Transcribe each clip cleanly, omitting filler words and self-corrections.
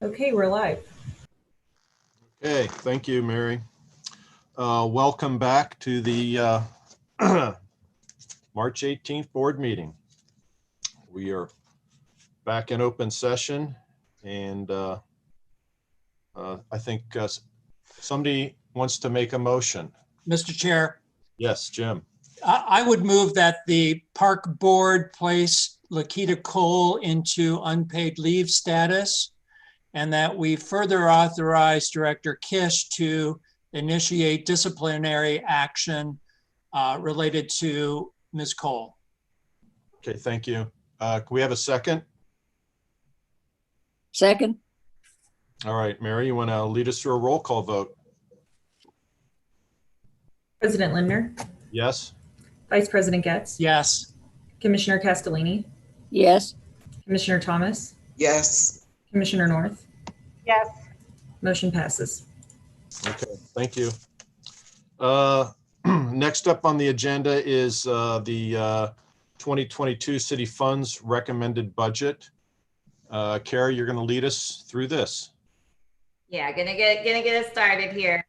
Okay, we're live. Okay, thank you, Mary. Welcome back to the March 18th board meeting. We are back in open session, and I think somebody wants to make a motion. Mr. Chair, Yes, Jim. I would move that the park board place Lakita Cole into unpaid leave status, and that we further authorize Director Kish to initiate disciplinary action related to Ms. Cole. Okay, thank you. Can we have a second? Second. All right, Mary, you want to lead us through a roll call vote? President Lindner, Yes. Vice President Getz, Yes. Commissioner Castellini, Yes. Commissioner Thomas, Yes. Commissioner North. Yes. Motion passes. Okay, thank you. Next up on the agenda is the 2022 city funds recommended budget. Kara, you're going to lead us through this. Yeah, gonna get us started here.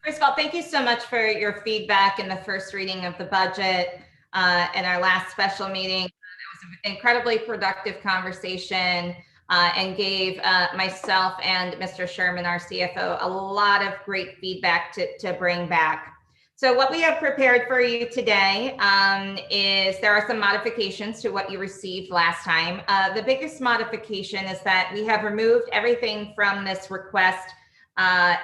First of all, thank you so much for your feedback in the first reading of the budget and our last special meeting. It was an incredibly productive conversation and gave myself and Mr. Sherman, our CFO, a lot of great feedback to bring back. So what we have prepared for you today is there are some modifications to what you received last time. The biggest modification is that we have removed everything from this request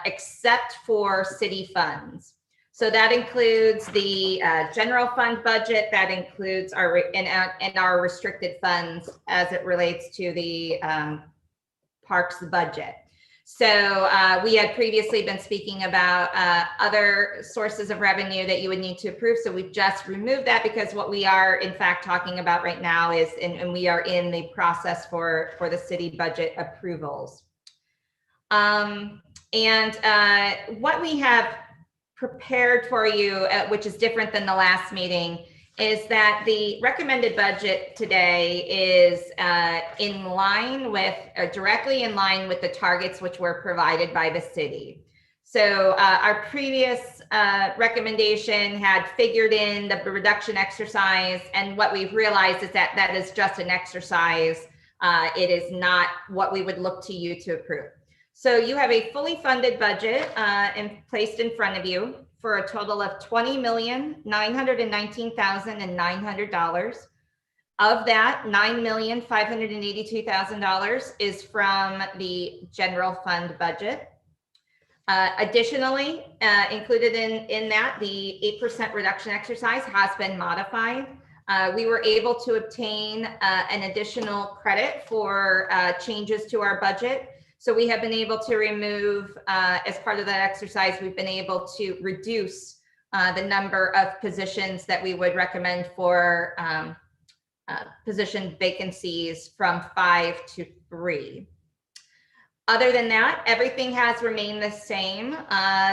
except for city funds. So that includes the general fund budget, that includes our restricted funds as it relates to the parks budget. So we had previously been speaking about other sources of revenue that you would need to approve. So we've just removed that because what we are in fact talking about right now is, and we are in the process for the city budget approvals. And what we have prepared for you, which is different than the last meeting, is that the recommended budget today is in line with, directly in line with the targets which were provided by the city. So our previous recommendation had figured in the reduction exercise, and what we've realized is that that is just an exercise. It is not what we would look to you to approve. So you have a fully funded budget placed in front of you for a total of $20,919,900. Of that, $9,582,000 is from the general fund budget. Additionally, included in that, the 8% reduction exercise has been modified. We were able to obtain an additional credit for changes to our budget. So we have been able to remove, as part of that exercise, we've been able to reduce the number of positions that we would recommend for position vacancies from 5 to 3. Other than that, everything has remained the same.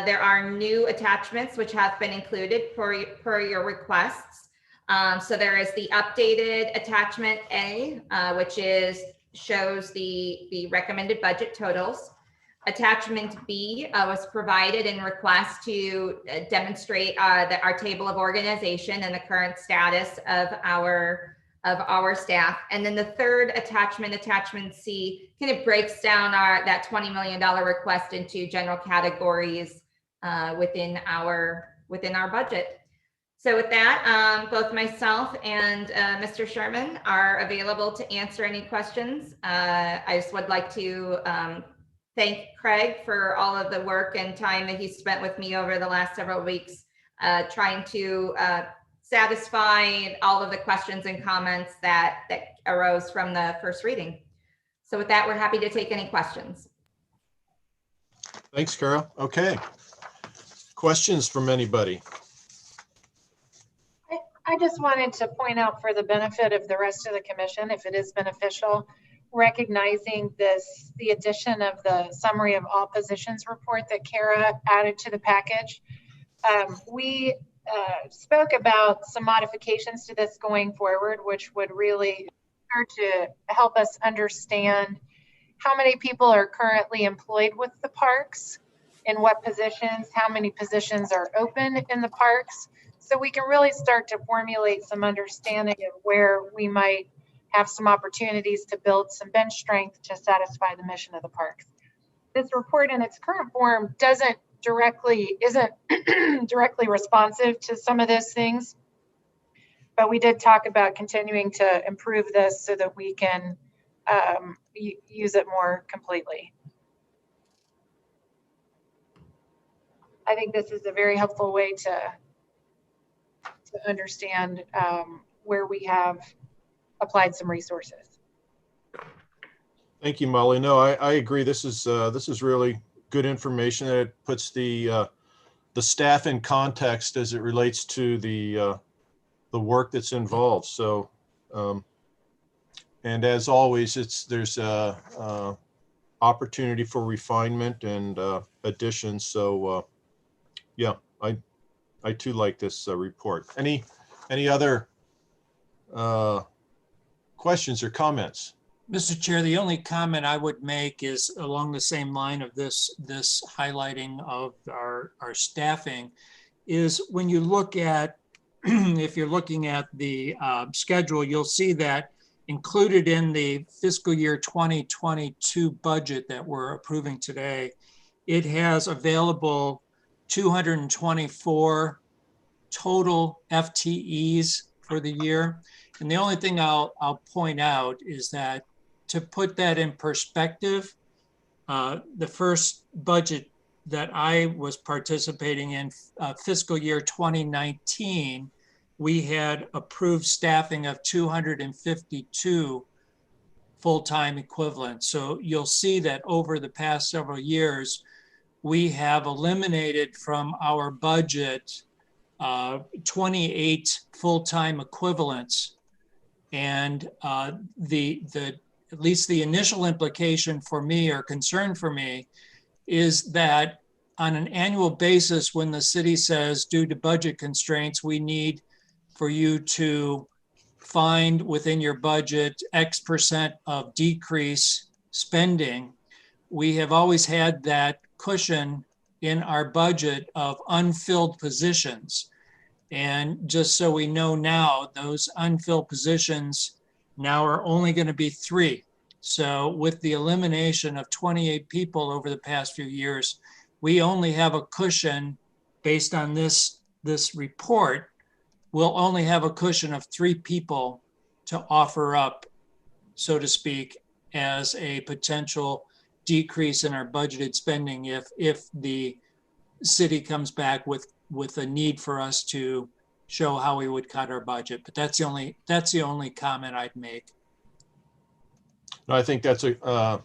There are new attachments which have been included per your requests. So there is the updated attachment A, which shows the recommended budget totals. Attachment B was provided in request to demonstrate our table of organization and the current status of our staff. And then the third attachment, attachment C, kind of breaks down that $20 million request into general categories within our budget. So with that, both myself and Mr. Sherman are available to answer any questions. I just would like to thank Craig for all of the work and time that he's spent with me over the last several weeks, trying to satisfy all of the questions and comments that arose from the first reading. So with that, we're happy to take any questions. Thanks, Kara. Okay. Questions from anybody? I just wanted to point out, for the benefit of the rest of the commission, if it is beneficial, recognizing the addition of the summary of all positions report that Kara added to the package. We spoke about some modifications to this going forward, which would really start to help us understand how many people are currently employed with the parks, in what positions, how many positions are open in the parks. So we can really start to formulate some understanding of where we might have some opportunities to build some bench strength to satisfy the mission of the parks. This report in its current form isn't directly responsive to some of those things. But we did talk about continuing to improve this so that we can use it more completely. I think this is a very helpful way to understand where we have applied some resources. Thank you, Molly. No, I agree. This is really good information that it puts the staff in context as it relates to the work that's involved. So, and as always, there's opportunity for refinement and additions. So, yeah, I too like this report. Any other questions or comments? Mr. Chair, the only comment I would make is along the same line of this highlighting of our staffing is when you look at, if you're looking at the schedule, you'll see that included in the fiscal year 2022 budget that we're approving today, it has available 224 total FTEs for the year. And the only thing I'll point out is that to put that in perspective, the first budget that I was participating in, fiscal year 2019, we had approved staffing of 252 full-time equivalents. So you'll see that over the past several years, we have eliminated from our budget 28 full-time equivalents. And at least the initial implication for me or concern for me is that on an annual basis, when the city says due to budget constraints, we need for you to find within your budget X% of decrease spending, we have always had that cushion in our budget of unfilled positions. And just so we know now, those unfilled positions now are only going to be 3. So with the elimination of 28 people over the past few years, we only have a cushion based on this report. We'll only have a cushion of 3 people to offer up, so to speak, as a potential decrease in our budgeted spending if the city comes back with a need for us to show how we would cut our budget. But that's the only comment I'd make. No, I think that's a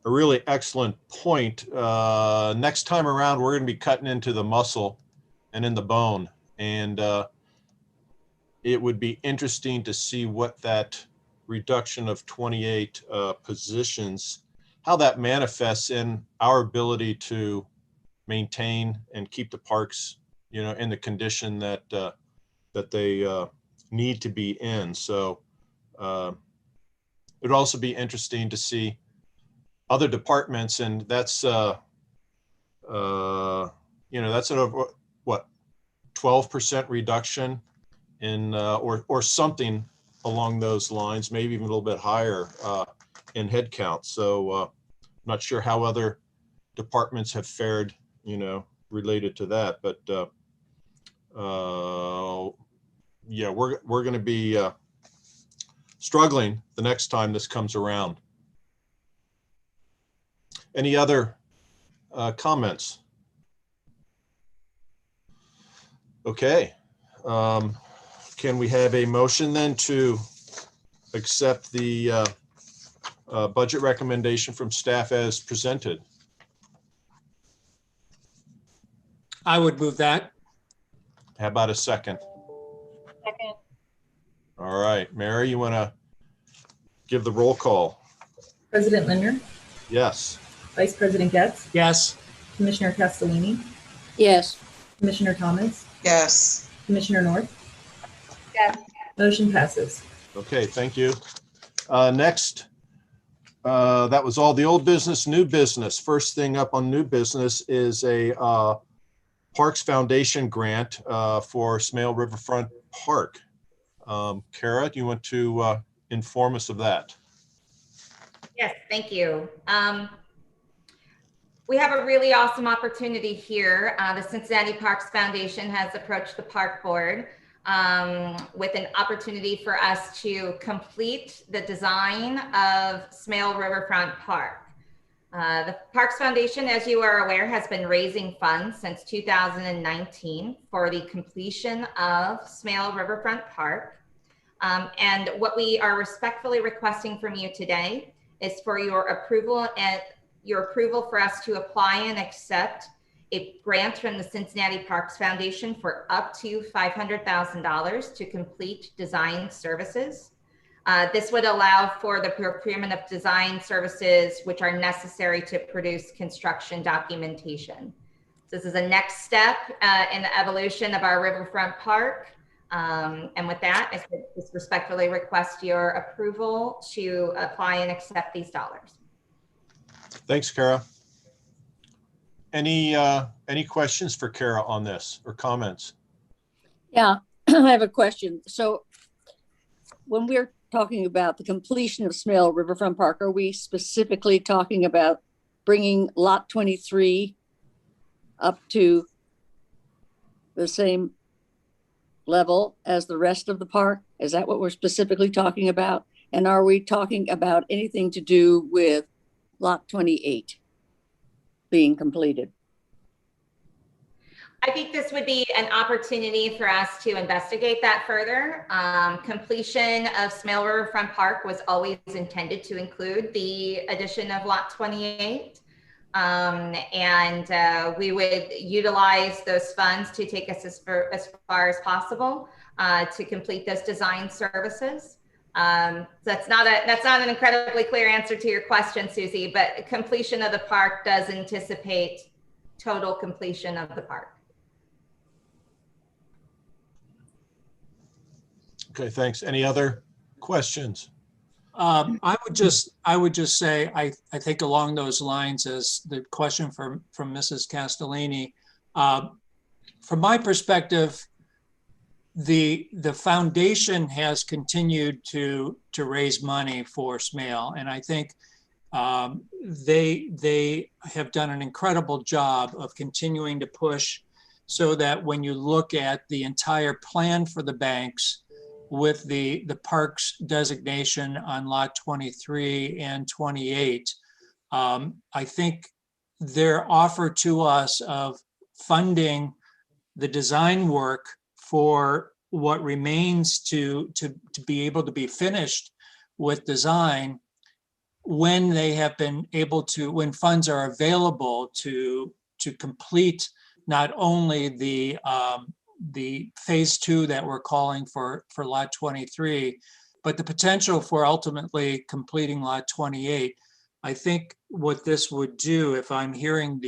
really excellent point. Next time around, we're going to be cutting into the muscle and in the bone. And it would be interesting to see what that reduction of 28 positions, how that manifests in our ability to maintain and keep the parks, in the condition that they need to be in. So it'd also be interesting to see other departments, and that's that's an over what 12% reduction in or something along those lines, maybe even a little bit higher in headcount. So I'm not sure how other departments have fared, related to that, but yeah, we're going to be struggling the next time this comes around. Any other comments? Okay. Can we have a motion then to accept the budget recommendation from staff as presented? I would move that. How about a second? Second. All right, Mary, you want to give the roll call? President Linder, Yes. Vice President Getz, Yes. Commissioner Castellini, Yes. Commissioner Thomas, Yes. Commissioner North. Yes. Motion passes. Okay, thank you. Next, That was all the old business, new business. First thing up on new business is a Parks Foundation grant for Smale Riverfront Park. Kara, do you want to inform us of that? Yes, thank you. We have a really awesome opportunity here. The Cincinnati Parks Foundation has approached the park board with an opportunity for us to complete the design of Smale Riverfront Park. The Parks Foundation, as you are aware, has been raising funds since 2019 for the completion of Smale Riverfront Park. And what we are respectfully requesting from you today is for your approval for us to apply and accept a grant from the Cincinnati Parks Foundation for up to $500,000 to complete design services. This would allow for the procurement of design services which are necessary to produce construction documentation. So this is a next step in the evolution of our Riverfront Park. And with that, I just respectfully request your approval to apply and accept these dollars. Thanks, Kara. Any questions for Kara on this or comments? Yeah, I have a question. So when we're talking about the completion of Smale Riverfront Park, are we specifically talking about bringing lot 23 up to the same level as the rest of the park? Is that what we're specifically talking about? And are we talking about anything to do with lot 28 being completed? I think this would be an opportunity for us to investigate that further. Completion of Smale Riverfront Park was always intended to include the addition of lot 28. And we would utilize those funds to take us as far as possible to complete those design services. That's not an incredibly clear answer to your question, Susie, but completion of the park does anticipate total completion of the park. Okay, thanks. Any other questions? I would just say, I think along those lines as the question from Mrs. Castellini, from my perspective, the foundation has continued to raise money for Smale, and I think they have done an incredible job of continuing to push so that when you look at the entire plan for the banks with the parks designation on lot 23 and 28, I think their offer to us of funding the design work for what remains to be able to be finished with design when they have been able to, when funds are available to complete not only the phase 2 that we're calling for lot 23, but the potential for ultimately completing lot 28. I think what this would do, if I'm hearing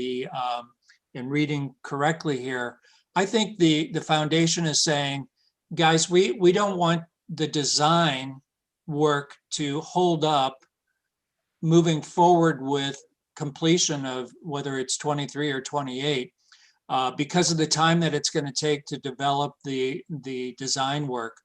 and reading correctly here, I think the foundation is saying, guys, we don't want the design work to hold up moving forward with completion of whether it's 23 or 28. Because of the time that it's going to take to develop the design work.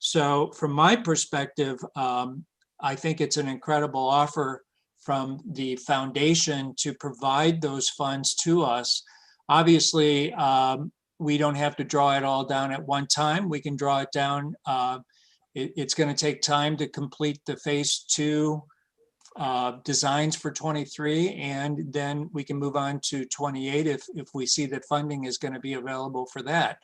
So from my perspective, I think it's an incredible offer from the foundation to provide those funds to us. Obviously, we don't have to draw it all down at one time. We can draw it down. It's going to take time to complete the phase 2 designs for 23, and then we can move on to 28 if we see that funding is going to be available for that.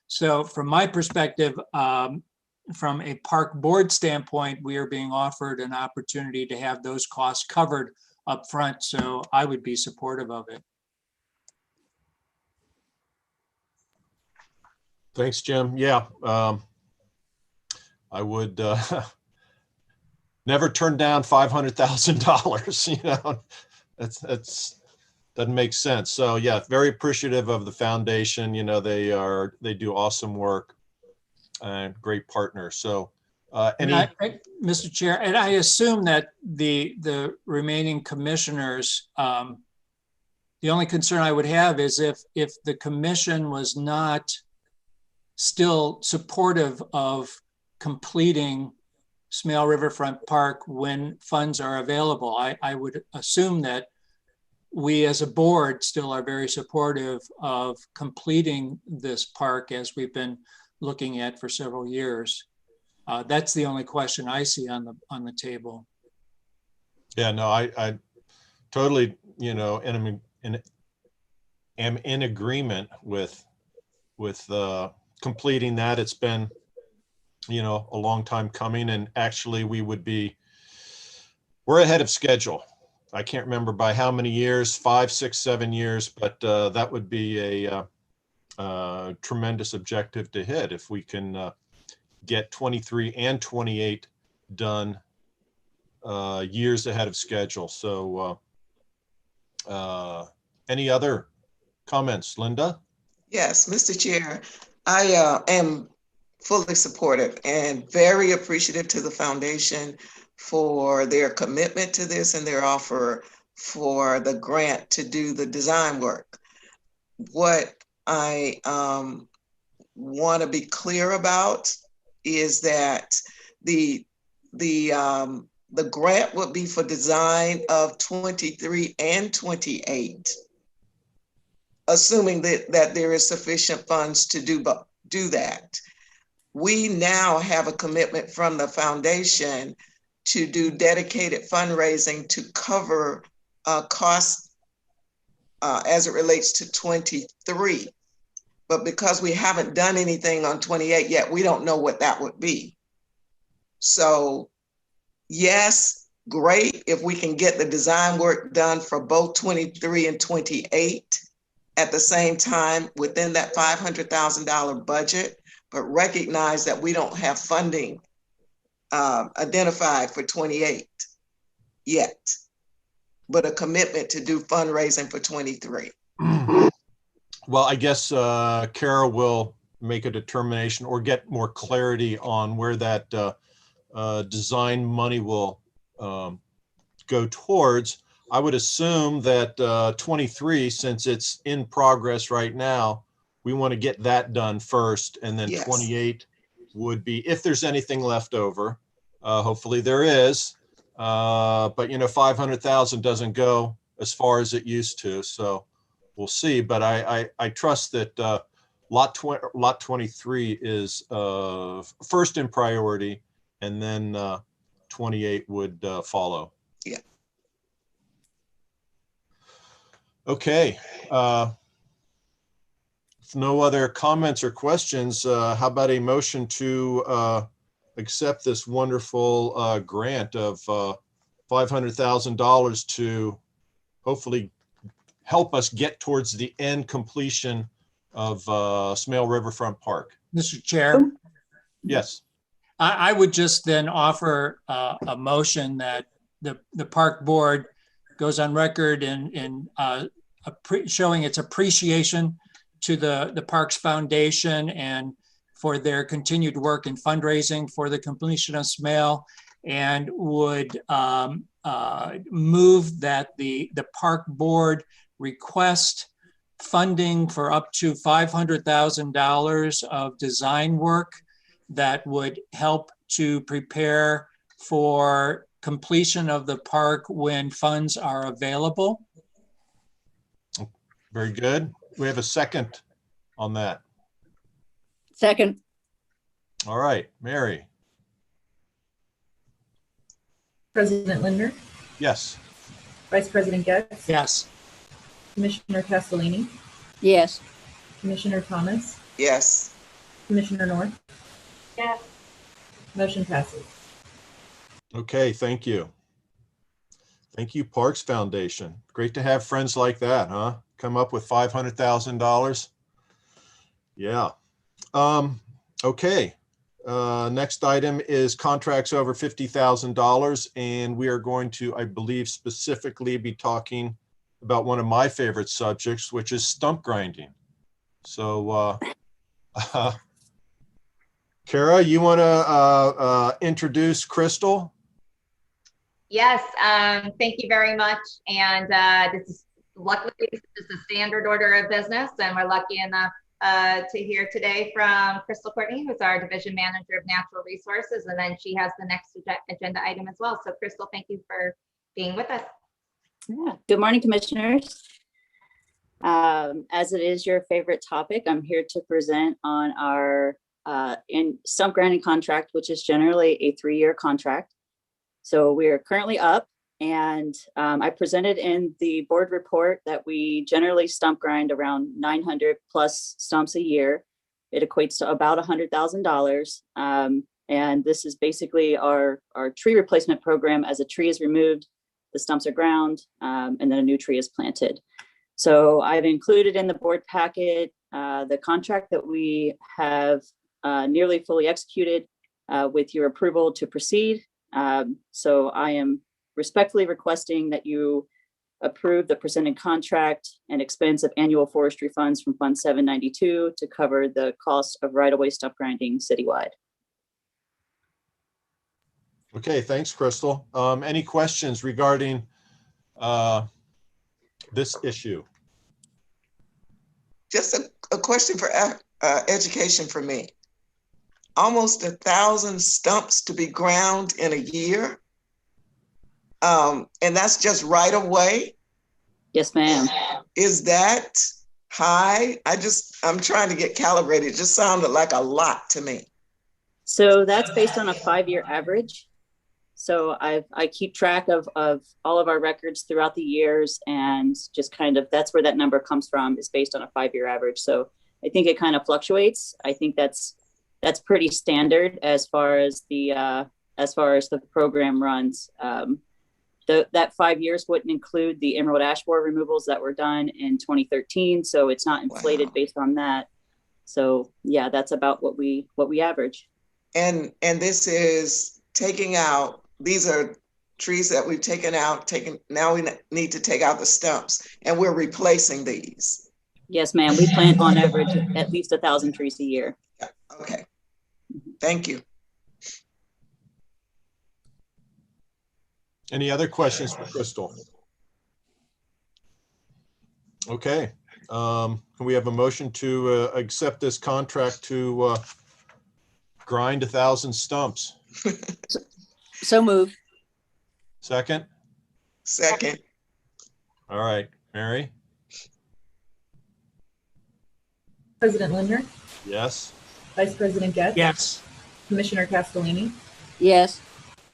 So from my perspective, from a park board standpoint, we are being offered an opportunity to have those costs covered up front. So I would be supportive of it. Thanks, Jim. Yeah, I would never turn down $500,000. You know, that's doesn't make sense. So yeah, very appreciative of the foundation. You know, they do awesome work and great partners. So Any, Mr. Chair, and I assume that the remaining commissioners, the only concern I would have is if the commission was not still supportive of completing Smale Riverfront Park when funds are available. I would assume that we as a board still are very supportive of completing this park as we've been looking at for several years. That's the only question I see on the table. yeah, no, I totally, and am in agreement with completing that. It's been, a long time coming, and actually we're ahead of schedule. I can't remember by how many years, 5, 6, 7 years, but that would be a tremendous objective to hit if we can get 23 and 28 done years ahead of schedule. So any other comments, Linda? Yes, Mr. Chair, I am fully supportive and very appreciative to the foundation for their commitment to this and their offer for the grant to do the design work. What I want to be clear about is that the grant would be for design of 23 and 28, assuming that there is sufficient funds to do that. We now have a commitment from the foundation to do dedicated fundraising to cover costs as it relates to 23. But because we haven't done anything on 28 yet, we don't know what that would be. So yes, great if we can get the design work done for both 23 and 28 at the same time within that $500,000 budget, but recognize that we don't have funding identified for 28 yet, but a commitment to do fundraising for 23. Well, I guess Kara will make a determination or get more clarity on where that design money will go towards. I would assume that 23, since it's in progress right now, we want to get that done first, and then Yes. 28 would be, if there's anything left over, hopefully there is, but 500,000 doesn't go as far as it used to, so we'll see. But I trust that lot 23 is first in priority, and then 28 would follow. Yeah. Okay. If no other comments or questions, how about a motion to accept this wonderful grant of $500,000 to hopefully help us get towards the end completion of Smale Riverfront Park? Mr. Chair, Yes. I would just then offer a motion that the park board goes on record in showing its appreciation to the Parks Foundation and for their continued work in fundraising for the completion of Smale, and would move that the park board request funding for up to $500,000 of design work that would help to prepare for completion of the park when funds are available. Very good. We have a second on that. Second. All right, Mary. President Linder, Yes. Vice President Getz, Yes. Commissioner Castellini, Yes. Commissioner Thomas, Yes. Commissioner North, Yes. motion passes. Okay, thank you. Thank you, Parks Foundation. Great to have friends like that, huh? Come up with $500,000. Yeah. Okay. Next item is contracts over $50,000, and we are going to, I believe, specifically be talking about one of my favorite subjects, which is stump grinding. So, Kara, you want to introduce Crystal? Yes, thank you very much. And luckily, this is a standard order of business, and we're lucky enough to hear today from Crystal Courtney, who's our Division Manager of Natural Resources, and then she has the next agenda item as well. So Crystal, thank you for being with us. Yeah. Good morning, Commissioners. As it is your favorite topic, I'm here to present on our stump grinding contract, which is generally a 3-year contract. So we are currently up, and I presented in the board report that we generally stump grind around 900 plus stumps a year. It equates to about $100,000. And this is basically our tree replacement program. As a tree is removed, the stumps are ground, and then a new tree is planted. So I've included in the board packet the contract that we have nearly fully executed with your approval to proceed. So I am respectfully requesting that you approve the presented contract and expense of annual forestry funds from Fund 792 to cover the cost of right-of-way stump grinding citywide. Okay, thanks, Crystal. Any questions regarding this issue? Just a question for education for me. Almost 1,000 stumps to be ground in a year. And that's just right away. Yes, ma'am. Is that high? I'm trying to get calibrated. It just sounded like a lot to me. So that's based on a 5-year average. So I keep track of all of our records throughout the years, and just kind of, that's where that number comes from, is based on a 5-year average. So I think it kind of fluctuates. I think that's pretty standard as far as the program runs. That 5 years wouldn't include the emerald ash borer removals that were done in 2013. So it's not inflated based on that. So yeah, that's about what we average. And this is taking out, these are trees that we've taken out, now we need to take out the stumps, and we're replacing these. Yes, ma'am. We plant on average at least 1,000 trees a year. Yeah. Okay. Thank you. Any other questions for Crystal? Okay. Can we have a motion to accept this contract to grind 1,000 stumps? So moved. Second? Second. All right, Mary? President Lindner, Yes? Vice President Getz, Yes. Commissioner Castellini, Yes.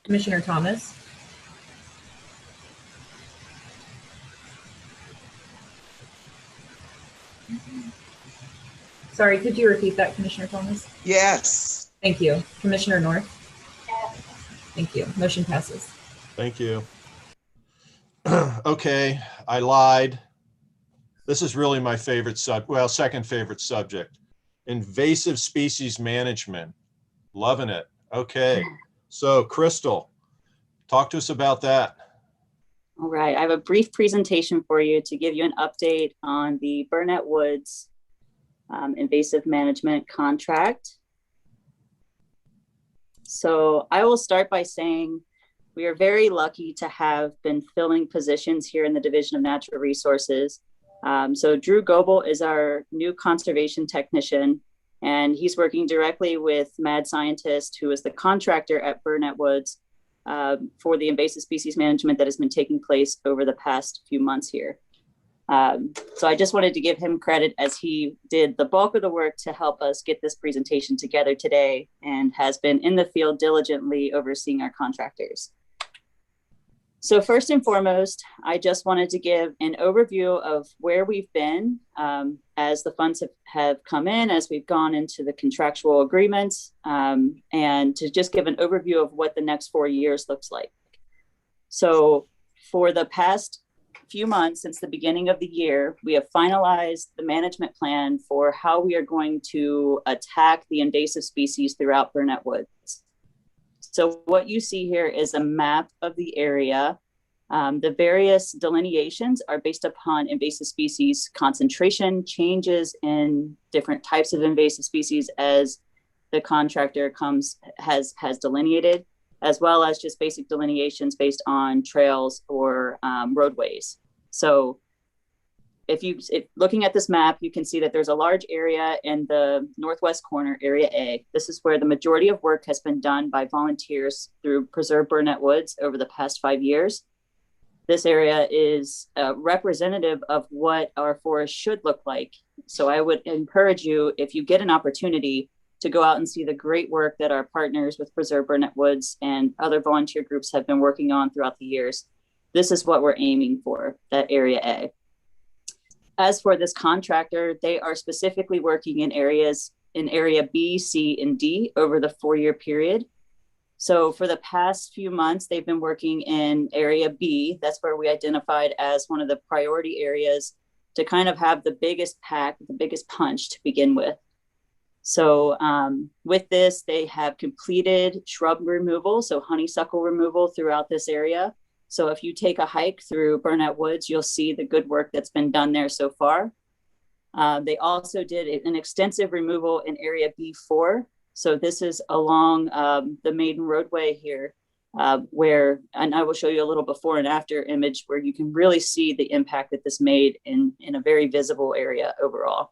Commissioner Thomas, sorry, could you repeat that, Commissioner Thomas? Yes. Thank you. Commissioner North? Thank you. Motion passes. Thank you. Okay, I lied. This is really my favorite second favorite subject. Invasive species management. Loving it. Okay, so Crystal, talk to us about that. All right, I have a brief presentation for you to give you an update on the Burnett Woods invasive management contract. So I will start by saying we are very lucky to have been filling positions here in the Division of Natural Resources. So Drew Goebel is our new conservation technician, and he's working directly with Mad Scientist, who is the contractor at Burnett Woods, for the invasive species management that has been taking place over the past few months here. So I just wanted to give him credit, as he did the bulk of the work to help us get this presentation together today, and has been in the field diligently overseeing our contractors. So first and foremost, I just wanted to give an overview of where we've been as the funds have come in, as we've gone into the contractual agreements, and to just give an overview of what the next 4 years looks like. So for the past few months, since the beginning of the year, we have finalized the management plan for how we are going to attack the invasive species throughout Burnett Woods. So what you see here is a map of the area. The various delineations are based upon invasive species concentration changes in different types of invasive species as the contractor has delineated, as well as just basic delineations based on trails or roadways. So if looking at this map, you can see that there's a large area in the northwest corner, area A. This is where the majority of work has been done by volunteers through preserved burnett woods over the past 5 years. This area is representative of what our forest should look like. So I would encourage you, if you get an opportunity, to go out and see the great work that our partners with Preserve Burnett Woods and other volunteer groups have been working on throughout the years. This is what we're aiming for, that area A. As for this contractor, they are specifically working in area B, C, and D over the 4-year period. So for the past few months, they've been working in area B. That's where we identified as one of the priority areas to kind of have the biggest pack, the biggest punch to begin with. So with this, they have completed shrub removal, so honeysuckle removal throughout this area. So if you take a hike through Burnett Woods, you'll see the good work that's been done there so far. They also did an extensive removal in area B4. So this is along the maiden roadway here, and I will show you a little before and after image where you can really see the impact that this made in a very visible area overall.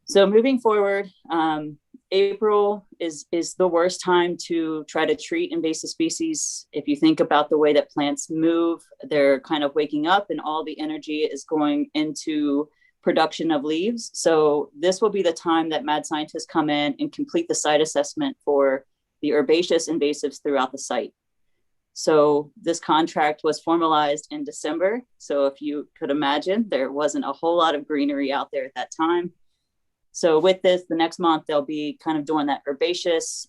So moving forward, April is the worst time to try to treat invasive species. If you think about the way that plants move, they're kind of waking up and all the energy is going into production of leaves. So this will be the time that mad scientists come in and complete the site assessment for the herbaceous invasives throughout the site. So this contract was formalized in December. So if you could imagine, there wasn't a whole lot of greenery out there at that time. So with this, the next month, they'll be kind of doing that herbaceous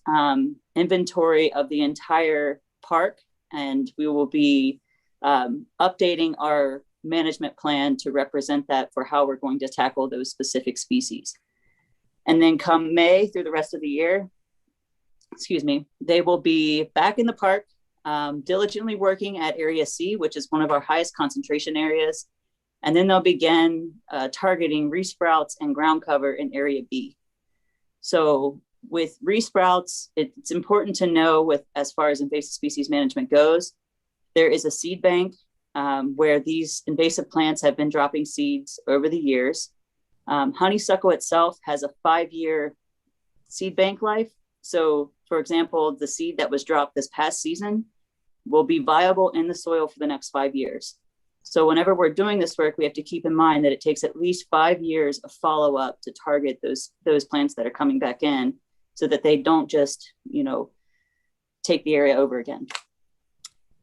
inventory of the entire park. And we will be updating our management plan to represent that for how we're going to tackle those specific species. And then come May through the rest of the year, they will be back in the park, diligently working at area C, which is one of our highest concentration areas. And then they'll begin targeting resprouts and ground cover in area B. So with resprouts, it's important to know as far as invasive species management goes, there is a seed bank where these invasive plants have been dropping seeds over the years. Honeysuckle itself has a 5-year seed bank life. So for example, the seed that was dropped this past season will be viable in the soil for the next 5 years. So whenever we're doing this work, we have to keep in mind that it takes at least 5 years of follow-up to target those plants that are coming back in so that they don't just, take the area over again.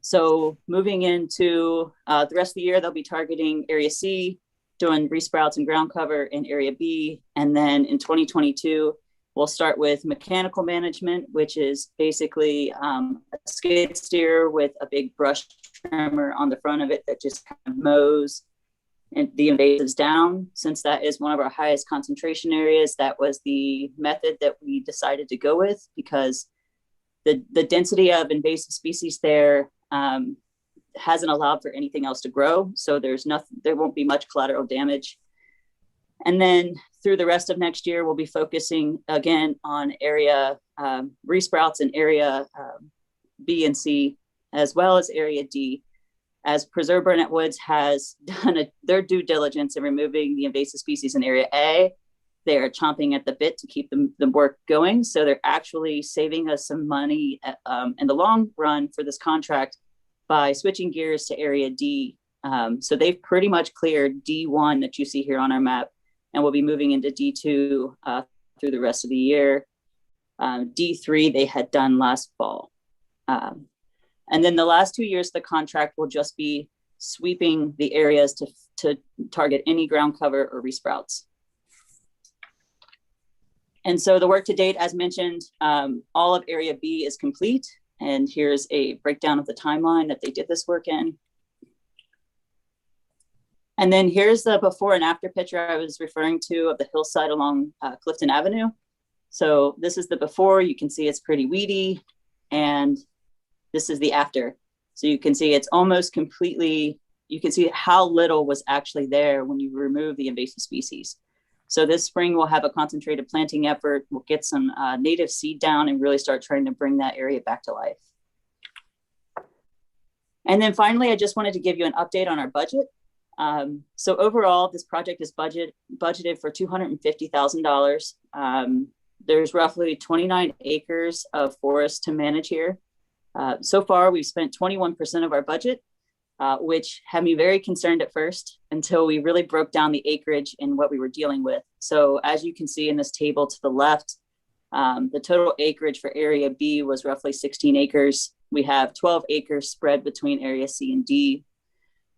So moving into the rest of the year, they'll be targeting area C, doing resprouts and ground cover in area B. And then in 2022, we'll start with mechanical management, which is basically a skid steer with a big brush trimmer on the front of it that just kind of mows the invasives down. Since that is one of our highest concentration areas, that was the method that we decided to go with because the density of invasive species there hasn't allowed for anything else to grow. So there won't be much collateral damage. And then through the rest of next year, we'll be focusing again on area resprouts in area B and C, as well as area D, as Preserve Burnett Woods has done their due diligence in removing the invasive species in area A. They are chomping at the bit to keep the work going. So they're actually saving us some money in the long run for this contract by switching gears to area D. So they've pretty much cleared D1 that you see here on our map, and we'll be moving into D2 through the rest of the year. D3 they had done last fall. And then the last 2 years, the contract will just be sweeping the areas to target any ground cover or resprouts. And so the work to date, as mentioned, all of area B is complete. And here's a breakdown of the timeline that they did this work in. And then here's the before and after picture I was referring to of the hillside along Clifton Avenue. So this is the before. You can see it's pretty weedy. And this is the after. So you can see it's almost completely, you can see how little was actually there when you remove the invasive species. So this spring we'll have a concentrated planting effort. We'll get some native seed down and really start trying to bring that area back to life. And then finally, I just wanted to give you an update on our budget. So overall, this project is budgeted for $250,000. There's roughly 29 acres of forest to manage here. So far, we've spent 21% of our budget, which had me very concerned at first until we really broke down the acreage and what we were dealing with. So as you can see in this table to the left, the total acreage for area B was roughly 16 acres. We have 12 acres spread between area C and D.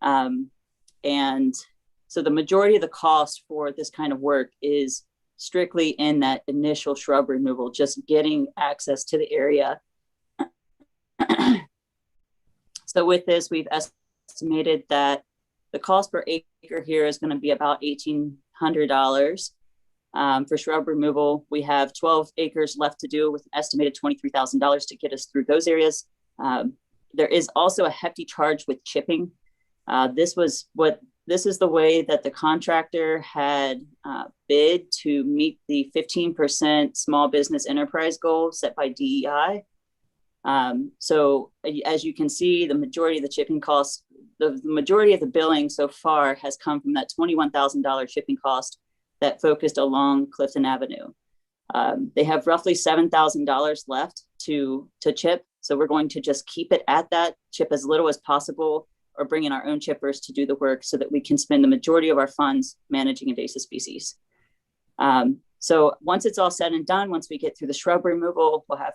And so the majority of the cost for this kind of work is strictly in that initial shrub removal, just getting access to the area. So with this, we've estimated that the cost per acre here is going to be about $1,800. For shrub removal, we have 12 acres left to do with an estimated $23,000 to get us through those areas. There is also a hefty charge with chipping. This is the way that the contractor had bid to meet the 15% small business enterprise goal set by DEI. So as you can see, the majority of the chipping costs, the majority of the billing so far has come from that $21,000 chipping cost that focused along Clifton Avenue. They have roughly $7,000 left to chip. So we're going to just keep it at that, chip as little as possible, or bring in our own chippers to do the work so that we can spend the majority of our funds managing invasive species. So once it's all said and done, once we get through the shrub removal, we'll have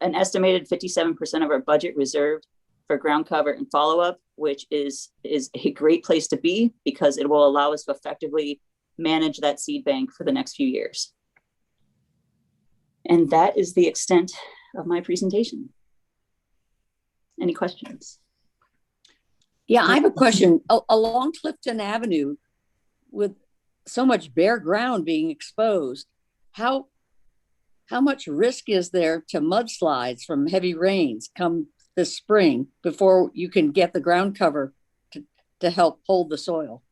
an estimated 57% of our budget reserved for ground cover and follow-up, which is a great place to be because it will allow us to effectively manage that seed bank for the next few years. And that is the extent of my presentation. Any questions? Yeah, I have a question. Along Clifton Avenue, with so much bare ground being exposed, how much risk is there to mudslides from heavy rains come this spring before you can get the ground cover to help hold the soil?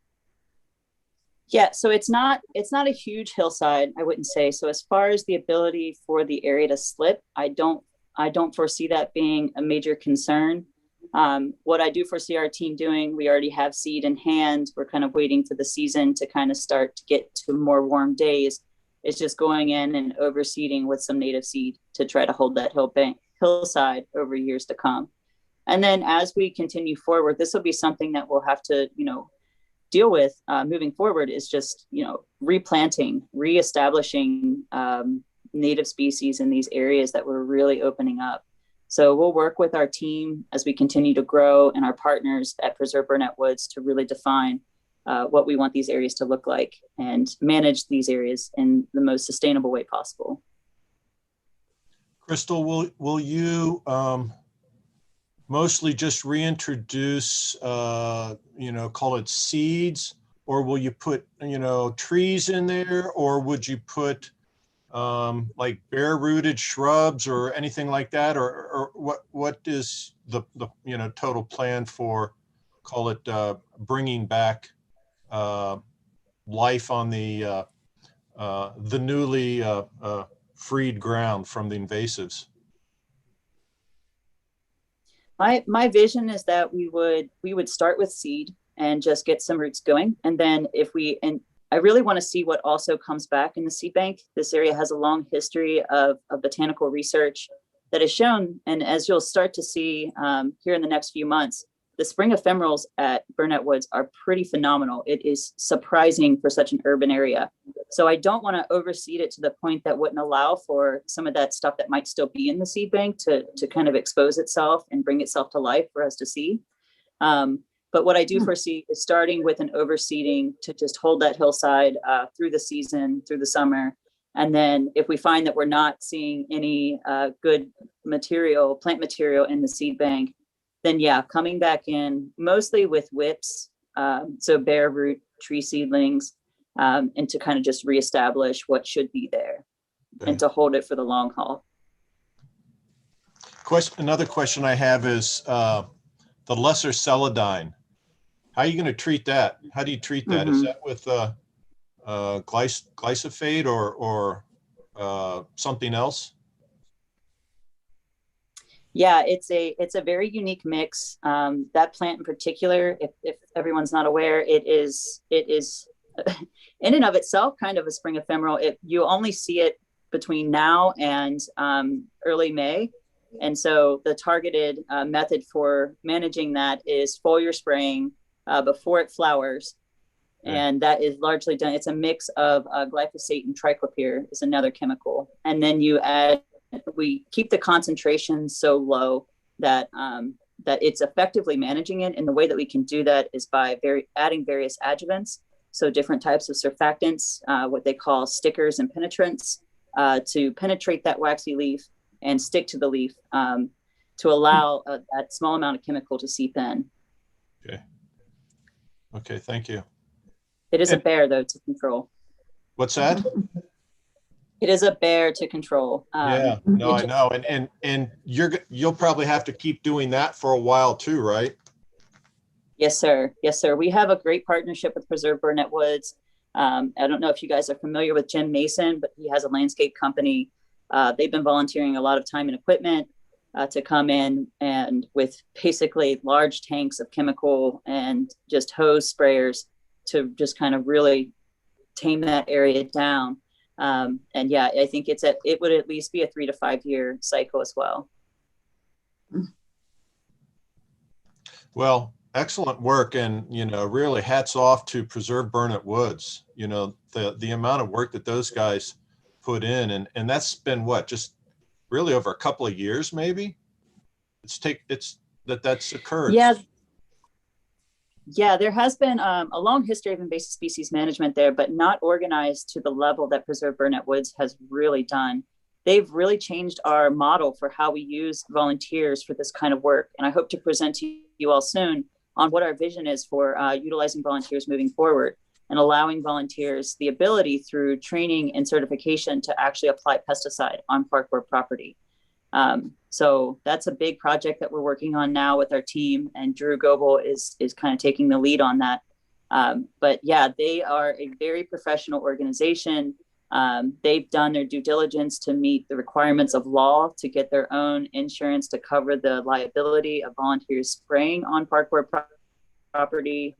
Yeah, so it's not a huge hillside, I wouldn't say. So as far as the ability for the area to slip, I don't foresee that being a major concern. What I do foresee our team doing, we already have seed in hand. We're kind of waiting for the season to kind of start to get to more warm days. It's just going in and overseeding with some native seed to try to hold that hillside over years to come. And then as we continue forward, this will be something that we'll have to, deal with moving forward, is just, replanting, reestablishing native species in these areas that we're really opening up. So we'll work with our team as we continue to grow and our partners at Preserve Burnett Woods to really define what we want these areas to look like and manage these areas in the most sustainable way possible. Crystal, will you mostly just reintroduce, call it seeds, or will you put, trees in there, or would you put like bare rooted shrubs or anything like that? Or what is the total plan for, call it bringing back life on the newly freed ground from the invasives? My vision is that we would start with seed and just get some roots going. And then I really want to see what also comes back in the seed bank. This area has a long history of botanical research that has shown, and as you'll start to see here in the next few months, the spring ephemerals at Burnett Woods are pretty phenomenal. It is surprising for such an urban area. So I don't want to overseed it to the point that wouldn't allow for some of that stuff that might still be in the seed bank to kind of expose itself and bring itself to life for us to see. But what I do foresee is starting with an overseeding to just hold that hillside through the season, through the summer. And then if we find that we're not seeing any good plant material in the seed bank, then yeah, coming back in mostly with whips, so bare root tree seedlings, and to kind of just reestablish what should be there and to hold it for the long haul. Another question I have is the lesser celandine. How are you going to treat that? How do you treat that? Is that with glyphosate or something else? Yeah, it's a very unique mix. That plant in particular, if everyone's not aware, it is in and of itself kind of a spring ephemeral. You only see it between now and early May. And so the targeted method for managing that is foliar spraying before it flowers. And that is largely done. It's a mix of glyphosate and triclopyr is another chemical. And then we keep the concentration so low that that it's effectively managing it. And the way that we can do that is by adding various adjuvants. So different types of surfactants, what they call stickers and penetrants, to penetrate that waxy leaf and stick to the leaf to allow that small amount of chemical to seep in. Okay, thank you. It is a bear, though, to control. What's that? It is a bear to control. Yeah, no, I know. And you'll probably have to keep doing that for a while too, right? Yes, sir. Yes, sir. We have a great partnership with Preserve Burnett Woods. I don't know if you guys are familiar with Jim Mason, but he has a landscape company. They've been volunteering a lot of time and equipment to come in and with basically large tanks of chemical and just hose sprayers to just kind of really tame that area down. And yeah, I think it would at least be a 3 to 5 year cycle as well. Well, excellent work. And, really hats off to Preserve Burnett Woods. The amount of work that those guys put in, and that's been what, just really over a couple of years, maybe that's occurred. Yeah, there has been a long history of invasive species management there, but not organized to the level that Preserve Burnett Woods has really done. They've really changed our model for how we use volunteers for this kind of work. And I hope to present to you all soon on what our vision is for utilizing volunteers moving forward and allowing volunteers the ability through training and certification to actually apply pesticide on park board property. So that's a big project that we're working on now with our team, and Drew Goebel is kind of taking the lead on that. But yeah, they are a very professional organization. They've done their due diligence to meet the requirements of law to get their own insurance to cover the liability of volunteers spraying on park board property,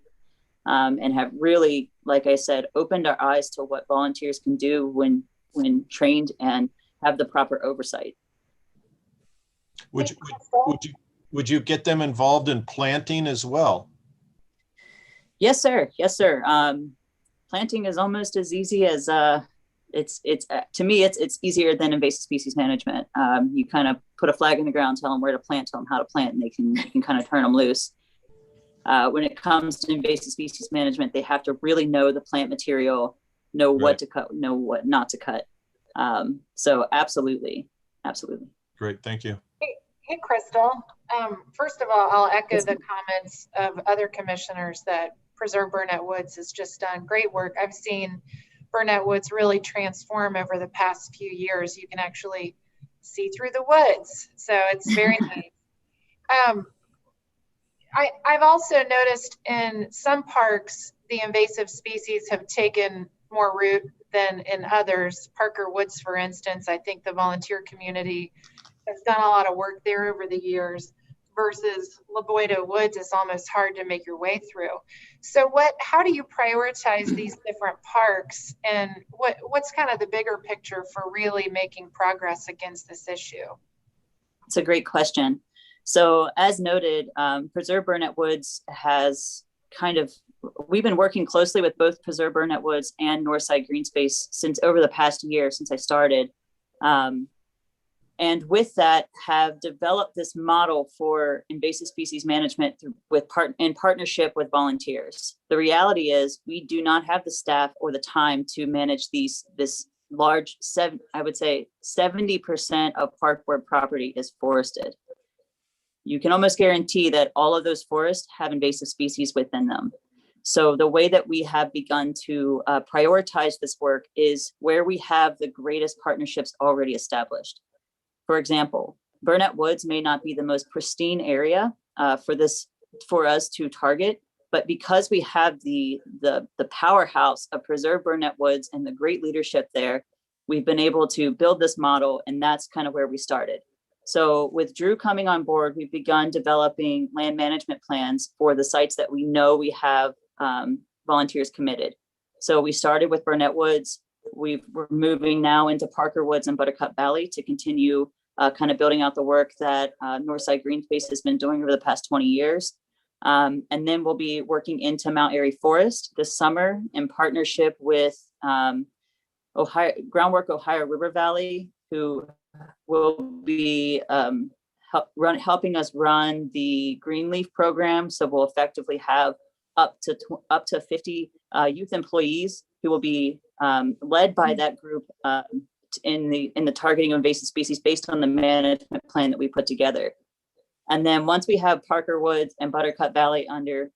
and have really, like I said, opened our eyes to what volunteers can do when trained and have the proper oversight. Would you get them involved in planting as well? Yes, sir. Yes, sir. Planting is almost as easy as it's to me, it's easier than invasive species management. You kind of put a flag in the ground, tell them where to plant, tell them how to plant, and they can kind of turn them loose. When it comes to invasive species management, they have to really know the plant material, know what to cut, know what not to cut. So absolutely. Great, thank you. Hey, Crystal. First of all, I'll echo the comments of other commissioners that Preserve Burnett Woods has just done great work. I've seen Burnett Woods really transform over the past few years. You can actually see through the woods. So it's very nice. I've also noticed in some parks, the invasive species have taken more root than in others. Parker Woods, for instance, I think the volunteer community has done a lot of work there over the years, versus La Boida Woods is almost hard to make your way through. So how do you prioritize these different parks, and what's kind of the bigger picture for really making progress against this issue? It's a great question. So as noted, Preserve Burnett Woods has we've been working closely with both Preserve Burnett Woods and Northside Green Space since over the past year since I started. And with that, have developed this model for invasive species management in partnership with volunteers. The reality is we do not have the staff or the time to manage this large, I would say 70% of park board property is forested. You can almost guarantee that all of those forests have invasive species within them. So the way that we have begun to prioritize this work is where we have the greatest partnerships already established. For example, Burnett Woods may not be the most pristine area for us to target, But because we have the powerhouse of Preserve Burnett Woods and the great leadership there, we've been able to build this model, and that's kind of where we started. So with Drew coming on board, we've begun developing land management plans for the sites that we know we have volunteers committed. So we started with Burnett Woods. We're moving now into Parker Woods and Buttercup Valley to continue kind of building out the work that Northside Green Space has been doing over the past 20 years. And then we'll be working into Mount Airy Forest this summer in partnership with Groundwork Ohio River Valley, who will be helping us run the Greenleaf program. So we'll effectively have up to 50 youth employees who will be led by that group in the targeting of invasive species based on the management plan that we put together. And then once we have Parker Woods and Buttercup Valley under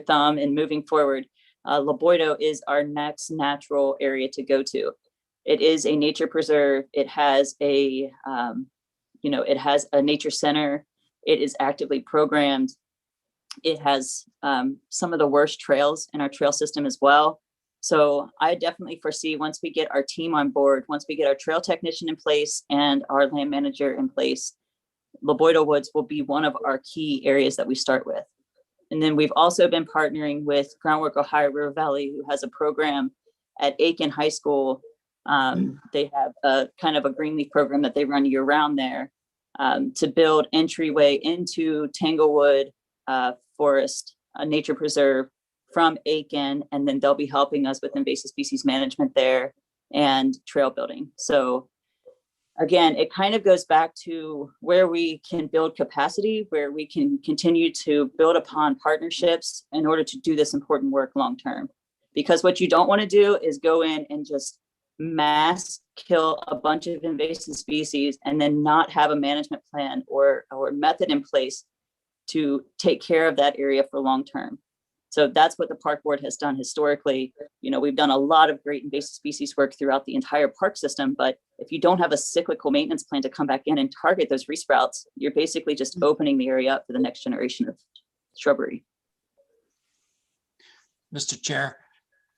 thumb and moving forward, Loboito is our next natural area to go to. It is a nature preserve. It has it has a nature center. It is actively programmed. It has some of the worst trails in our trail system as well. So I definitely foresee, once we get our team on board, once we get our trail technician in place and our land manager in place, Loboito Woods will be one of our key areas that we start with. And then we've also been partnering with Groundwork Ohio River Valley, who has a program at Aiken High School. They have a kind of a Greenleaf program that they run year round there to build entryway into Tanglewood Forest, a nature preserve from Aiken. And then they'll be helping us with invasive species management there and trail building. So again, it kind of goes back to where we can build capacity, where we can continue to build upon partnerships in order to do this important work long term. Because what you don't want to do is go in and just mass kill a bunch of invasive species and then not have a management plan or method in place to take care of that area for long term. So that's what the park board has done historically. You know, we've done a lot of great invasive species work throughout the entire park system, but if you don't have a cyclical maintenance plan to come back in and target those resprouts, you're basically just opening the area up for the next generation of shrubbery. Mr. Chair,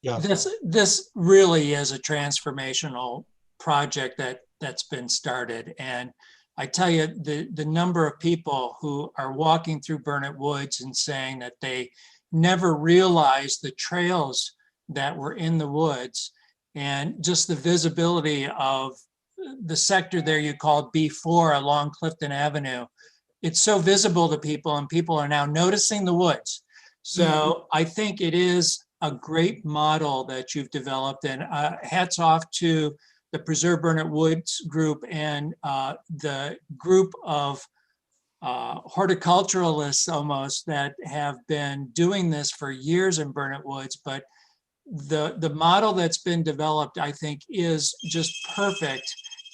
Yeah. this really is a transformational project that's been started. And I tell you, the number of people who are walking through Burnett Woods and saying that they never realized the trails that were in the woods, and just the visibility of the sector there you called B4 along Clifton Avenue. It's so visible to people, and people are now noticing the woods. So I think it is a great model that you've developed, and hats off to the Preserve Burnett Woods group and the group of horticulturalists almost that have been doing this for years in Burnett Woods. But the model that's been developed, I think, is just perfect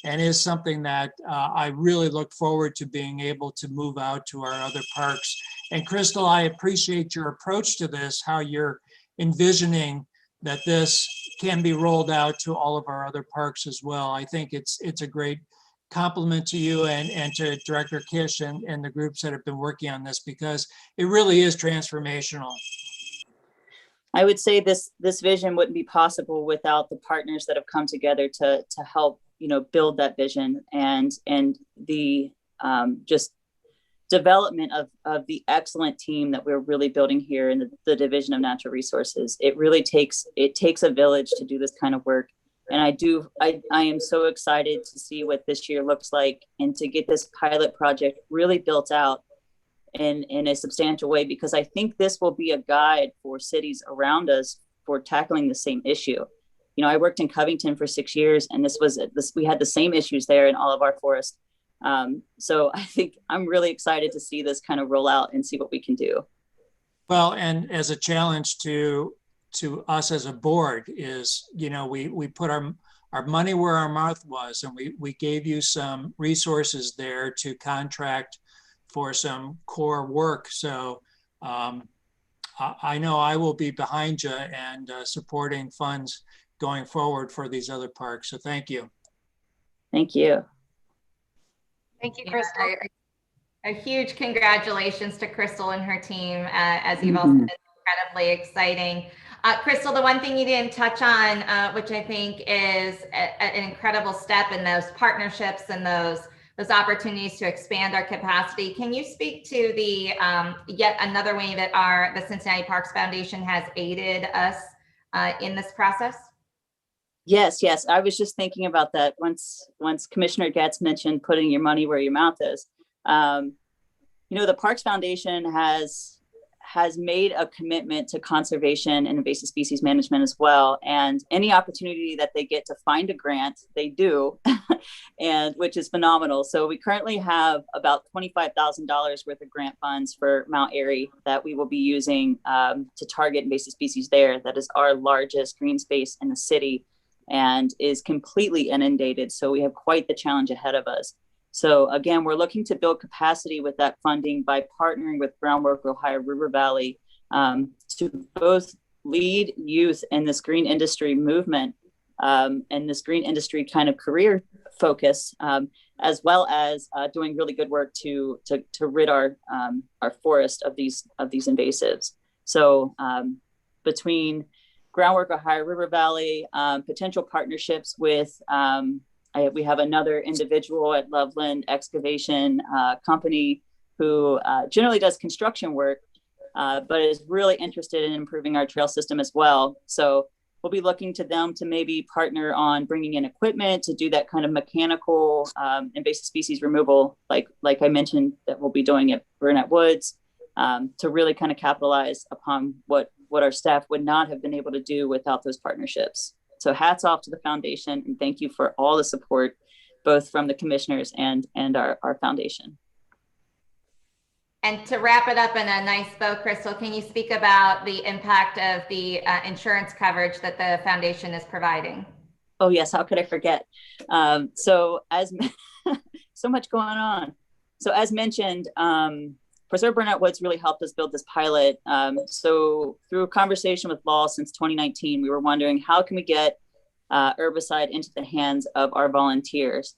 and is something that I really look forward to being able to move out to our other parks. And Crystal, I appreciate your approach to this, how you're envisioning that this can be rolled out to all of our other parks as well. I think it's a great compliment to you and to Director Kish and the groups that have been working on this, because it really is transformational. I would say this vision wouldn't be possible without the partners that have come together to help, you know, build that vision, and the just development of the excellent team that we're really building here in the Division of Natural Resources. It really takes a village to do this kind of work. And I am so excited to see what this year looks like and to get this pilot project really built out in a substantial way, because I think this will be a guide for cities around us for tackling the same issue. You know, I worked in Covington for 6 years, and we had the same issues there in all of our forests. So I think I'm really excited to see this kind of roll out and see what we can do. Well, and as a challenge to us as a board is, you know, we put our money where our mouth was, and we gave you some resources there to contract for some core work. So I know I will be behind you and supporting funds going forward for these other parks. So thank you. Thank you. Thank you, Crystal. A huge congratulations to Crystal and her team. As you've all said, incredibly exciting. Crystal, the one thing you didn't touch on, which I think is an incredible step in those partnerships and those opportunities to expand our capacity. Can you speak to the yet another way that the Cincinnati Parks Foundation has aided us in this process? Yes, yes. I was just thinking about that once Commissioner Getz mentioned putting your money where your mouth is. The Parks Foundation has made a commitment to conservation and invasive species management as well. And any opportunity that they get to find a grant, they do, and which is phenomenal. So we currently have about $25,000 worth of grant funds for Mount Airy that we will be using to target invasive species there. That is our largest green space in the city and is completely inundated. So we have quite the challenge ahead of us. So again, we're looking to build capacity with that funding by partnering with Groundwork Ohio River Valley to both lead youth in this green industry movement and this green industry kind of career focus, as well as doing really good work to rid our forest of these invasives. So between Groundwork Ohio River Valley, potential partnerships with we have another individual at Loveland Excavation Company who generally does construction work, but is really interested in improving our trail system as well. So we'll be looking to them to maybe partner on bringing in equipment to do that kind of mechanical invasive species removal, like I mentioned, that we'll be doing at Burnett Woods, to really kind of capitalize upon what our staff would not have been able to do without those partnerships. So hats off to the foundation, and thank you for all the support, both from the commissioners and our foundation. And to wrap it up in a nice bow, Crystal, can you speak about the impact of the insurance coverage that the foundation is providing? Oh yes, how could I forget? So much going on. So as mentioned, Preserve Burnett Woods really helped us build this pilot. So through a conversation with law since 2019, we were wondering how can we get herbicide into the hands of our volunteers?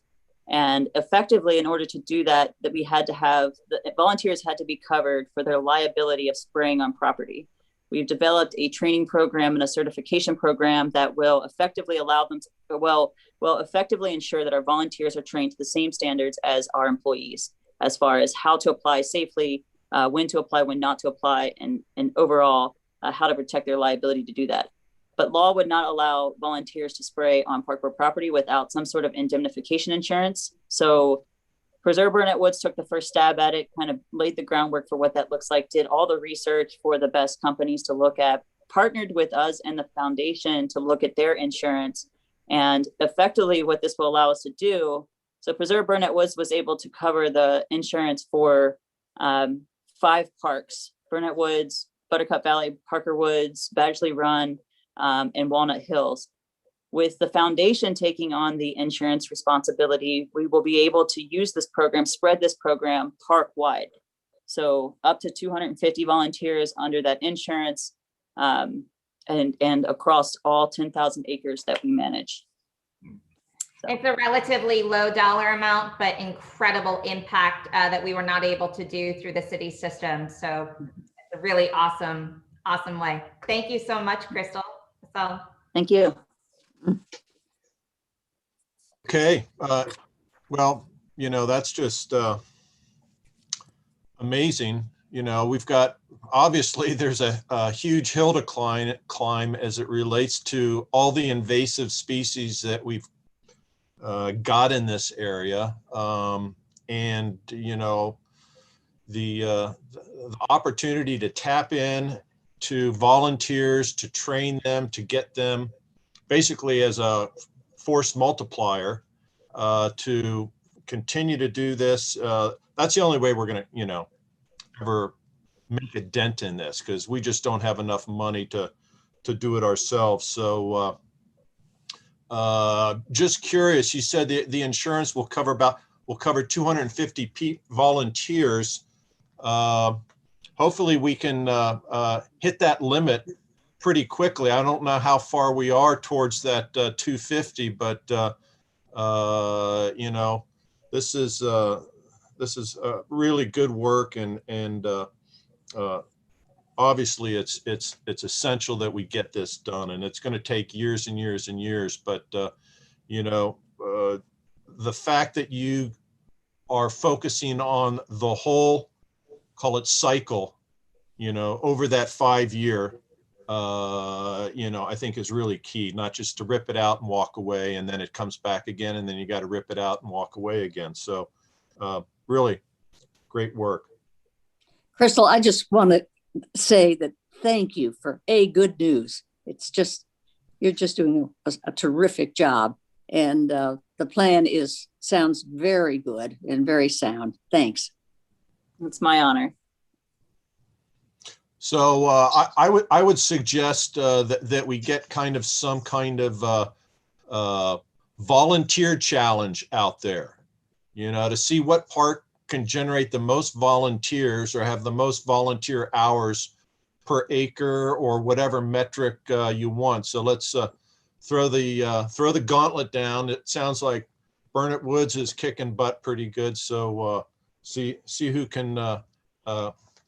And effectively, in order to do that, we had to have the volunteers had to be covered for their liability of spraying on property. We've developed a training program and a certification program that will effectively allow them to, will effectively ensure that our volunteers are trained to the same standards as our employees, as far as how to apply safely, when to apply, when not to apply, and overall how to protect their liability to do that. But law would not allow volunteers to spray on park board property without some sort of indemnification insurance. So Preserve Burnett Woods took the first stab at it, kind of laid the groundwork for what that looks like, did all the research for the best companies to look at, partnered with us and the foundation to look at their insurance. And effectively what this will allow us to do, so Preserve Burnett Woods was able to cover the insurance for 5 parks: Burnett Woods, Buttercup Valley, Parker Woods, Badgley Run, and Walnut Hills. With the foundation taking on the insurance responsibility, we will be able to use this program, spread this program park-wide. So up to 250 volunteers under that insurance, and across all 10,000 acres that we manage. So. It's a relatively low dollar amount, but incredible impact that we were not able to do through the city system. So it's a really awesome way. Thank you so much, Crystal. So thank you. Okay. Well, that's just amazing. We've got, obviously there's a huge hill to climb as it relates to all the invasive species that we've got in this area. And, the opportunity to tap in to volunteers, to train them, to get them basically as a force multiplier to continue to do this. That's the only way we're going to, ever make a dent in this, because we just don't have enough money to do it ourselves. So just curious, you said the insurance will cover 250 volunteers. Hopefully we can hit that limit pretty quickly. I don't know how far we are towards that 250, but this is really good work, and obviously it's essential that we get this done, and it's going to take years and years and years. But you know, the fact that you are focusing on the whole, call it cycle, you know, over that 5-year, you know, I think is really key, not just to rip it out and walk away and then it comes back again and then you got to rip it out and walk away again. So really great work. Crystal, I just want to say that thank you for good news. It's just, you're just doing a terrific job. And the plan sounds very good and very sound. Thanks. It's my honor. So I would suggest that we get some kind of volunteer challenge out there, you know, to see what park can generate the most volunteers or have the most volunteer hours per acre or whatever metric you want. So let's throw the gauntlet down. It sounds like Burnett Woods is kicking butt pretty good. So see who can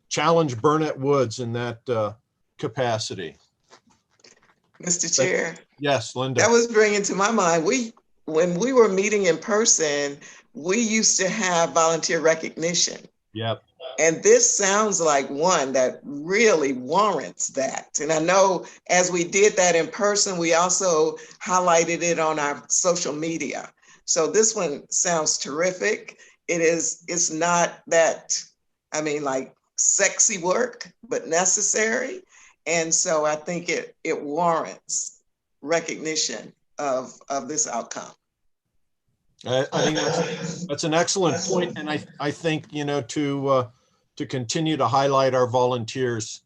challenge Burnett Woods in that capacity. Mr. Chair. Yes, Linda. That was bringing to my mind, when we were meeting in person, we used to have volunteer recognition. Yep. And this sounds like one that really warrants that. And I know as we did that in person, we also highlighted it on our social media. So this one sounds terrific. It's not that, I mean, like sexy work, but necessary. And so I think it warrants recognition of this outcome. I think that's an excellent point. And I think, you know, to continue to highlight our volunteers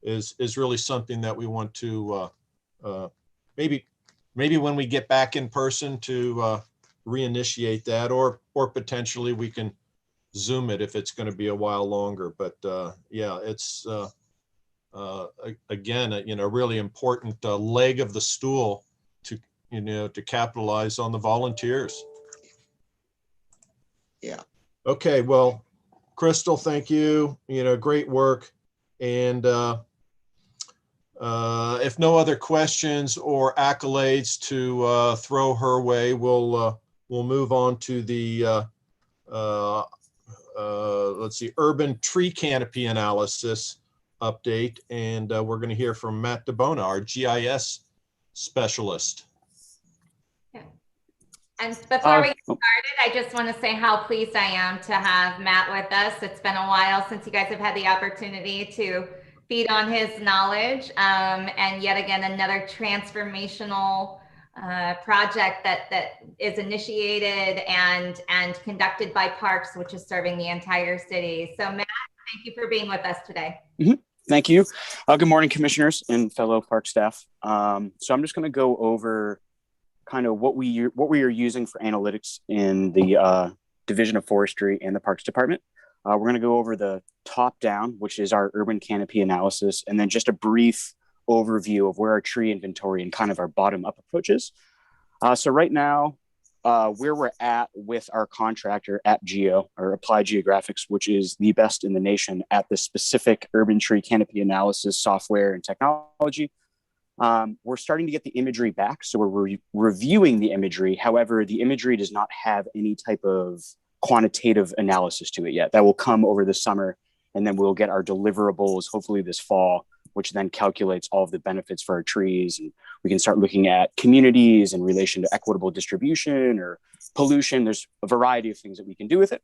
is really something that we want to maybe when we get back in person to reinitiate that, or potentially we can Zoom it if it's going to be a while longer. But yeah, it's again, you know, really important leg of the stool to capitalize on the volunteers. Yeah. Okay. Well, Crystal, thank you. You know, great work. And if no other questions or accolades to throw her way, we'll move on to the let's see, urban tree canopy analysis update. And we're going to hear from Matt DeBona, our GIS specialist. And before we get started, I just want to say how pleased I am to have Matt with us. It's been a while since you guys have had the opportunity to feed on his knowledge. And yet again, another transformational project that is initiated and conducted by Parks, which is serving the entire city. So Matt, thank you for being with us today. Mm-hmm. Thank you. Good morning, commissioners and fellow park staff. So I'm just going to go over kind of what we are using for analytics in the Division of Forestry and the Parks Department. We're going to go over the top down, which is our urban canopy analysis, and then just a brief overview of where our tree inventory and kind of our bottom up approaches. So right now, where we're at with our contractor at Geo, or Applied Geographics, which is the best in the nation at the specific urban tree canopy analysis software and technology. We're starting to get the imagery back. So we're reviewing the imagery. However, the imagery does not have any type of quantitative analysis to it yet. That will come over the summer, and then we'll get our deliverables hopefully this fall, which then calculates all of the benefits for our trees. And we can start looking at communities in relation to equitable distribution or pollution. There's a variety of things that we can do with it.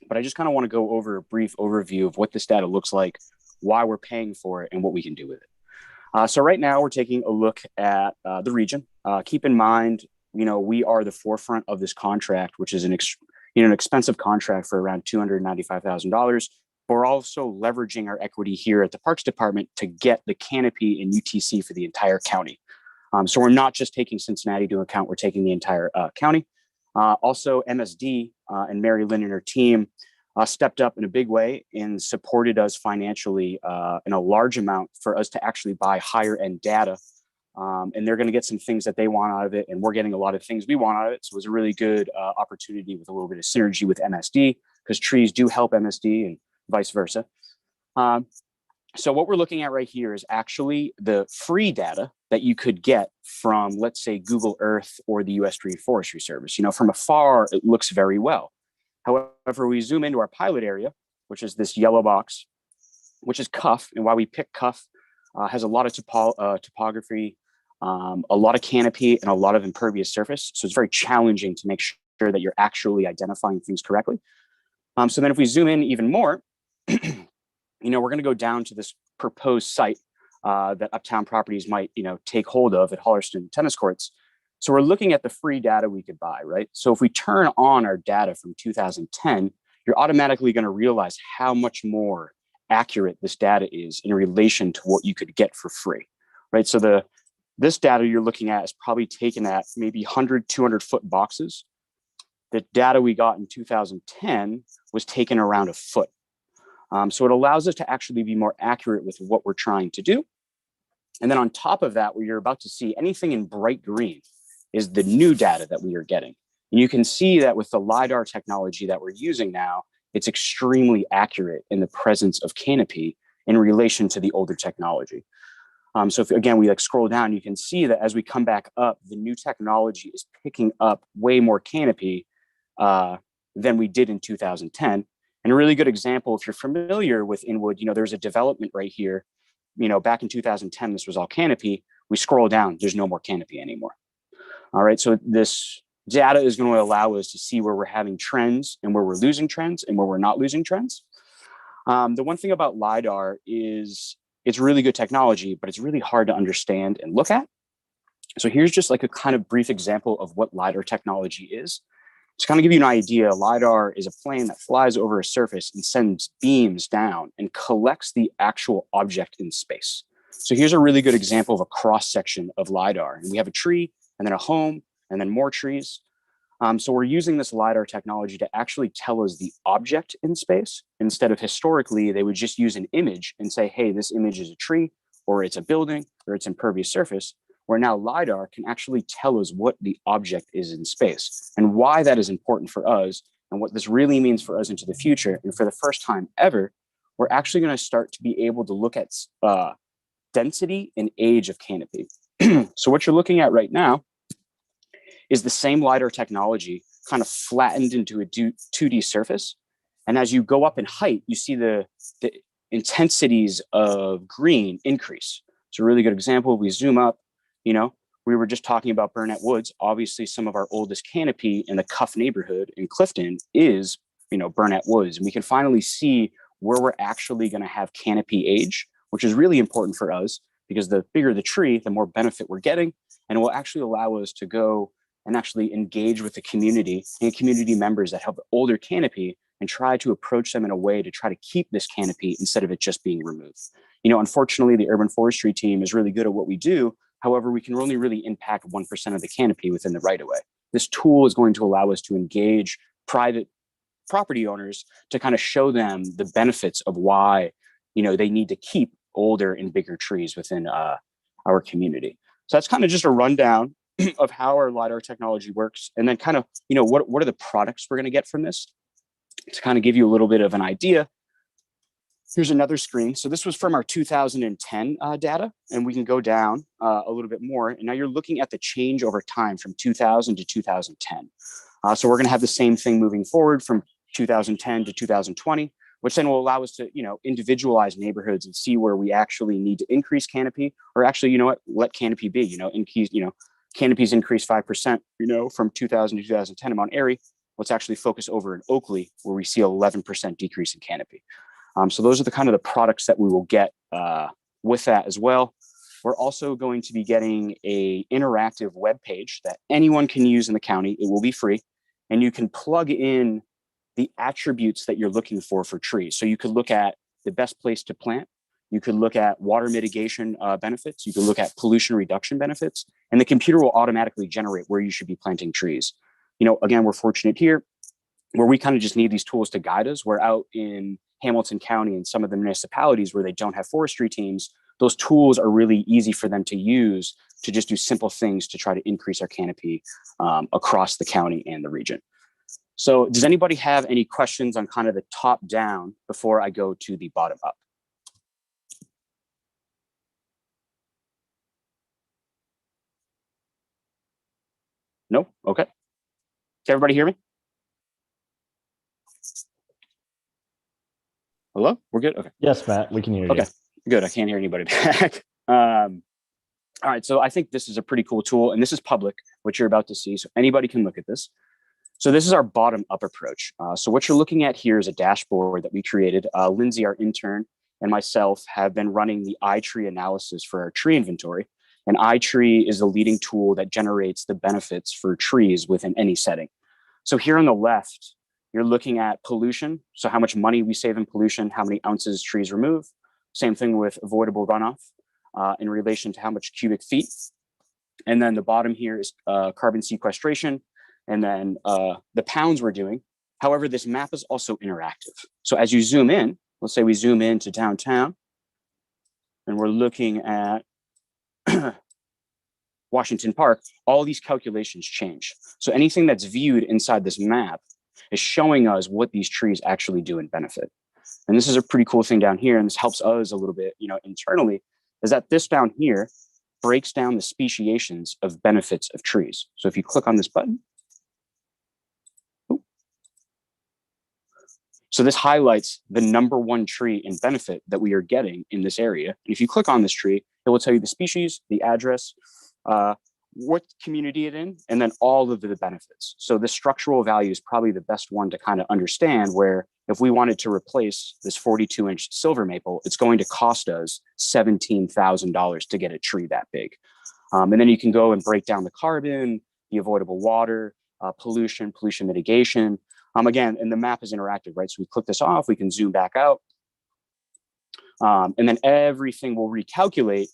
But I just kind of want to go over a brief overview of what this data looks like, why we're paying for it, and what we can do with it. So right now we're taking a look at the region. Keep in mind, you know, we are the forefront of this contract, which is an expensive contract for around $295,000. But we're also leveraging our equity here at the Parks Department to get the canopy and UTC for the entire county. So we're not just taking Cincinnati into account, we're taking the entire county. Also, MSD and Mary Lynn and her team stepped up in a big way and supported us financially in a large amount for us to actually buy higher end data and they're going to get some things that they want out of it, and we're getting a lot of things we want out of it. So it was a really good opportunity with a little bit of synergy with MSD, because trees do help MSD and vice versa. So what we're looking at right here is actually the free data that you could get from, let's say, Google Earth or the U.S. Forestry Service. You know, from afar, it looks very well. However, we zoom into our pilot area, which is this yellow box, which is Cuff. And why we pick Cuff, has a lot of topography, a lot of canopy, and a lot of impervious surface. So it's very challenging to make sure that you're actually identifying things correctly. So then if we zoom in even more, you know, we're going to go down to this proposed site that Uptown Properties might, you know, take hold of at Holliston Tennis Courts. So we're looking at the free data we could buy, right? So if we turn on our data from 2010, you're automatically going to realize how much more accurate this data is in relation to what you could get for free, right? So this data you're looking at is probably taken at maybe 100, 200 foot boxes. The data we got in 2010 was taken around a foot. So it allows us to actually be more accurate with what we're trying to do. And then on top of that, where you're about to see anything in bright green is the new data that we are getting. And you can see that with the LiDAR technology that we're using now, it's extremely accurate in the presence of canopy in relation to the older technology. So if, again, we like scroll down, you can see that as we come back up, the new technology is picking up way more canopy than we did in 2010. And a really good example, if you're familiar with Inwood, you know, there's a development right here. You know, back in 2010, this was all canopy. We scroll down, there's no more canopy anymore. All right, so this data is going to allow us to see where we're having trends and where we're losing trends and where we're not losing trends. The one thing about LiDAR is it's really good technology, but it's really hard to understand and look at. So here's just like a kind of brief example of what LiDAR technology is. To kind of give you an idea, LiDAR is a plane that flies over a surface and sends beams down and collects the actual object in space. So here's a really good example of a cross section of LiDAR. And we have a tree and then a home and then more trees. So we're using this LiDAR technology to actually tell us the object in space. Instead of historically, they would just use an image and say, hey, this image is a tree, or it's a building, or it's impervious surface, where now LiDAR can actually tell us what the object is in space and why that is important for us and what this really means for us into the future. And for the first time ever, we're actually going to start to be able to look at density and age of canopy. So what you're looking at right now is the same LiDAR technology kind of flattened into a 2D surface. And as you go up in height, you see the intensities of green increase. So a really good example, we zoom up, you know, we were just talking about Burnett Woods. Obviously, some of our oldest canopy in the Cuff neighborhood in Clifton is, you know, Burnett Woods. And we can finally see where we're actually going to have canopy age, which is really important for us because the bigger the tree, the more benefit we're getting. And it will actually allow us to go and actually engage with the community and community members that have older canopy and try to approach them in a way to try to keep this canopy instead of it just being removed. You know, unfortunately, the urban forestry team is really good at what we do. However, we can only really impact 1% of the canopy within the right of way. This tool is going to allow us to engage private property owners to kind of show them the benefits of why, you know, they need to keep older and bigger trees within our community. So that's kind of just a rundown of how our LiDAR technology works. And then kind of, you know, what are the products we're going to get from this? To kind of give you a little bit of an idea. Here's another screen. So this was from our 2010 data, and we can go down a little bit more. And now you're looking at the change over time from 2000 to 2010. So we're going to have the same thing moving forward from 2010 to 2020, which then will allow us to, you know, individualize neighborhoods and see where we actually need to increase canopy, or actually, you know what, let canopy be, you know, canopies increase 5%, you know, from 2000 to 2010 in Mount Airy. Let's actually focus over in Oakley, where we see 11% decrease in canopy. So those are the kind of the products that we will get with that as well. We're also going to be getting a interactive web page that anyone can use in the county. It will be free, and you can plug in the attributes that you're looking for trees. So you could look at the best place to plant. You could look at water mitigation benefits. You could look at pollution reduction benefits, and the computer will automatically generate where you should be planting trees. You know, again, we're fortunate here where we kind of just need these tools to guide us. We're out in Hamilton County and some of the municipalities where they don't have forestry teams. those tools are really easy for them to use to just do simple things to try to increase our canopy across the county and the region. So does anybody have any questions on kind of the top down before I go to the bottom up? No? Okay. Can everybody hear me? Hello? We're good? Okay. Yes, Matt, we can hear you. Okay, good. I can't hear anybody back. All right, so I think this is a pretty cool tool, and this is public, what you're about to see, so anybody can look at this. So this is our bottom-up approach. So what you're looking at here is a dashboard that we created. Lindsay, our intern, and myself have been running the iTree analysis for our tree inventory. And iTree is the leading tool that generates the benefits for trees within any setting. So here on the left, you're looking at pollution. So how much money we save in pollution, how many ounces trees remove. Same thing with avoidable runoff in relation to how much cubic feet. And then the bottom here is carbon sequestration. And then the pounds we're doing. However, this map is also interactive. So as you zoom in, let's say we zoom into downtown and we're looking at Washington Park, all these calculations change. So anything that's viewed inside this map is showing us what these trees actually do and benefit. And this is a pretty cool thing down here. And this helps us a little bit, internally, is that this down here breaks down the speciations of benefits of trees. So if you click on this button, so this highlights the #1 tree in benefit that we are getting in this area. And if you click on this tree, it will tell you the species, the address, what community it's in, and then all of the benefits. So the structural value is probably the best one to kind of understand, where if we wanted to replace this 42-inch silver maple, it's going to cost us $17,000 to get a tree that big. And then you can go and break down the carbon, the avoidable water, pollution mitigation. Again, and the map is interactive, right? So we click this off, we can zoom back out. And then everything will recalculate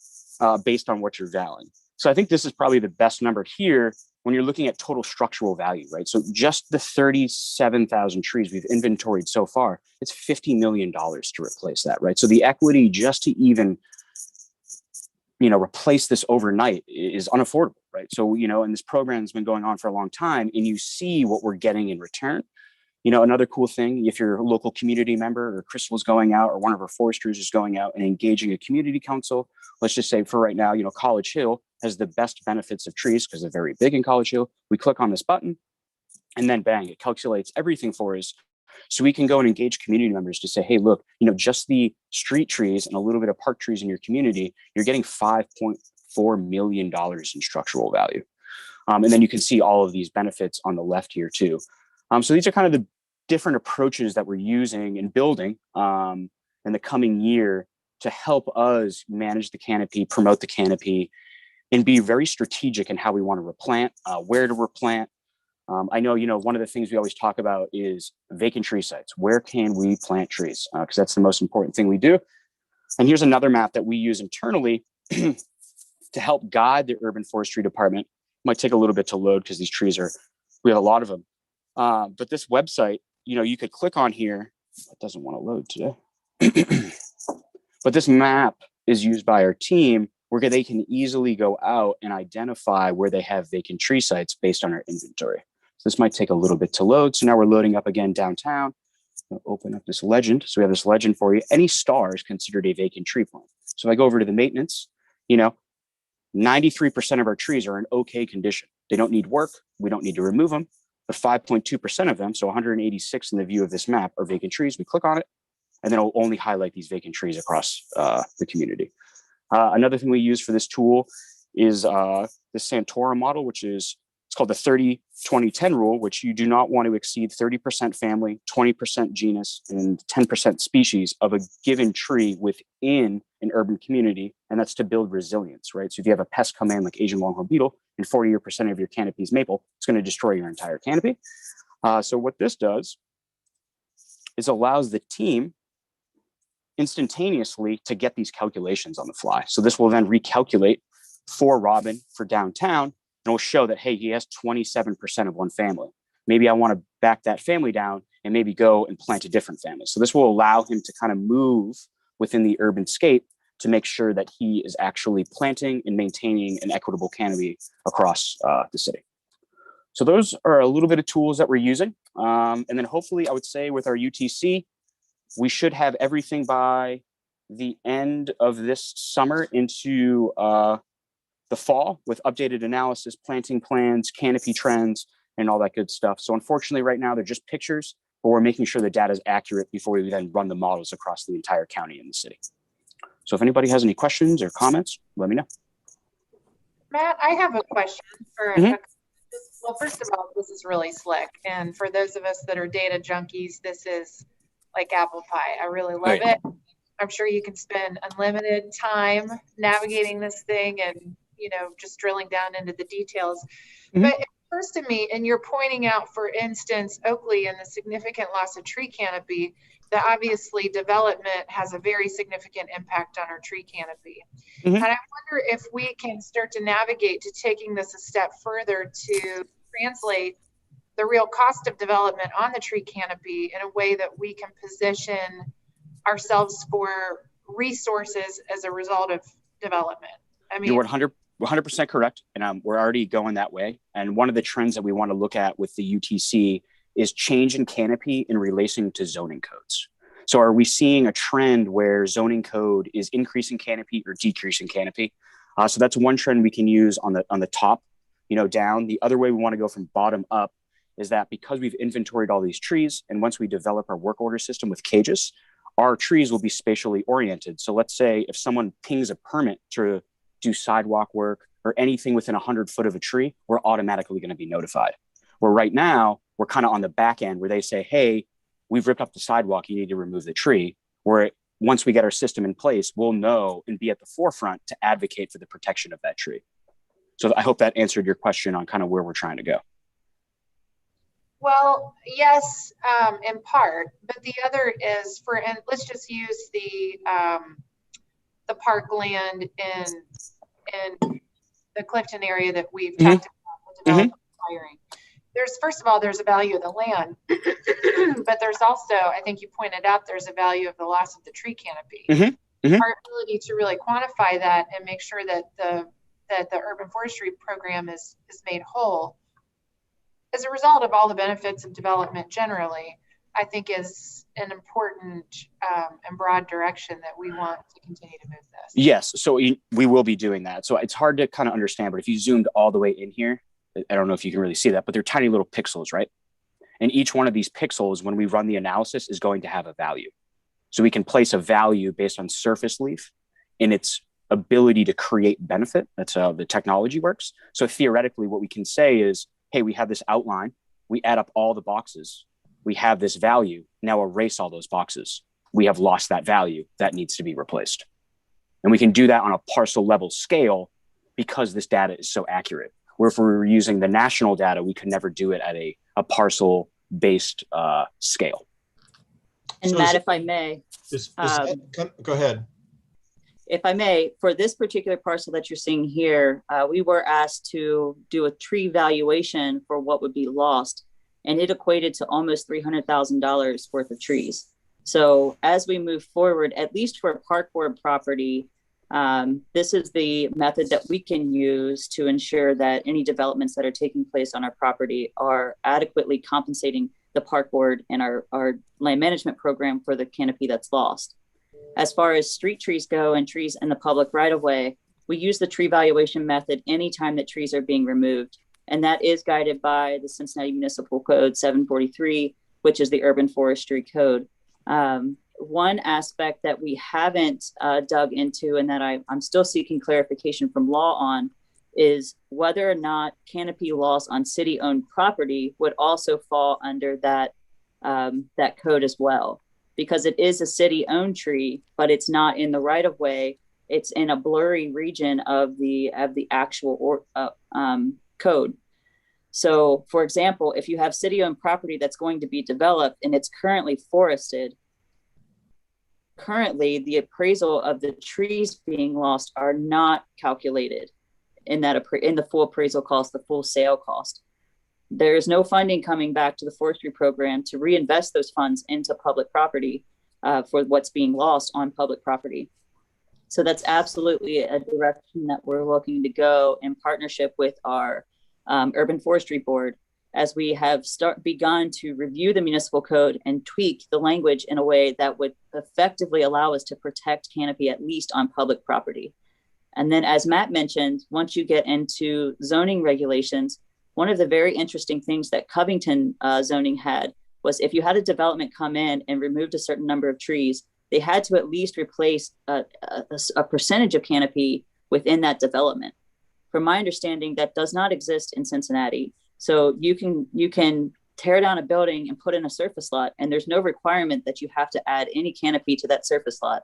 based on what you're valuing. So I think this is probably the best number here when you're looking at total structural value, right? So just the 37,000 trees we've inventoried so far, it's $50 million to replace that, right? So the equity just to even, replace this overnight is unaffordable, right? So, and this program's been going on for a long time, and you see what we're getting in return. Another cool thing, if you're a local community member, or Crystal's going out, or one of our foresters is going out and engaging a community council, let's just say for right now, College Hill has the best benefits of trees because they're very big in College Hill. We click on this button and then bang, it calculates everything for us. So we can go and engage community members to say, hey, look, just the street trees and a little bit of park trees in your community, you're getting $5.4 million in structural value. And then you can see all of these benefits on the left here too. So these are kind of the different approaches that we're using and building in the coming year to help us manage the canopy, promote the canopy, and be very strategic in how we want to replant, where to replant. I know, one of the things we always talk about is vacant tree sites. Where can we plant trees? Because that's the most important thing we do. And here's another map that we use internally to help guide the urban forestry department. It might take a little bit to load because these trees we have a lot of them. But this website, you could click on here. It doesn't want to load today. But this map is used by our team where they can easily go out and identify where they have vacant tree sites based on our inventory. So this might take a little bit to load. So now we're loading up again downtown. I'll open up this legend. So we have this legend for you. Any star is considered a vacant tree plant. So if I go over to the maintenance, 93% of our trees are in okay condition. They don't need work. We don't need to remove them. But 5.2% of them, so 186 in the view of this map, are vacant trees. We click on it, and then it'll only highlight these vacant trees across the community. Another thing we use for this tool is the Santora model, it's called the 30-20-10 rule, which you do not want to exceed 30% family, 20% genus, and 10% species of a given tree within an urban community. And that's to build resilience, right? So if you have a pest come in like Asian longhorn beetle and 40% of your canopy is maple, it's going to destroy your entire canopy. So what this does is allows the team instantaneously to get these calculations on the fly. So this will then recalculate for Robin for downtown, and it'll show that, hey, he has 27% of one family. Maybe I want to back that family down and maybe go and plant a different family. So this will allow him to kind of move within the urban scape to make sure that he is actually planting and maintaining an equitable canopy across the city. So those are a little bit of tools that we're using. And then hopefully I would say with our UTC, we should have everything by the end of this summer into the fall with updated analysis, planting plans, canopy trends, and all that good stuff. So unfortunately right now they're just pictures, but we're making sure the data is accurate before we then run the models across the entire county and the city. So if anybody has any questions or comments, let me know. Matt, I have a question for, well, first of all, this is really slick. And for those of us that are data junkies, this is like apple pie. I really love it. I'm sure you can spend unlimited time navigating this thing and, you know, just drilling down into the details. But it occurs to me, and you're pointing out, for instance, Oakley and the significant loss of tree canopy, that obviously development has a very significant impact on our tree canopy. And I wonder if we can start to navigate to taking this a step further to translate the real cost of development on the tree canopy in a way that we can position ourselves for resources as a result of development. I mean, you're 100% correct. And we're already going that way. And one of the trends that we want to look at with the UTC is change in canopy in relation to zoning codes. So are we seeing a trend where zoning code is increasing canopy or decreasing canopy? So that's one trend we can use on the top, you know, down. The other way we want to go from bottom up is that because we've inventoried all these trees, and once we develop our work order system with cages, our trees will be spatially oriented. So let's say if someone pings a permit to do sidewalk work or anything within 100 foot of a tree, we're automatically going to be notified. Where right now, we're kind of on the back end where they say, hey, we've ripped up the sidewalk, you need to remove the tree. Where once we get our system in place, we'll know and be at the forefront to advocate for the protection of that tree. So I hope that answered your question on kind of where we're trying to go. Well, yes, in part, but the other is and let's just use the parkland in the Clifton area that we've talked about, the development hiring. First of all, there's a value of the land, but there's also, I think you pointed out, there's a value of the loss of the tree canopy. Our ability to really quantify that and make sure that the urban forestry program is made whole as a result of all the benefits of development generally, I think is an important and broad direction that we want to continue to move this. Yes, so we will be doing that. So it's hard to kind of understand, but if you zoomed all the way in here, I don't know if you can really see that, but they're tiny little pixels, right? And each one of these pixels, when we run the analysis, is going to have a value. So we can place a value based on surface leaf in its ability to create benefit. That's how the technology works. So theoretically, what we can say is, hey, we have this outline, we add up all the boxes, we have this value, now erase all those boxes. We have lost that value, that needs to be replaced. And we can do that on a parcel level scale because this data is so accurate. Where if we were using the national data, we could never do it at a parcel based scale. And so Matt, if I may. Go ahead. If I may, for this particular parcel that you're seeing here, we were asked to do a tree valuation for what would be lost, and it equated to almost $300,000 worth of trees. So as we move forward, at least for a park board property, this is the method that we can use to ensure that any developments that are taking place on our property are adequately compensating the park board and our land management program for the canopy that's lost. As far as street trees go and trees in the public right-of-way, we use the tree valuation method anytime that trees are being removed. And that is guided by the Cincinnati Municipal Code 743, which is the Urban Forestry Code. One aspect that we haven't dug into and that I'm still seeking clarification from law on is whether or not canopy loss on city-owned property would also fall under that code as well. Because it is a city-owned tree, but it's not in the right-of-way. It's in a blurry region of the actual code. So, for example, if you have city-owned property that's going to be developed and it's currently forested, currently the appraisal of the trees being lost are not calculated in the full appraisal cost, the full sale cost. There is no funding coming back to the forestry program to reinvest those funds into public property for what's being lost on public property. So that's absolutely a direction that we're looking to go in partnership with our Urban Forestry Board, as we have begun to review the municipal code and tweak the language in a way that would effectively allow us to protect canopy, at least on public property. And then, as Matt mentioned, once you get into zoning regulations, one of the very interesting things that Covington zoning had was if you had a development come in and removed a certain number of trees, they had to at least replace a percentage of canopy within that development. From my understanding, that does not exist in Cincinnati. So you can tear down a building and put in a surface lot, and there's no requirement that you have to add any canopy to that surface lot,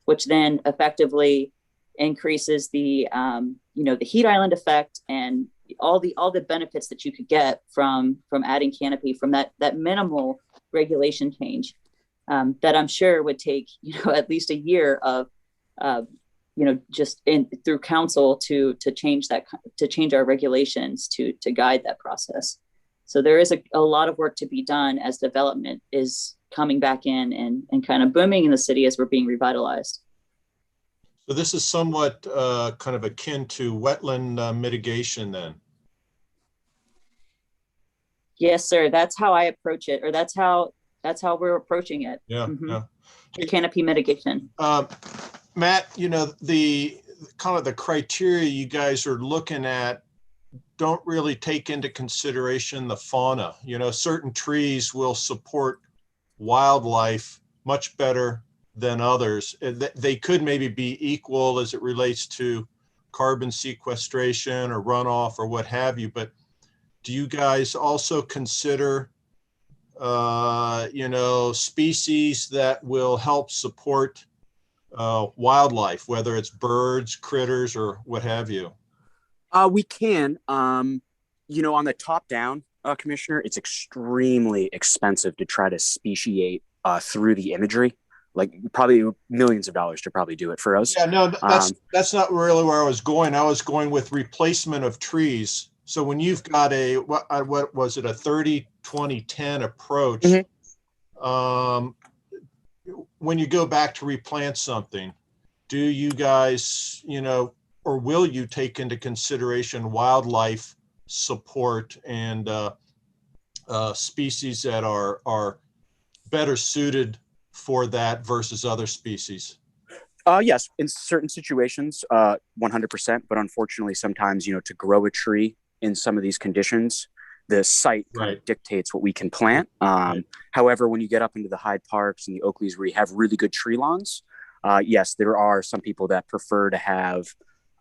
which then effectively increases the the heat island effect and all the benefits that you could get from adding canopy from that minimal regulation change that I'm sure would take at least a year of just through council to change our regulations to guide that process. So there is a lot of work to be done as development is coming back in and kind of booming in the city as we're being revitalized. So this is somewhat kind of akin to wetland mitigation then. Yes, sir. That's how I approach it, or that's how we're approaching it. Yeah, yeah. Canopy mitigation. Matt, the kind of the criteria you guys are looking at don't really take into consideration the fauna. Certain trees will support wildlife much better than others. They could maybe be equal as it relates to carbon sequestration or runoff or what have you, but do you guys also consider species that will help support wildlife, whether it's birds, critters, or what have you? We can. On the top down, Commissioner, it's extremely expensive to try to speciate through the imagery. Like probably millions of dollars to probably do it for us. Yeah, no, that's not really where I was going. I was going with replacement of trees. So when you've got what was it, a 30-20-10 approach, when you go back to replant something, do you guys, or will you take into consideration wildlife support and species that are better suited for that versus other species? Yes, in certain situations, 100%. But unfortunately, sometimes, to grow a tree in some of these conditions, the site kind of dictates what we can plant. However, when you get up into the Hyde Parks and the Oakleys where you have really good tree lawns, yes, there are some people that prefer to have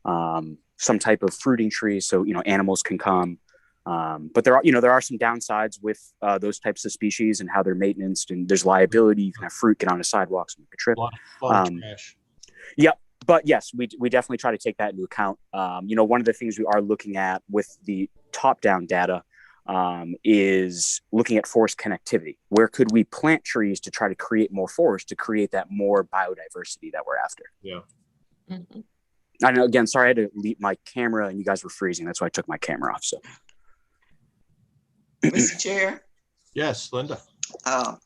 some type of fruiting tree so animals can come. But there are some downsides with those types of species and how they're maintained, and there's liability. You can have fruit get onto sidewalks and make a trip. A lot of trash. Yep. But yes, we definitely try to take that into account. One of the things we are looking at with the top-down data is looking at forest connectivity. Where could we plant trees to try to create more forest, to create that more biodiversity that we're after? Yeah. Mm-hmm. I know, again, sorry, I had to leave my camera and you guys were freezing. That's why I took my camera off. So, Mr. Chair? Yes, Linda. I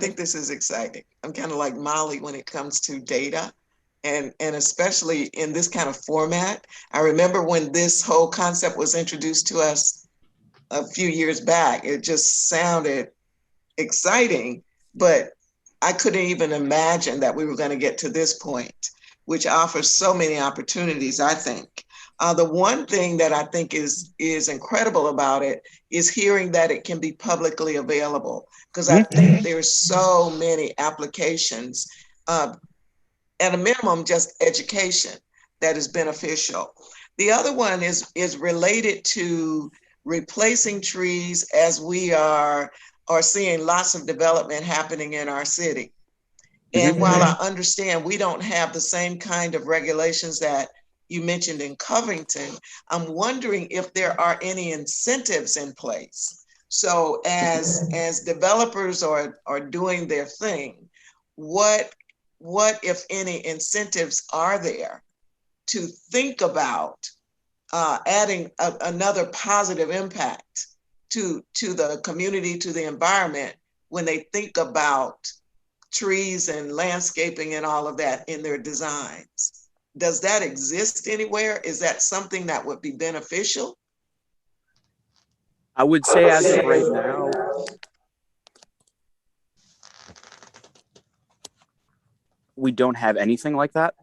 think this is exciting. I'm kind of like Molly when it comes to data. And especially in this kind of format. I remember when this whole concept was introduced to us a few years back, it just sounded exciting, but I couldn't even imagine that we were going to get to this point, which offers so many opportunities, I think. The one thing that I think is incredible about it is hearing that it can be publicly available, because I think there's so many applications. At a minimum, just education that is beneficial. The other one is related to replacing trees, as we are seeing lots of development happening in our city. And while I understand we don't have the same kind of regulations that you mentioned in Covington, I'm wondering if there are any incentives in place. So as developers are doing their thing, what if any incentives are there to think about adding another positive impact to the community, to the environment, when they think about trees and landscaping and all of that in their designs. Does that exist anywhere? Is that something that would be beneficial? I would say as of right now, we don't have anything like that.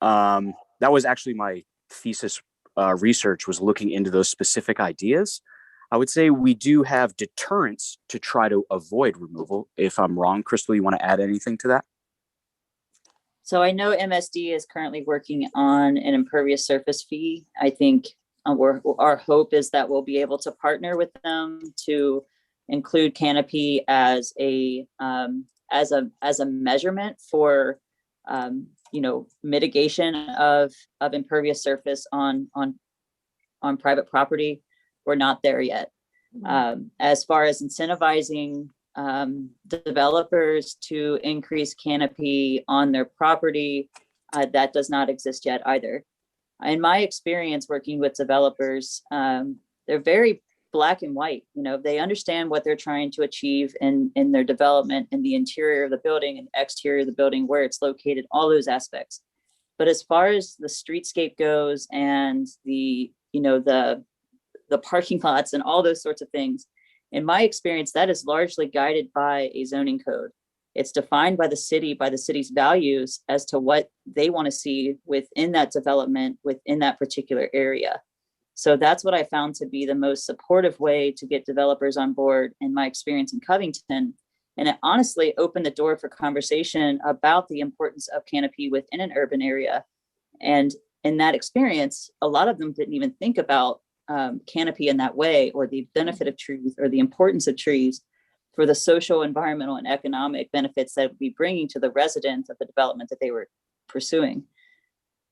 That was actually my thesis research, was looking into those specific ideas. I would say we do have deterrents to try to avoid removal. If I'm wrong, Crystal, you want to add anything to that? So I know MSD is currently working on an impervious surface fee. I think our hope is that we'll be able to partner with them to include canopy as a measurement for mitigation of impervious surface on private property. We're not there yet. As far as incentivizing developers to increase canopy on their property, that does not exist yet either. In my experience working with developers, they're very black and white. They understand what they're trying to achieve in their development, in the interior of the building and exterior of the building, where it's located, all those aspects. But as far as the streetscape goes and the parking lots and all those sorts of things, in my experience, that is largely guided by a zoning code. It's defined by the city's values as to what they want to see within that development, within that particular area. So that's what I found to be the most supportive way to get developers on board in my experience in Covington. And it honestly opened the door for conversation about the importance of canopy within an urban area. And in that experience, a lot of them didn't even think about canopy in that way, or the benefit of trees, or the importance of trees for the social, environmental, and economic benefits that would be bringing to the residents of the development that they were pursuing.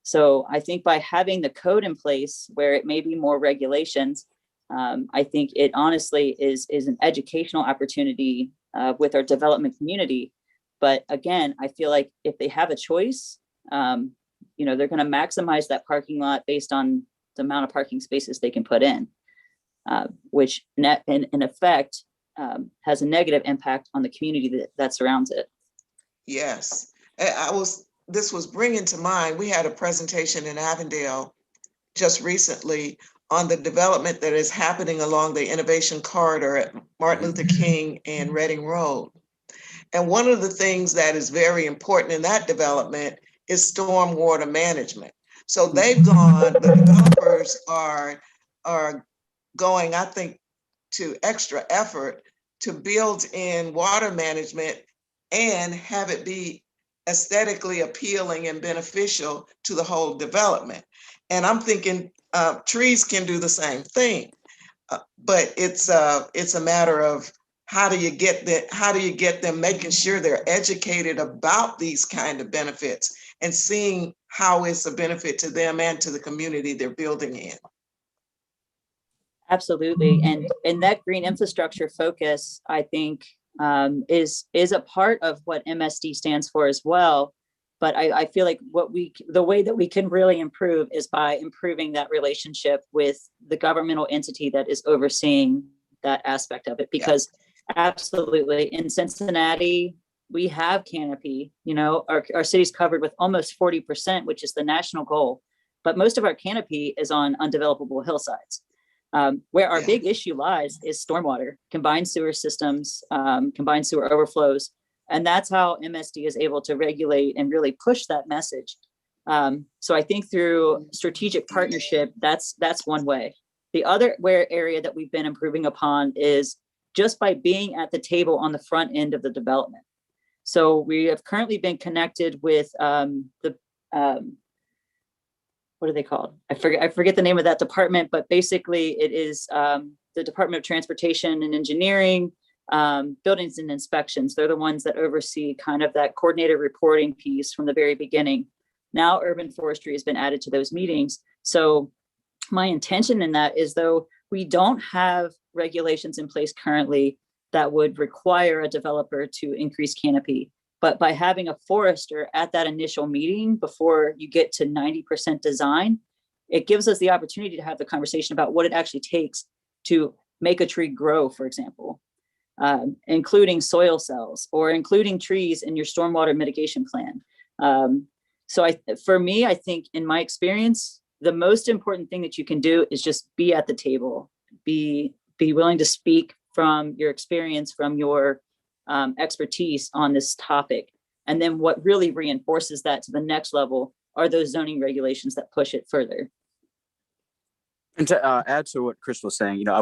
So I think by having the code in place where it may be more regulations, I think it honestly is an educational opportunity with our development community. But again, I feel like if they have a choice, they're going to maximize that parking lot based on the amount of parking spaces they can put in, which in effect has a negative impact on the community that surrounds it. Yes, this was bringing to mind, we had a presentation in Avondale just recently on the development that is happening along the innovation corridor at Martin Luther King and Reading Road. And one of the things that is very important in that development is stormwater management. So the developers are going, I think, to extra effort to build in water management and have it be aesthetically appealing and beneficial to the whole development. And I'm thinking trees can do the same thing, but it's a matter of how do you get them making sure they're educated about these kind of benefits and seeing how it's a benefit to them and to the community they're building in. Absolutely. And that green infrastructure focus, I think, is a part of what MSD stands for as well. But I feel like the way that we can really improve is by improving that relationship with the governmental entity that is overseeing that aspect of it. Because absolutely, in Cincinnati, we have canopy. Our city's covered with almost 40%, which is the national goal. But most of our canopy is on undevelopable hillsides. Where our big issue lies is stormwater, combined sewer systems, combined sewer overflows. And that's how MSD is able to regulate and really push that message. So I think through strategic partnership, that's one way. The other area that we've been improving upon is just by being at the table on the front end of the development. So we have currently been connected with what are they called? I forget the name of that department, but basically it is the Department of Transportation and Engineering, Buildings and Inspections. They're the ones that oversee kind of that coordinated reporting piece from the very beginning. Now urban forestry has been added to those meetings. So my intention in that is, though we don't have regulations in place currently that would require a developer to increase canopy, but by having a forester at that initial meeting before you get to 90% design, it gives us the opportunity to have the conversation about what it actually takes to make a tree grow, for example. including soil cells or including trees in your stormwater mitigation plan. For me, I think in my experience, the most important thing that you can do is just be at the table, be willing to speak from your experience, from your expertise on this topic. And then what really reinforces that to the next level are those zoning regulations that push it further. And to add to what Chris was saying, I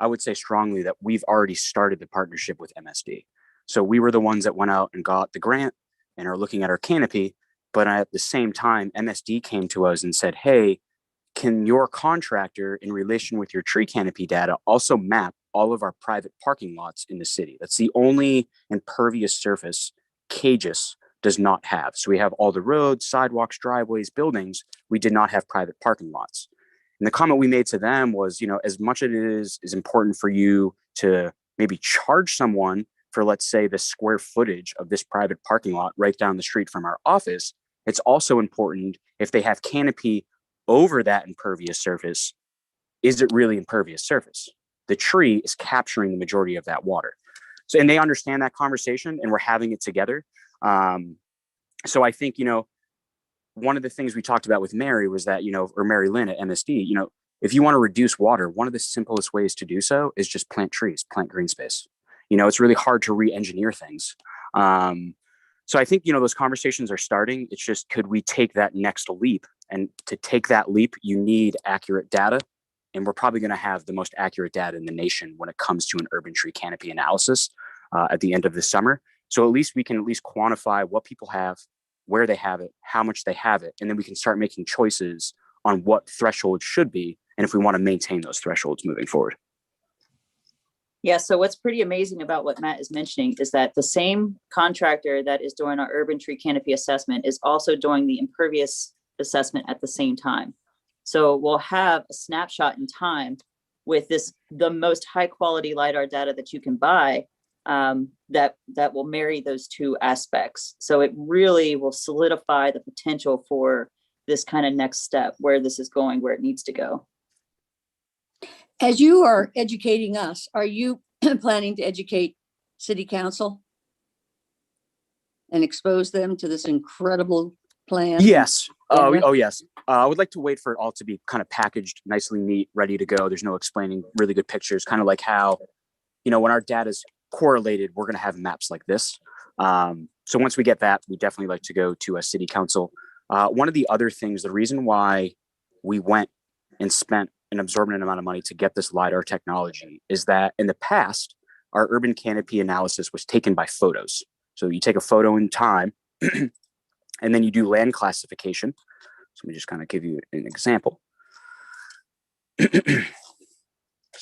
would say strongly that we've already started the partnership with MSD. So we were the ones that went out and got the grant and are looking at our canopy. But at the same time, MSD came to us and said, hey, can your contractor, in relation with your tree canopy data, also map all of our private parking lots in the city? That's the only impervious surface Cagis does not have. So we have all the roads, sidewalks, driveways, buildings. We did not have private parking lots. And the comment we made to them was, as much as it is important for you to maybe charge someone for, let's say, the square footage of this private parking lot right down the street from our office, it's also important if they have canopy over that impervious surface, is it really impervious surface? The tree is capturing the majority of that water. So, and they understand that conversation and we're having it together. So I think, one of the things we talked about with Mary was that, or Mary Lynn at MSD, if you want to reduce water, one of the simplest ways to do so is just plant trees, plant green space. It's really hard to re-engineer things. So I think, those conversations are starting. It's just, could we take that next leap? And to take that leap, you need accurate data. And we're probably going to have the most accurate data in the nation when it comes to an urban tree canopy analysis at the end of the summer. So at least we can quantify what people have, where they have it, how much they have it. And then we can start making choices on what thresholds should be, and if we want to maintain those thresholds moving forward. Yeah, so what's pretty amazing about what Matt is mentioning is that the same contractor that is doing our urban tree canopy assessment is also doing the impervious assessment at the same time. So we'll have a snapshot in time with the most high quality LiDAR data that you can buy that will marry those two aspects. So it really will solidify the potential for this kind of next step, where this is going, where it needs to go. As you are educating us, are you planning to educate City Council and expose them to this incredible plan? Yes. Yes. I would like to wait for it all to be kind of packaged, nicely neat, ready to go. There's no explaining, really good pictures, kind of like how, when our data is correlated, we're going to have maps like this. So once we get that, we definitely like to go to a City Council. One of the other things, the reason why we went and spent an absorbent amount of money to get this LiDAR technology is that in the past, our urban canopy analysis was taken by photos. So you take a photo in time and then you do land classification. So let me just kind of give you an example. So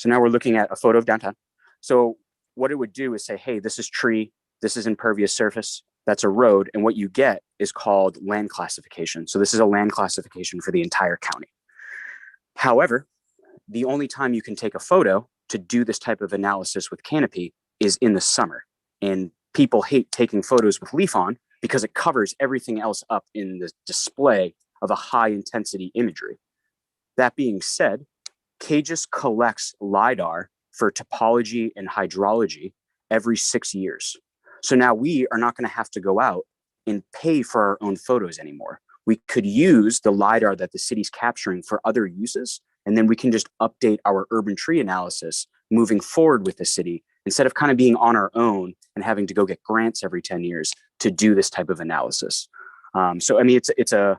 now we're looking at a photo of downtown. So what it would do is say, hey, this is tree, this is impervious surface, that's a road. And what you get is called land classification. So this is a land classification for the entire county. However, the only time you can take a photo to do this type of analysis with canopy is in the summer. And people hate taking photos with leaf on because it covers everything else up in the display of a high intensity imagery. That being said, Cagis collects LiDAR for topology and hydrology every 6 years. So now we are not going to have to go out and pay for our own photos anymore. We could use the LiDAR that the city's capturing for other uses, and then we can just update our urban tree analysis moving forward with the city instead of kind of being on our own and having to go get grants every 10 years to do this type of analysis. So, I mean, it's a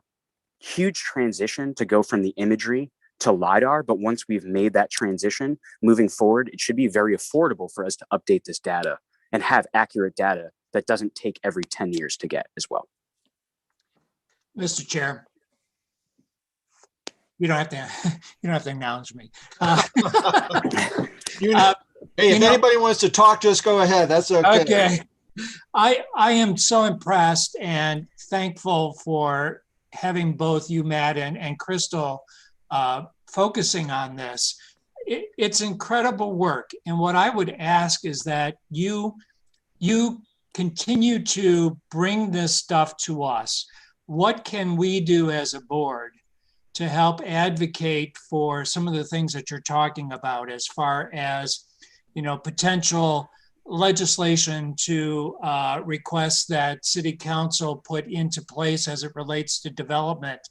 huge transition to go from the imagery to LiDAR, but once we've made that transition moving forward, it should be very affordable for us to update this data and have accurate data that doesn't take every 10 years to get as well. Mr. Chair, you don't have to acknowledge me. Hey, if anybody wants to talk, just go ahead. That's okay. Okay. I am so impressed and thankful for having both you, Matt, and Crystal focusing on this. It's incredible work. And what I would ask is that you continue to bring this stuff to us. What can we do as a board to help advocate for some of the things that you're talking about, as far as potential legislation to request that city council put into place as it relates to development.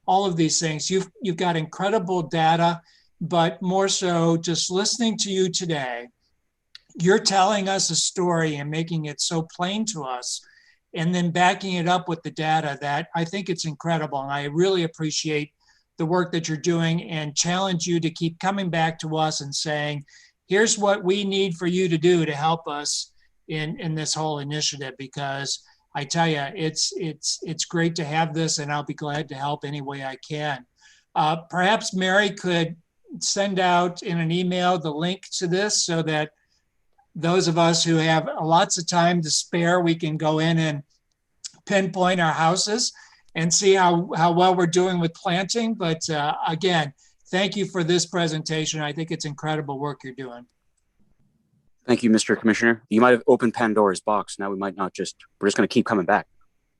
All of these things, you've got incredible data, but more so just listening to you today, you're telling us a story and making it so plain to us, and then backing it up with the data that I think it's incredible. And I really appreciate the work that you're doing and challenge you to keep coming back to us and saying, here's what we need for you to do to help us in this whole initiative, because I tell you, it's great to have this, and I'll be glad to help any way I can. Perhaps Mary could send out in an email the link to this so that those of us who have lots of time to spare, we can go in and pinpoint our houses and see how well we're doing with planting. But again, thank you for this presentation. I think it's incredible work you're doing. Thank you, Mr. Commissioner. You might have opened Pandora's box. Now we're just going to keep coming back.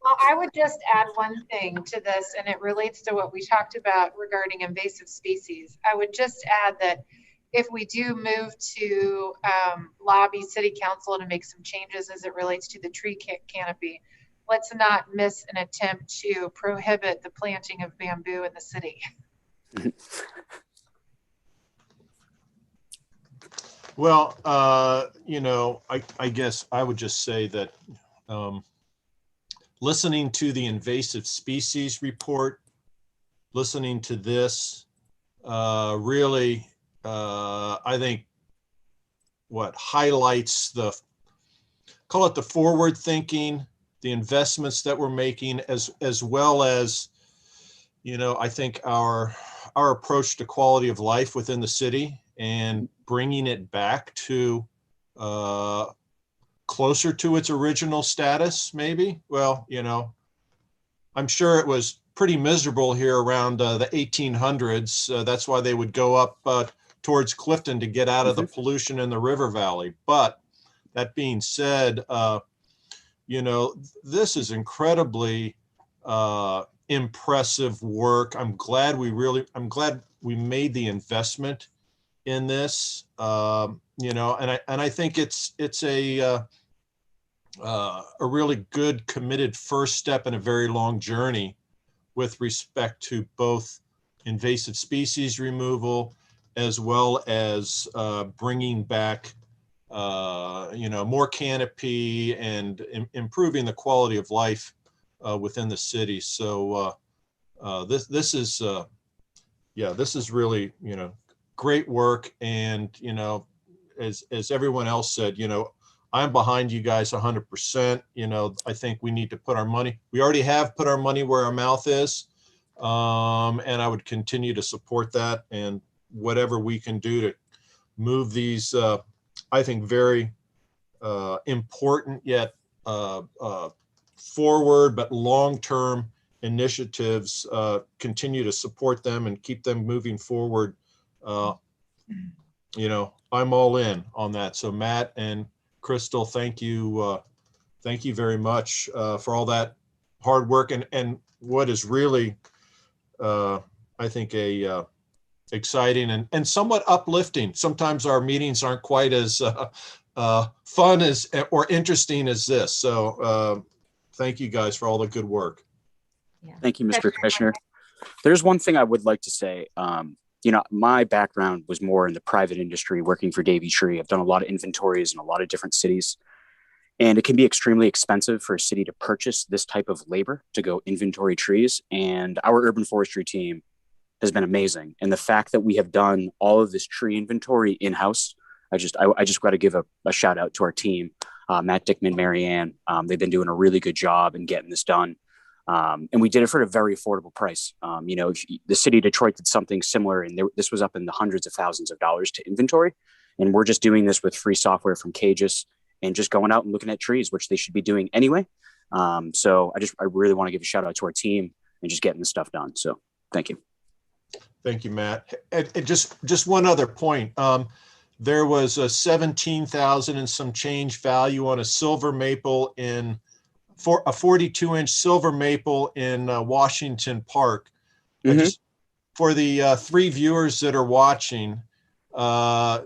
Well, I would just add one thing to this, and it relates to what we talked about regarding invasive species. I would just add that if we do move to lobby city council to make some changes as it relates to the tree canopy, let's not miss an attempt to prohibit the planting of bamboo in the city. Well, I guess I would just say that listening to the invasive species report, listening to this, really, I think highlights call it the forward thinking, the investments that we're making, as well as, I think our approach to quality of life within the city and bringing it back to closer to its original status, maybe. Well, I'm sure it was pretty miserable here around the 1800s. That's why they would go up towards Clifton to get out of the pollution in the river valley. But that being said, this is incredibly impressive work. I'm glad we made the investment in this, and I think it's a really good, committed first step in a very long journey with respect to both invasive species removal as well as bringing back more canopy and improving the quality of life within the city. So this is really great work. And as everyone else said, I'm behind you guys 100%. I think we need to put our money. We already have put our money where our mouth is, and I would continue to support that, and whatever we can do to move these, I think, very important yet forward but long-term initiatives, continue to support them and keep them moving forward. I'm all in on that. So Matt and Crystal, thank you very much for all that hard work and what is really, I think, a exciting and somewhat uplifting. Sometimes our meetings aren't quite as fun as or interesting as this. So thank you guys for all the good work. Yeah. Thank you, Mr. Commissioner. There's one thing I would like to say. My background was more in the private industry, working for Davey Tree. I've done a lot of inventories in a lot of different cities, and it can be extremely expensive for a city to purchase this type of labor to go inventory trees. And our urban forestry team has been amazing. And the fact that we have done all of this tree inventory in-house, I just got to give a shout out to our team, Matt Dickman, Marianne. They've been doing a really good job in getting this done. And we did it for a very affordable price. The city of Detroit did something similar, and this was up in the hundreds of thousands of dollars to inventory. And we're just doing this with free software from Cages and just going out and looking at trees, which they should be doing anyway. So I really want to give a shout out to our team and just getting this stuff done. So thank you. Thank you, Matt. And just one other point. There was a 17,000 and some change value on a silver maple for a 42-inch silver maple in Washington Park. Mm-hmm. For the 3 viewers that are watching, I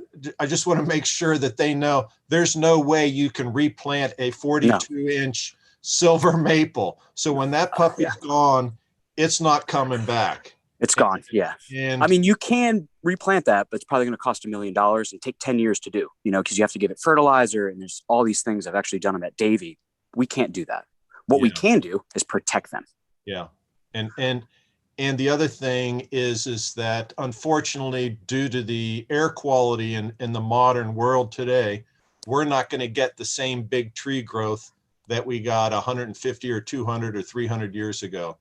just want to make sure that they know there's no way you can replant a 42-inch silver maple. So when that puppy's gone, it's not coming back. It's gone. Yeah. And I mean, you can replant that, but it's probably going to cost $1 million and take 10 years to do, you know, because you have to give it fertilizer and there's all these things. I've actually done them at Davie. We can't do that. What we can do is protect them. Yeah. And the other thing is that unfortunately, due to the air quality in the modern world today, we're not going to get the same big tree growth that we got 150 or 200 or 300 years ago.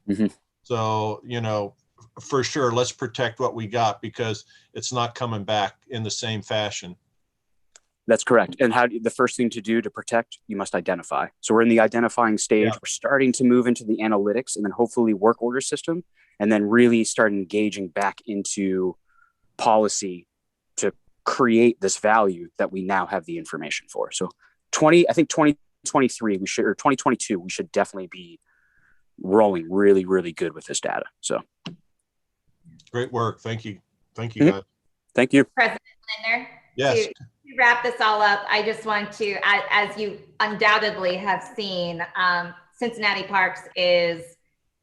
Mm-hmm. So, you know, for sure, let's protect what we got because it's not coming back in the same fashion. That's correct. And the first thing to do to protect, you must identify. So we're in the identifying stage. Yeah. We're starting to move into the analytics and then hopefully work order system, and then really start engaging back into policy to create this value that we now have the information for. So 2023, we should, or 2022, we should definitely be rolling really, really good with this data. So great work. Thank you. Thank you, guys. Thank you. President Lindner. Yes. To wrap this all up, I just want to, as you undoubtedly have seen, Cincinnati Parks is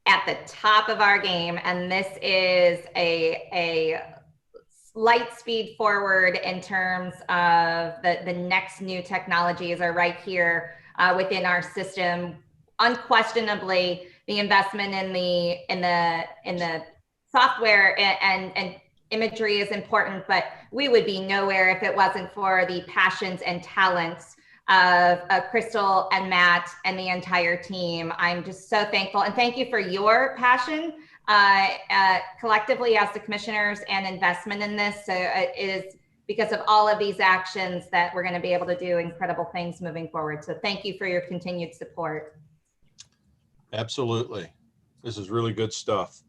at the top of our game, and this is a light speed forward in terms of the next new technologies are right here within our system. Unquestionably, the investment in the software and imagery is important, but we would be nowhere if it wasn't for the passions and talents of Crystal and Matt and the entire team. I'm just so thankful, and thank you for your passion collectively as the commissioners and investment in this. So it is because of all of these actions that we're going to be able to do incredible things moving forward. So thank you for your continued support. Absolutely. This is really good stuff.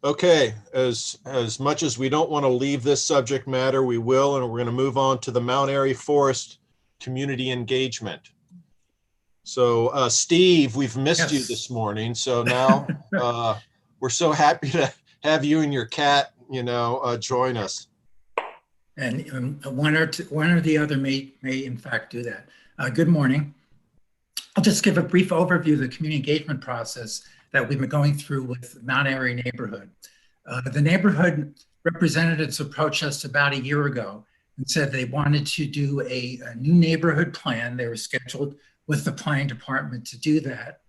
Okay, as much as we don't want to leave this subject matter, we will, and we're going to move on to the Mount Airy Forest community engagement. So Steve, we've missed you this morning. So now we're so happy to have you and your cat, join us. And one or the other may in fact do that. Good morning. I'll just give a brief overview of the community engagement process that we've been going through with Mount Airy neighborhood. The neighborhood representatives approached us about a year ago and said they wanted to do a new neighborhood plan. They were scheduled with the planning department to do that.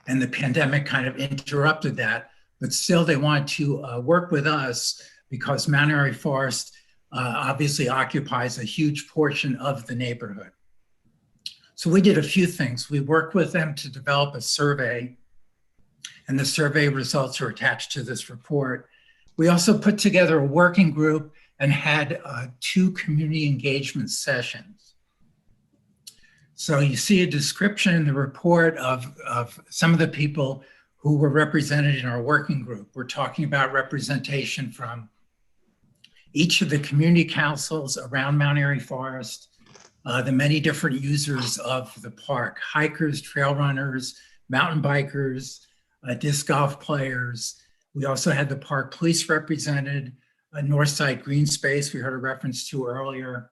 And the pandemic kind of interrupted that, but still they wanted to work with us because Mount Airy Forest obviously occupies a huge portion of the neighborhood. So we did a few things. We worked with them to develop a survey, and the survey results are attached to this report. We also put together a working group and had 2 community engagement sessions. So you see a description in the report of some of the people who were represented in our working group. We're talking about representation from each of the community councils around Mount Airy Forest, the many different users of the park, hikers, trail runners, mountain bikers, disc golf players. We also had the park police represented, Northside Green Space we heard a reference to earlier,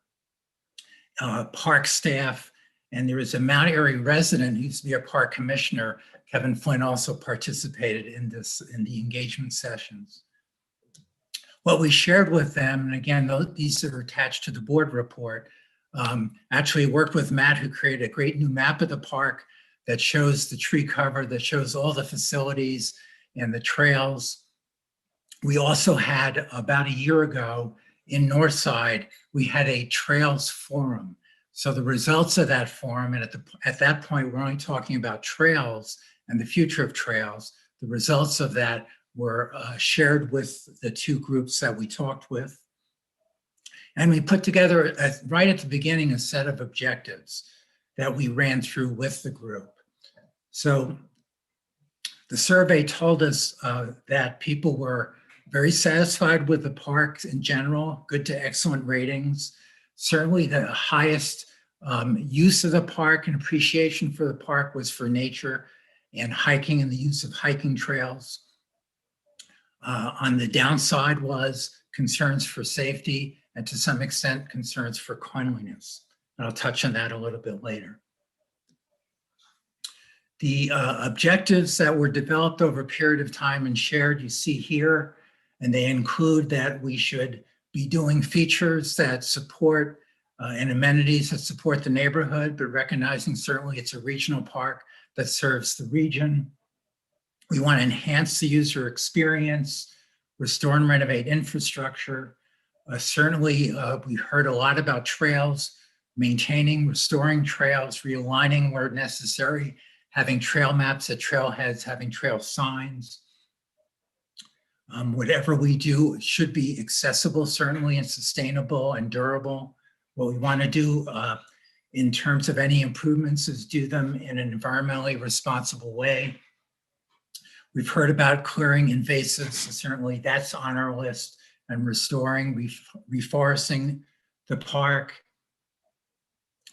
park staff, and there is a Mount Airy resident who used to be a park commissioner. Kevin Flynn also participated in the engagement sessions. What we shared with them, and again, these are attached to the board report, actually worked with Matt, who created a great new map of the park that shows the tree cover, that shows all the facilities and the trails. We also had, about a year ago in Northside, we had a trails forum. So the results of that forum, and at that point, we're only talking about trails and the future of trails. The results of that were shared with the 2 groups that we talked with. And we put together, right at the beginning, a set of objectives that we ran through with the group. So the survey told us that people were very satisfied with the parks in general, good to excellent ratings. Certainly the highest use of the park and appreciation for the park was for nature and hiking and the use of hiking trails. On the downside was concerns for safety, and to some extent, concerns for cleanliness. And I'll touch on that a little bit later. The objectives that were developed over a period of time and shared, you see here, and they include that we should be doing features that support and amenities that support the neighborhood, but recognizing certainly it's a regional park that serves the region. We want to enhance the user experience, restore and renovate infrastructure. Certainly, we heard a lot about trails, maintaining, restoring trails, realigning where necessary, having trail maps at trailheads, having trail signs. Whatever we do should be accessible, certainly, and sustainable and durable. What we want to do in terms of any improvements is do them in an environmentally responsible way. We've heard about clearing invasives, so certainly that's on our list, and restoring, reforesting the park,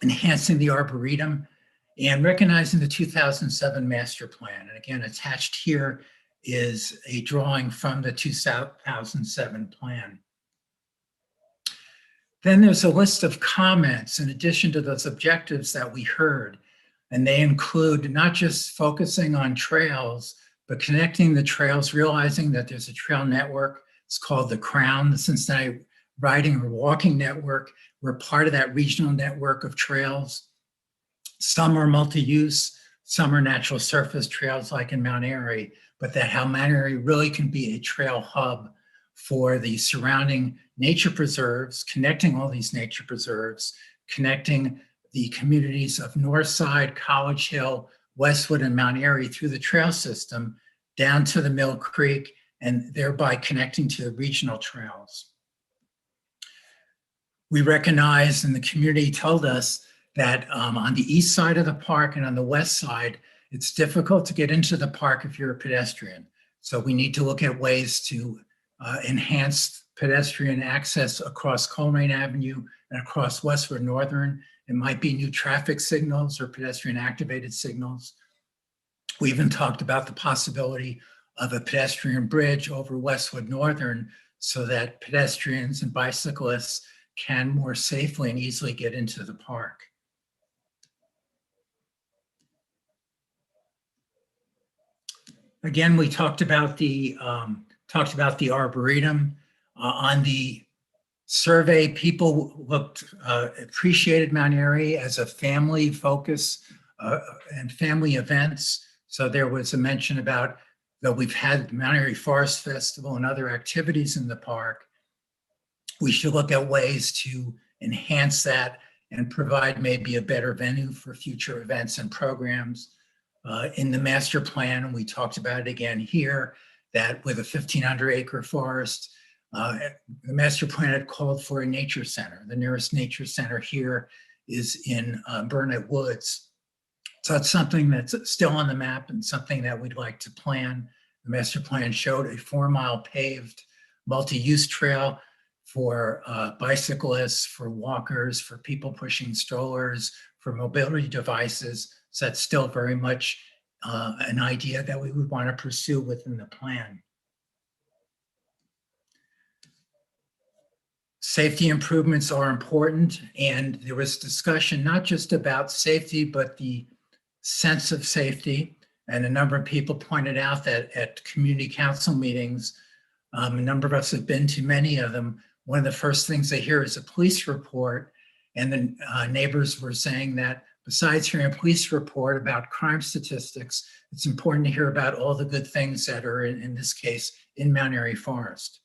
enhancing the arboretum, and recognizing the 2007 master plan. And again, attached here is a drawing from the 2007 plan. Then there's a list of comments in addition to those objectives that we heard, and they include not just focusing on trails, but connecting the trails, realizing that there's a trail network. It's called the Crown, the Cincinnati Riding or Walking Network. We're part of that regional network of trails. Some are multi-use, some are natural surface trails like in Mount Airy, but that how Mount Airy really can be a trail hub for the surrounding nature preserves, connecting all these nature preserves, connecting the communities of Northside, College Hill, Westwood, and Mount Airy through the trail system down to the Mill Creek, and thereby connecting to the regional trails. We recognize, and the community told us, that on the east side of the park and on the west side, it's difficult to get into the park if you're a pedestrian. So we need to look at ways to enhance pedestrian access across Coleraine Avenue and across Westwood Northern. It might be new traffic signals or pedestrian activated signals. We even talked about the possibility of a pedestrian bridge over Westwood Northern so that pedestrians and bicyclists can more safely and easily get into the park. Again, we talked about the arboretum. On the survey, people appreciated Mount Airy as a family focus and family events. So there was a mention about that we've had Mount Airy Forest Festival and other activities in the park. We should look at ways to enhance that and provide maybe a better venue for future events and programs. In the master plan, we talked about it again here, that with a 1,500-acre forest, the master plan had called for a nature center. The nearest nature center here is in Burnett Woods. So that's something that's still on the map and something that we'd like to plan. The master plan showed a 4-mile paved multi-use trail for bicyclists, for walkers, for people pushing strollers, for mobility devices. So that's still very much an idea that we would want to pursue within the plan. Safety improvements are important, and there was discussion not just about safety, but the sense of safety. And a number of people pointed out that at community council meetings, a number of us have been to many of them. One of the first things they hear is a police report, and the neighbors were saying that besides hearing a police report about crime statistics, it's important to hear about all the good things that are in this case, in Mount Airy Forest.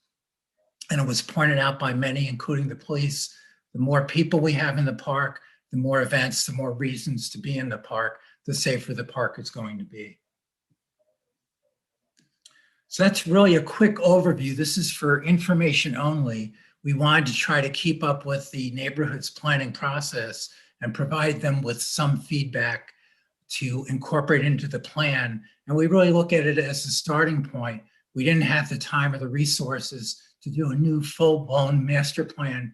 And it was pointed out by many, including the police, the more people we have in the park, the more events, the more reasons to be in the park, the safer the park is going to be. So that's really a quick overview. This is for information only. We wanted to try to keep up with the neighborhood's planning process and provide them with some feedback to incorporate into the plan. And we really look at it as a starting point. We didn't have the time or the resources to do a new full-blown master plan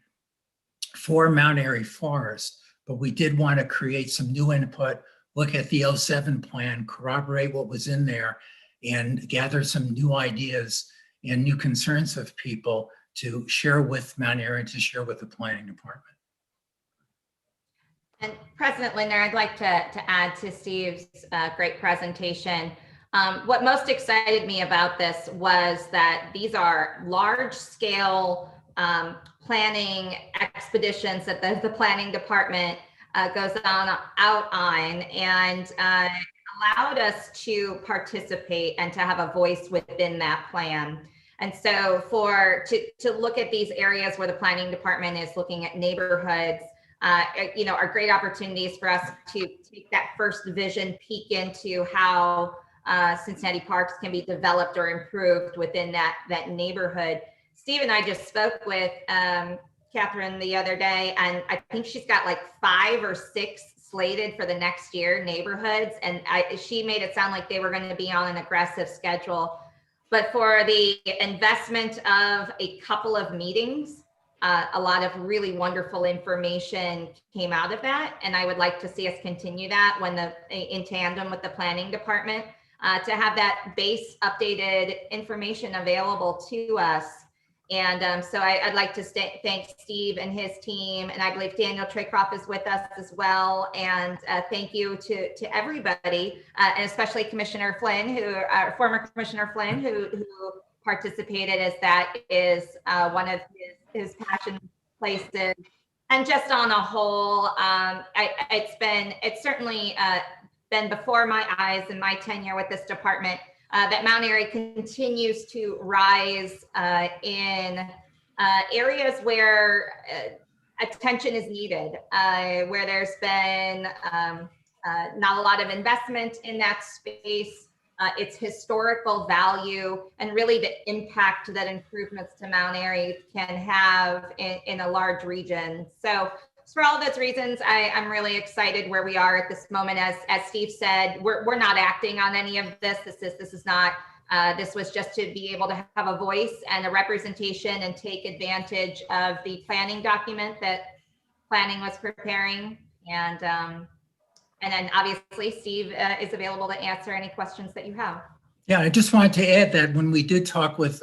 for Mount Airy Forest, but we did want to create some new input, look at the 07 plan, corroborate what was in there, and gather some new ideas and new concerns of people to share with Mount Airy and to share with the planning department. And President Lindner, I'd like to add to Steve's great presentation. What most excited me about this was that these are large scale planning expeditions that the planning department goes out on, and allowed us to participate and to have a voice within that plan. And so to look at these areas where the planning department is looking at neighborhoods, are great opportunities for us to take that first vision peek into how Cincinnati parks can be developed or improved within that neighborhood. Steve and I just spoke with Catherine the other day, and I think she's got like 5 or 6 slated for the next year neighborhoods. And she made it sound like they were going to be on an aggressive schedule. But for the investment of a couple of meetings, a lot of really wonderful information came out of that. And I would like to see us continue that in tandem with the planning department, to have that base updated information available to us. And so I'd like to thank Steve and his team, and I believe Daniel Traycroft is with us as well. And thank you to everybody, and especially Commissioner Flynn, former Commissioner Flynn, who participated, as that is one of his passion places. And just on a whole, it's certainly been before my eyes in my tenure with this department that Mount Airy continues to rise in areas where attention is needed, where there's been not a lot of investment in that space, its historical value, and really the impact that improvements to Mount Airy can have in a large region. So for all those reasons, I'm really excited where we are at this moment. As Steve said, we're not acting on any of this. This is not. This was just to be able to have a voice and a representation and take advantage of the planning document that planning was preparing. And then obviously Steve is available to answer any questions that you have. Yeah, I just wanted to add that when we did talk with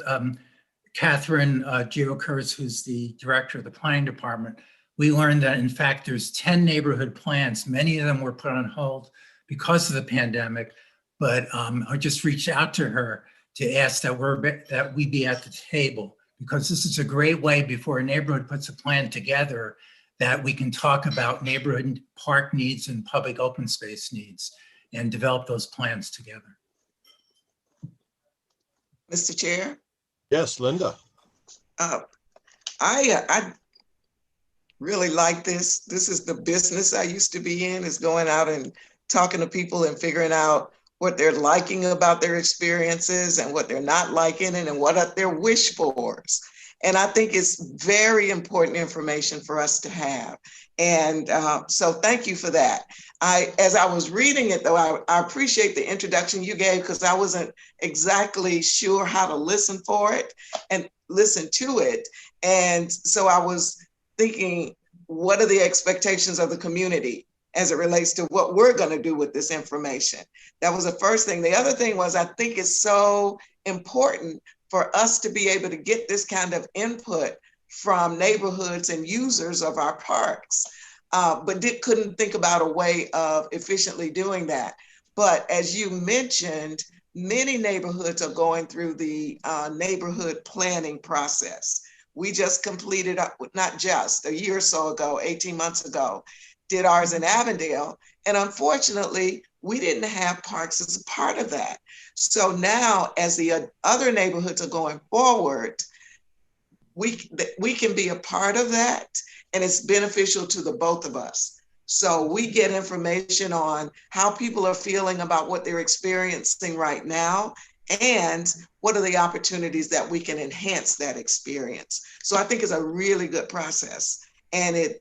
Catherine Geokers, who's the director of the planning department, we learned that in fact there's 10 neighborhood plans. Many of them were put on hold because of the pandemic, but I just reached out to her to ask that we be at the table, because this is a great way before a neighborhood puts a plan together that we can talk about neighborhood park needs and public open space needs and develop those plans together. Mr. Chair? Yes, Linda. I really like this. This is the business I used to be in, is going out and talking to people and figuring out what they're liking about their experiences and what they're not liking, and what are their wish fors. And I think it's very important information for us to have. And so thank you for that. As I was reading it though, I appreciate the introduction you gave, because I wasn't exactly sure how to listen for it and listen to it. And so I was thinking, what are the expectations of the community as it relates to what we're going to do with this information? That was the first thing. The other thing was, I think it's so important for us to be able to get this kind of input from neighborhoods and users of our parks, but couldn't think about a way of efficiently doing that. But as you mentioned, many neighborhoods are going through the neighborhood planning process. We just completed, not just a year or so ago, 18 months ago, did ours in Avondale. And unfortunately, we didn't have parks as a part of that. So now, as the other neighborhoods are going forward, we can be a part of that, and it's beneficial to the both of us. So we get information on how people are feeling about what they're experiencing right now, and what are the opportunities that we can enhance that experience. So I think it's a really good process. And it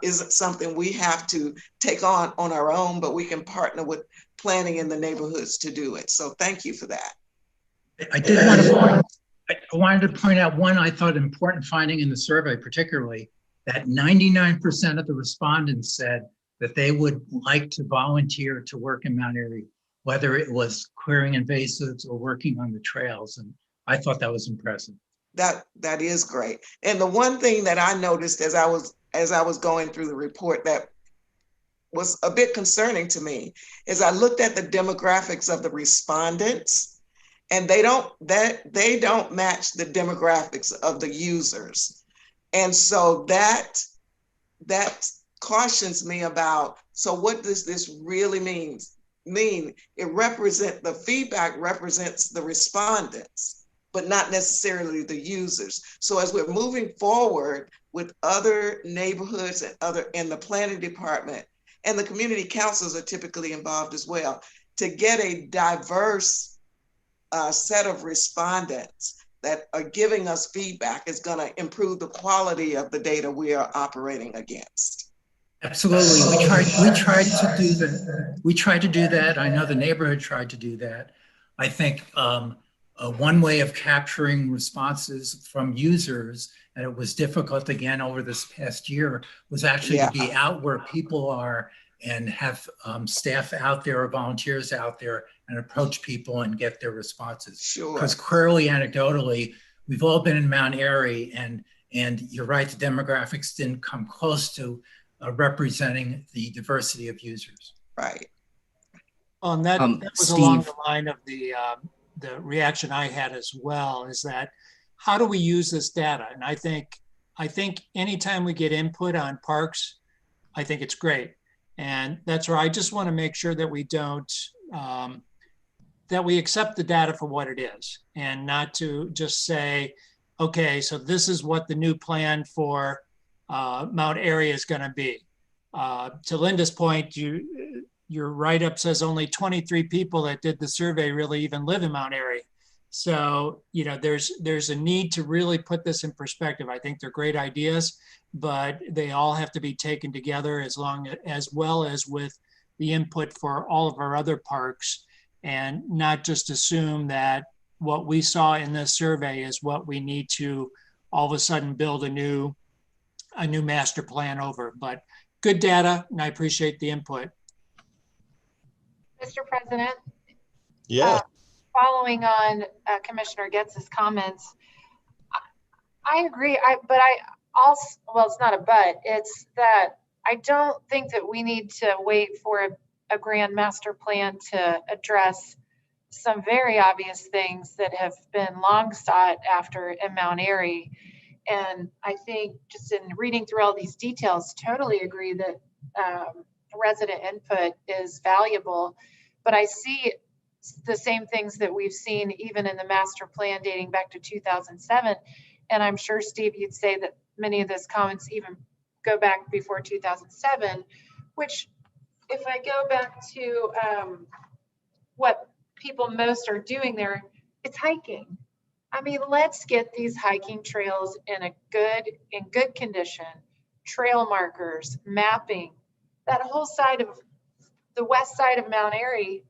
isn't something we have to take on our own, but we can partner with planning in the neighborhoods to do it. So thank you for that. I wanted to point out one I thought important finding in the survey, particularly that 99% of the respondents said that they would like to volunteer to work in Mount Airy, whether it was clearing invasives or working on the trails. And I thought that was impressive. that is great. And the one thing that I noticed as I was going through the report that was a bit concerning to me is I looked at the demographics of the respondents, and they don't match the demographics of the users. And so that cautions me about, so what does this really mean? The feedback represents the respondents, but not necessarily the users. So as we're moving forward with other neighborhoods and the planning department, and the community councils are typically involved as well, to get a diverse set of respondents that are giving us feedback is going to improve the quality of the data we are operating against. Absolutely. We tried to do that. We tried to do that. I know the neighborhood tried to do that. I think one way of capturing responses from users, and it was difficult again over this past year, was actually to be out where people are and have staff out there or volunteers out there and approach people and get their responses. Sure. Because clearly, anecdotally, we've all been in Mount Airy, and you're right, the demographics didn't come close to representing the diversity of users. Right. That was Steve, along the line of the reaction I had as well, is that how do we use this data? And I think anytime we get input on parks, I think it's great. And that's where I just want to make sure that we don't, that we accept the data for what it is and not to just say, okay, so this is what the new plan for Mount Airy is going to be. To Linda's point, your write-up says only 23 people that did the survey really even live in Mount Airy. So, there's a need to really put this in perspective. I think they're great ideas, but they all have to be taken together as well as with the input for all of our other parks, and not just assume that what we saw in this survey is what we need to all of a sudden build a new master plan over. But good data, and I appreciate the input. Mr. President? Yeah. Following on Commissioner Getz's comments, I agree. Well, it's not a but, it's that I don't think that we need to wait for a grand master plan to address some very obvious things that have been long sought after in Mount Airy. And I think just in reading through all these details, totally agree that resident input is valuable, but I see the same things that we've seen even in the master plan dating back to 2007. And I'm sure, Steve, you'd say that many of those comments even go back before 2007, which if I go back to what people most are doing there, it's hiking. I mean, let's get these hiking trails in good condition, trail markers, mapping. That whole side of the west side of Mount Airy,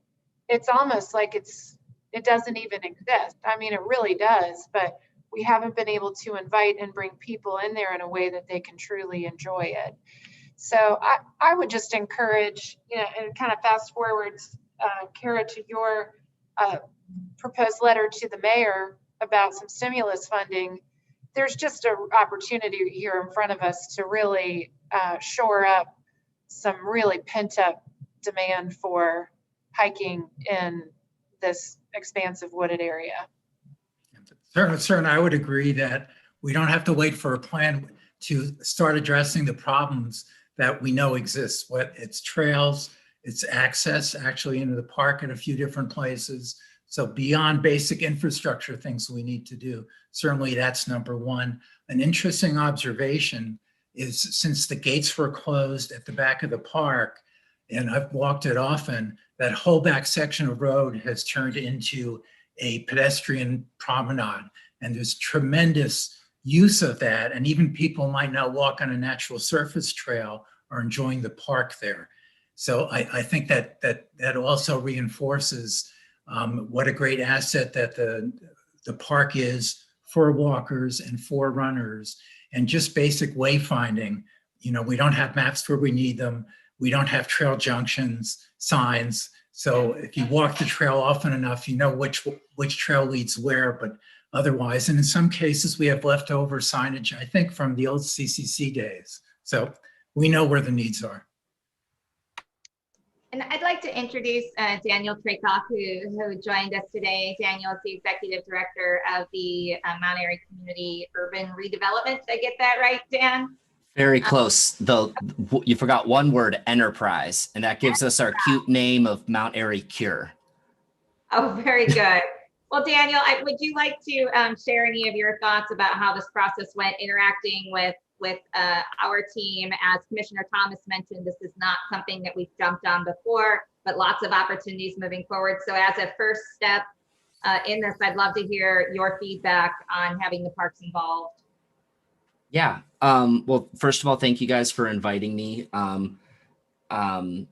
it's almost like it doesn't even exist. I mean, it really does, but we haven't been able to invite and bring people in there in a way that they can truly enjoy it. So I would just encourage, and kind of fast forwards, Kara, to your proposed letter to the mayor about some stimulus funding. There's just an opportunity here in front of us to really shore up some really pent up demand for hiking in this expansive wooded area. Certainly, I would agree that we don't have to wait for a plan to start addressing the problems that we know exist. It's trails, it's access actually into the park in a few different places. So beyond basic infrastructure things we need to do, certainly that's number one. An interesting observation is since the gates were closed at the back of the park, and I've walked it often, that whole back section of road has turned into a pedestrian promenade. And there's tremendous use of that. And even people might not walk on a natural surface trail are enjoying the park there. So I think that also reinforces what a great asset that the park is for walkers and for runners, and just basic wayfinding. We don't have maps where we need them. We don't have trail junctions, signs. So if you walk the trail often enough, you know which trail leads where, but otherwise. And in some cases, we have leftover signage, I think, from the old CCC days. So we know where the needs are. And I'd like to introduce Daniel Traycock, who joined us today. Daniel is the Executive Director of the Mount Airy Community Urban Redevelopment. Did I get that right, Dan? Very close. You forgot one word, enterprise, and that gives us our cute name of Mount Airy Cure. Oh, very good. Well, Daniel, would you like to share any of your thoughts about how this process went interacting with our team? As Commissioner Thomas mentioned, this is not something that we've jumped on before, but lots of opportunities moving forward. So as a first step in this, I'd love to hear your feedback on having the parks involved. Yeah. Well, first of all, thank you guys for inviting me. Mount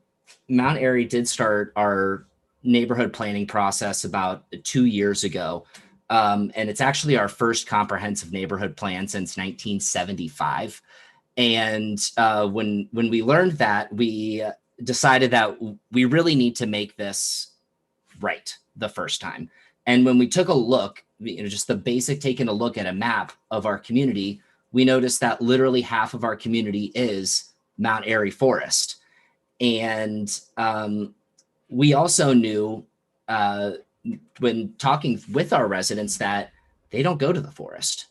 Airy did start our neighborhood planning process about 2 years ago. And it's actually our first comprehensive neighborhood plan since 1975. And when we learned that, we decided that we really need to make this right the first time. And when we took a look, just the basic taking a look at a map of our community, we noticed that literally half of our community is Mount Airy Forest. And we also knew when talking with our residents that they don't go to the forest.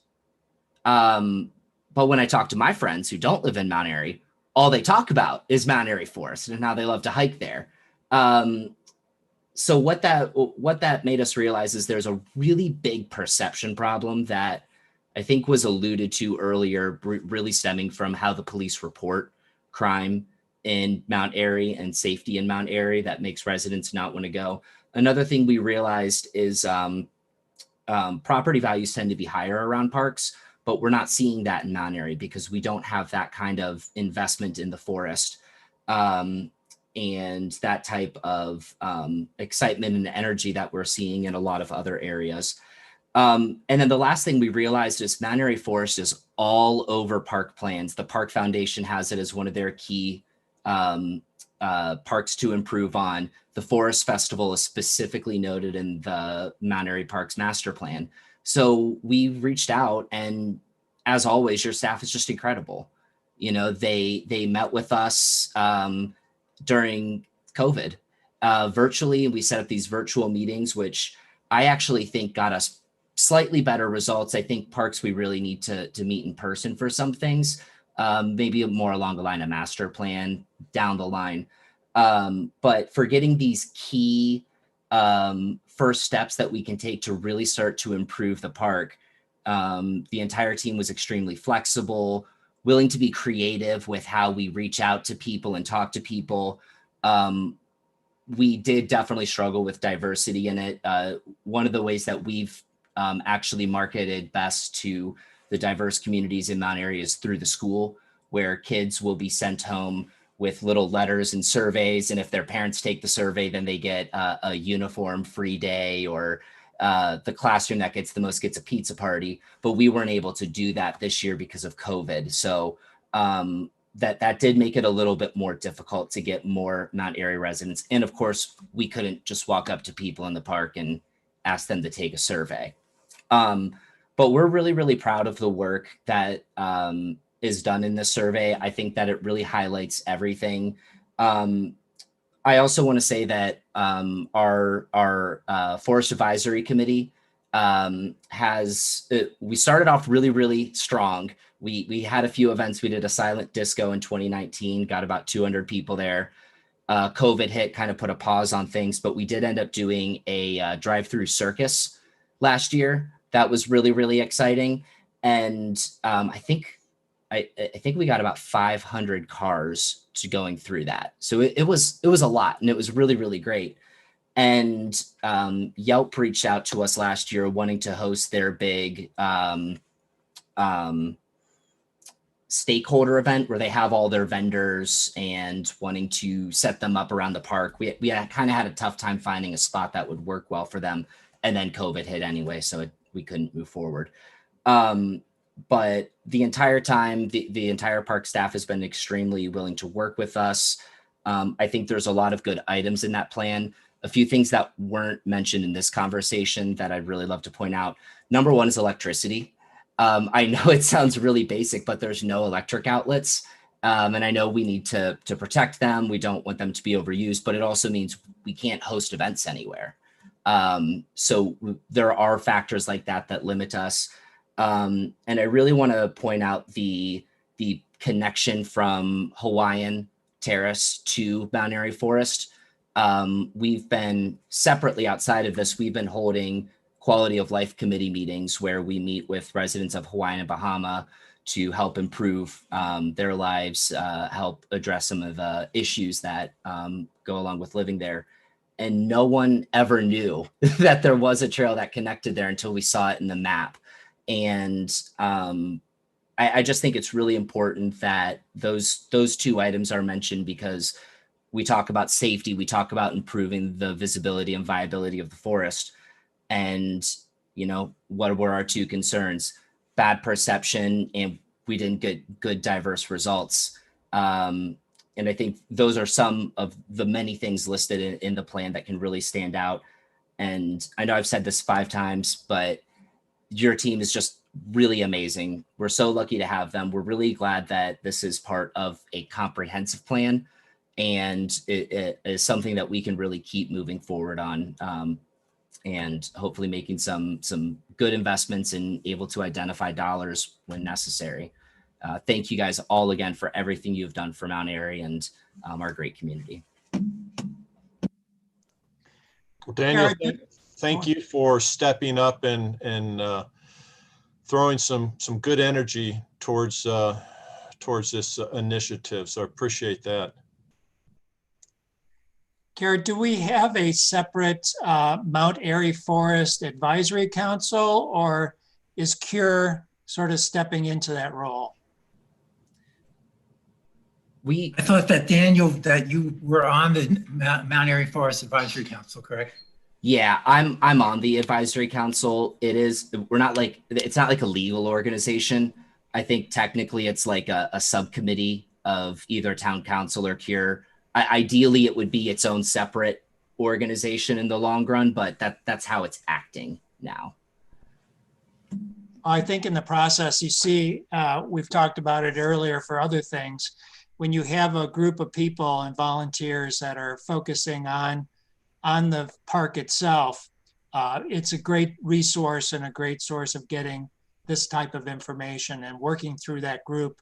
But when I talk to my friends who don't live in Mount Airy, all they talk about is Mount Airy Forest and how they love to hike there. So what that made us realize is there's a really big perception problem that I think was alluded to earlier, really stemming from how the police report crime in Mount Airy and safety in Mount Airy that makes residents not want to go. Another thing we realized is property values tend to be higher around parks, but we're not seeing that in Mount Airy because we don't have that kind of investment in the forest and that type of excitement and energy that we're seeing in a lot of other areas. And then the last thing we realized is Mount Airy Forest is all over park plans. The Park Foundation has it as one of their key parks to improve on. The Forest Festival is specifically noted in the Mount Airy Parks Master Plan. So we reached out, and as always, your staff is just incredible. You know, they met with us during COVID virtually, and we set up these virtual meetings, which I actually think got us slightly better results. I think parks, we really need to meet in person for some things, maybe more along the line of master plan down the line. But for getting these key first steps that we can take to really start to improve the park, the entire team was extremely flexible, willing to be creative with how we reach out to people and talk to people. We did definitely struggle with diversity in it. One of the ways that we've actually marketed best to the diverse communities in Mount Airy is through the school, where kids will be sent home with little letters and surveys. And if their parents take the survey, then they get a uniform free day, or the classroom that gets the most gets a pizza party. But we weren't able to do that this year because of COVID. So that did make it a little bit more difficult to get more Mount Airy residents. And of course, we couldn't just walk up to people in the park and ask them to take a survey. But we're really, really proud of the work that is done in this survey. I think that it really highlights everything. I also want to say that our Forest Advisory Committee we started off really, really strong. We had a few events. We did a silent disco in 2019, got about 200 people there. COVID hit, kind of put a pause on things, but we did end up doing a drive-through circus last year. That was really, really exciting. And I think we got about 500 cars to going through that. So it was a lot, and it was really, really great. And Yelp reached out to us last year wanting to host their big stakeholder event where they have all their vendors and wanting to set them up around the park. We kind of had a tough time finding a spot that would work well for them. And then COVID hit anyway, so we couldn't move forward. But the entire time, the entire park staff has been extremely willing to work with us. I think there's a lot of good items in that plan. A few things that weren't mentioned in this conversation that I'd really love to point out. Number one is electricity. I know it sounds really basic, but there's no electric outlets. And I know we need to protect them. We don't want them to be overused, but it also means we can't host events anywhere. So there are factors like that that limit us. And I really want to point out the connection from Hawaiian Terrace to Mount Airy Forest. We've been separately outside of this, we've been holding quality of life committee meetings where we meet with residents of Hawaii and Bahama to help improve their lives, help address some of the issues that go along with living there. And no one ever knew that there was a trail that connected there until we saw it in the map. And I just think it's really important that those two items are mentioned, because we talk about safety, we talk about improving the visibility and viability of the forest. And, you know, what were our two concerns? Bad perception, and we didn't get good, diverse results. And I think those are some of the many things listed in the plan that can really stand out. And I know I've said this 5 times, but your team is just really amazing. We're so lucky to have them. We're really glad that this is part of a comprehensive plan, and it is something that we can really keep moving forward on, and hopefully making some good investments and able to identify dollars when necessary. Thank you guys all again for everything you've done for Mount Airy and our great community. Well, Daniel, thank you for stepping up and throwing some good energy towards this initiative. So I appreciate that. Kara, do we have a separate Mount Airy Forest Advisory Council, or is CURE sort of stepping into that role? I thought that, Daniel, that you were on the Mount Airy Forest Advisory Council, correct? Yeah, I'm on the advisory council. It's not like a legal organization. I think technically it's like a subcommittee of either town council or CURE. Ideally, it would be its own separate organization in the long run, but that's how it's acting now. I think in the process, you see, we've talked about it earlier for other things. When you have a group of people and volunteers that are focusing on the park itself, it's a great resource and a great source of getting this type of information and working through that group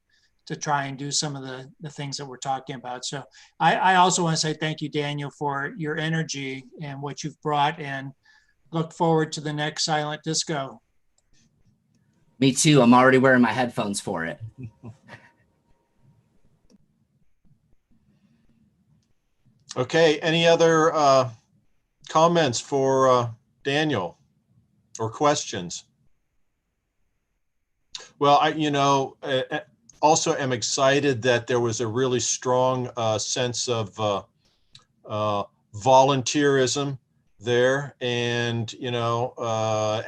to try and do some of the things that we're talking about. So I also want to say thank you, Daniel, for your energy and what you've brought, and look forward to the next Silent Disco. Me too. I'm already wearing my headphones for it. Okay, any other comments for Daniel or questions? Well, I also am excited that there was a really strong sense of volunteerism there, and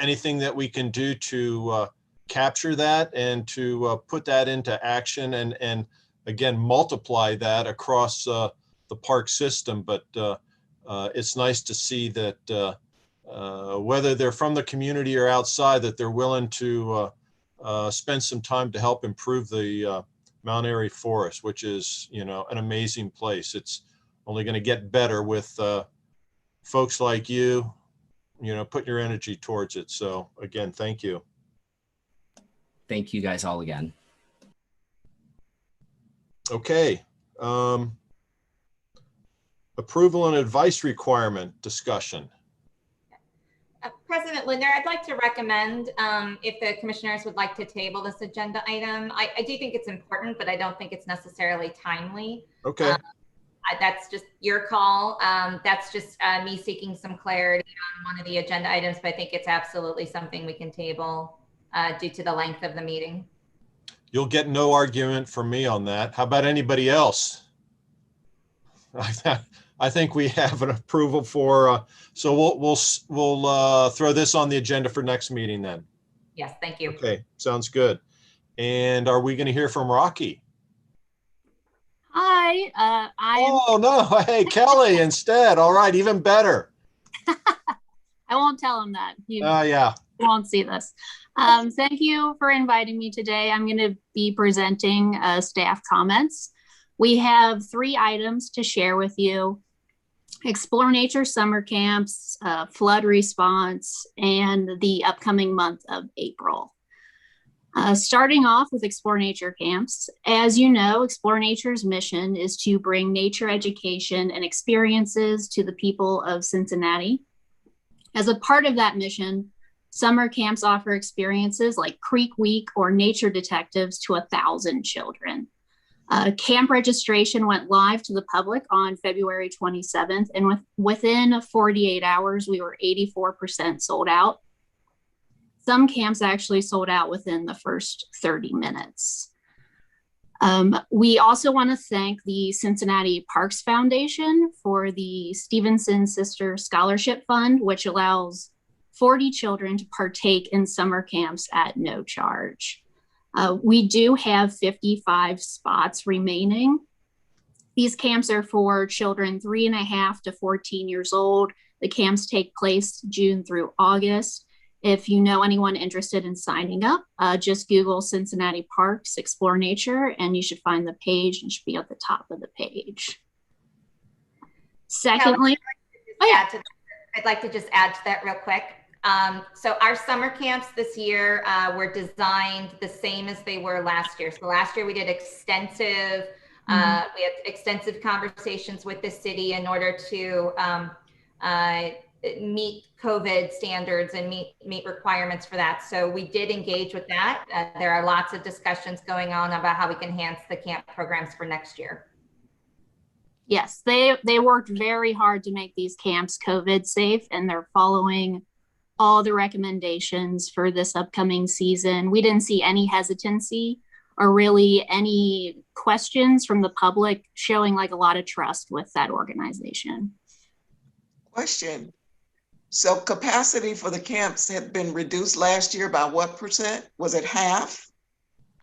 anything that we can do to capture that and to put that into action, and again multiply that across the park system. But it's nice to see that whether they're from the community or outside, that they're willing to spend some time to help improve the Mount Airy Forest, which is, an amazing place. It's only going to get better with folks like you, putting your energy towards it. So again, thank you. Thank you guys all again. Okay. Approval and advice requirement discussion. President Lindner, I'd like to recommend, if the commissioners would like to table this agenda item. I do think it's important, but I don't think it's necessarily timely. Okay. That's just your call. That's just me seeking some clarity on one of the agenda items, but I think it's absolutely something we can table due to the length of the meeting. You'll get no argument from me on that. How about anybody else? I think we have an approval for, so we'll throw this on the agenda for next meeting then. Yes, thank you. Okay, sounds good. And are we going to hear from Rocky? Hi, Oh no, hey, Kelly instead. All right, even better. I I won't tell him that. You Yeah. won't see this. Thank you for inviting me today. I'm going to be presenting staff comments. We have 3 items to share with you: Explore Nature summer camps, flood response, and the upcoming month of April. Starting off with Explore Nature camps. As you know, Explore Nature's mission is to bring nature education and experiences to the people of Cincinnati. As a part of that mission, summer camps offer experiences like Creek Week or Nature Detectives to 1,000 children. Camp registration went live to the public on February 27th, and within 48 hours, we were 84% sold out. Some camps actually sold out within the first 30 minutes. We also want to thank the Cincinnati Parks Foundation for the Stevenson Sister Scholarship Fund, which allows 40 children to partake in summer camps at no charge. We do have 55 spots remaining. These camps are for children 3.5 to 14 years old. The camps take place June through August. If you know anyone interested in signing up, just Google Cincinnati Parks Explore Nature, and you should find the page and should be at the top of the page. Secondly, I'd like to just add to that real quick. So our summer camps this year were designed the same as they were last year. So last year we did extensive, we had extensive conversations with the city in order to meet COVID standards and meet requirements for that. So we did engage with that. There are lots of discussions going on about how we can enhance the camp programs for next year. Yes, they worked very hard to make these camps COVID safe, and they're following all the recommendations for this upcoming season. We didn't see any hesitancy or really any questions from the public, showing like a lot of trust with that organization. Question. So capacity for the camps had been reduced last year by what percent? Was it half?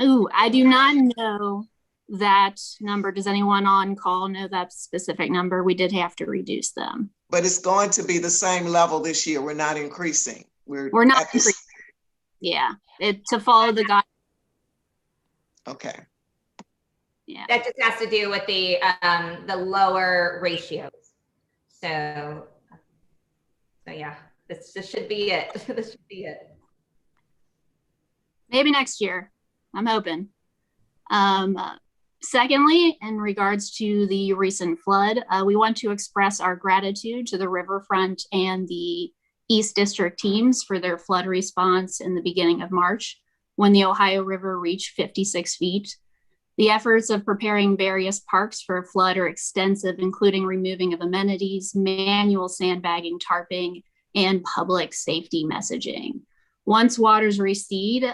Ooh, I do not know that number. Does anyone on call know that specific number? We did have to reduce them. But it's going to be the same level this year. We're not increasing. We're not increasing. Yeah, to follow the guide. Okay. Yeah. That just has to do with the lower ratios. So yeah, this should be it. This should be it. Maybe next year. I'm hoping. Secondly, in regards to the recent flood, we want to express our gratitude to the riverfront and the East District teams for their flood response in the beginning of March, when the Ohio River reached 56 feet. The efforts of preparing various parks for a flood are extensive, including removing of amenities, manual sandbagging, tarping, and public safety messaging. Once waters recede,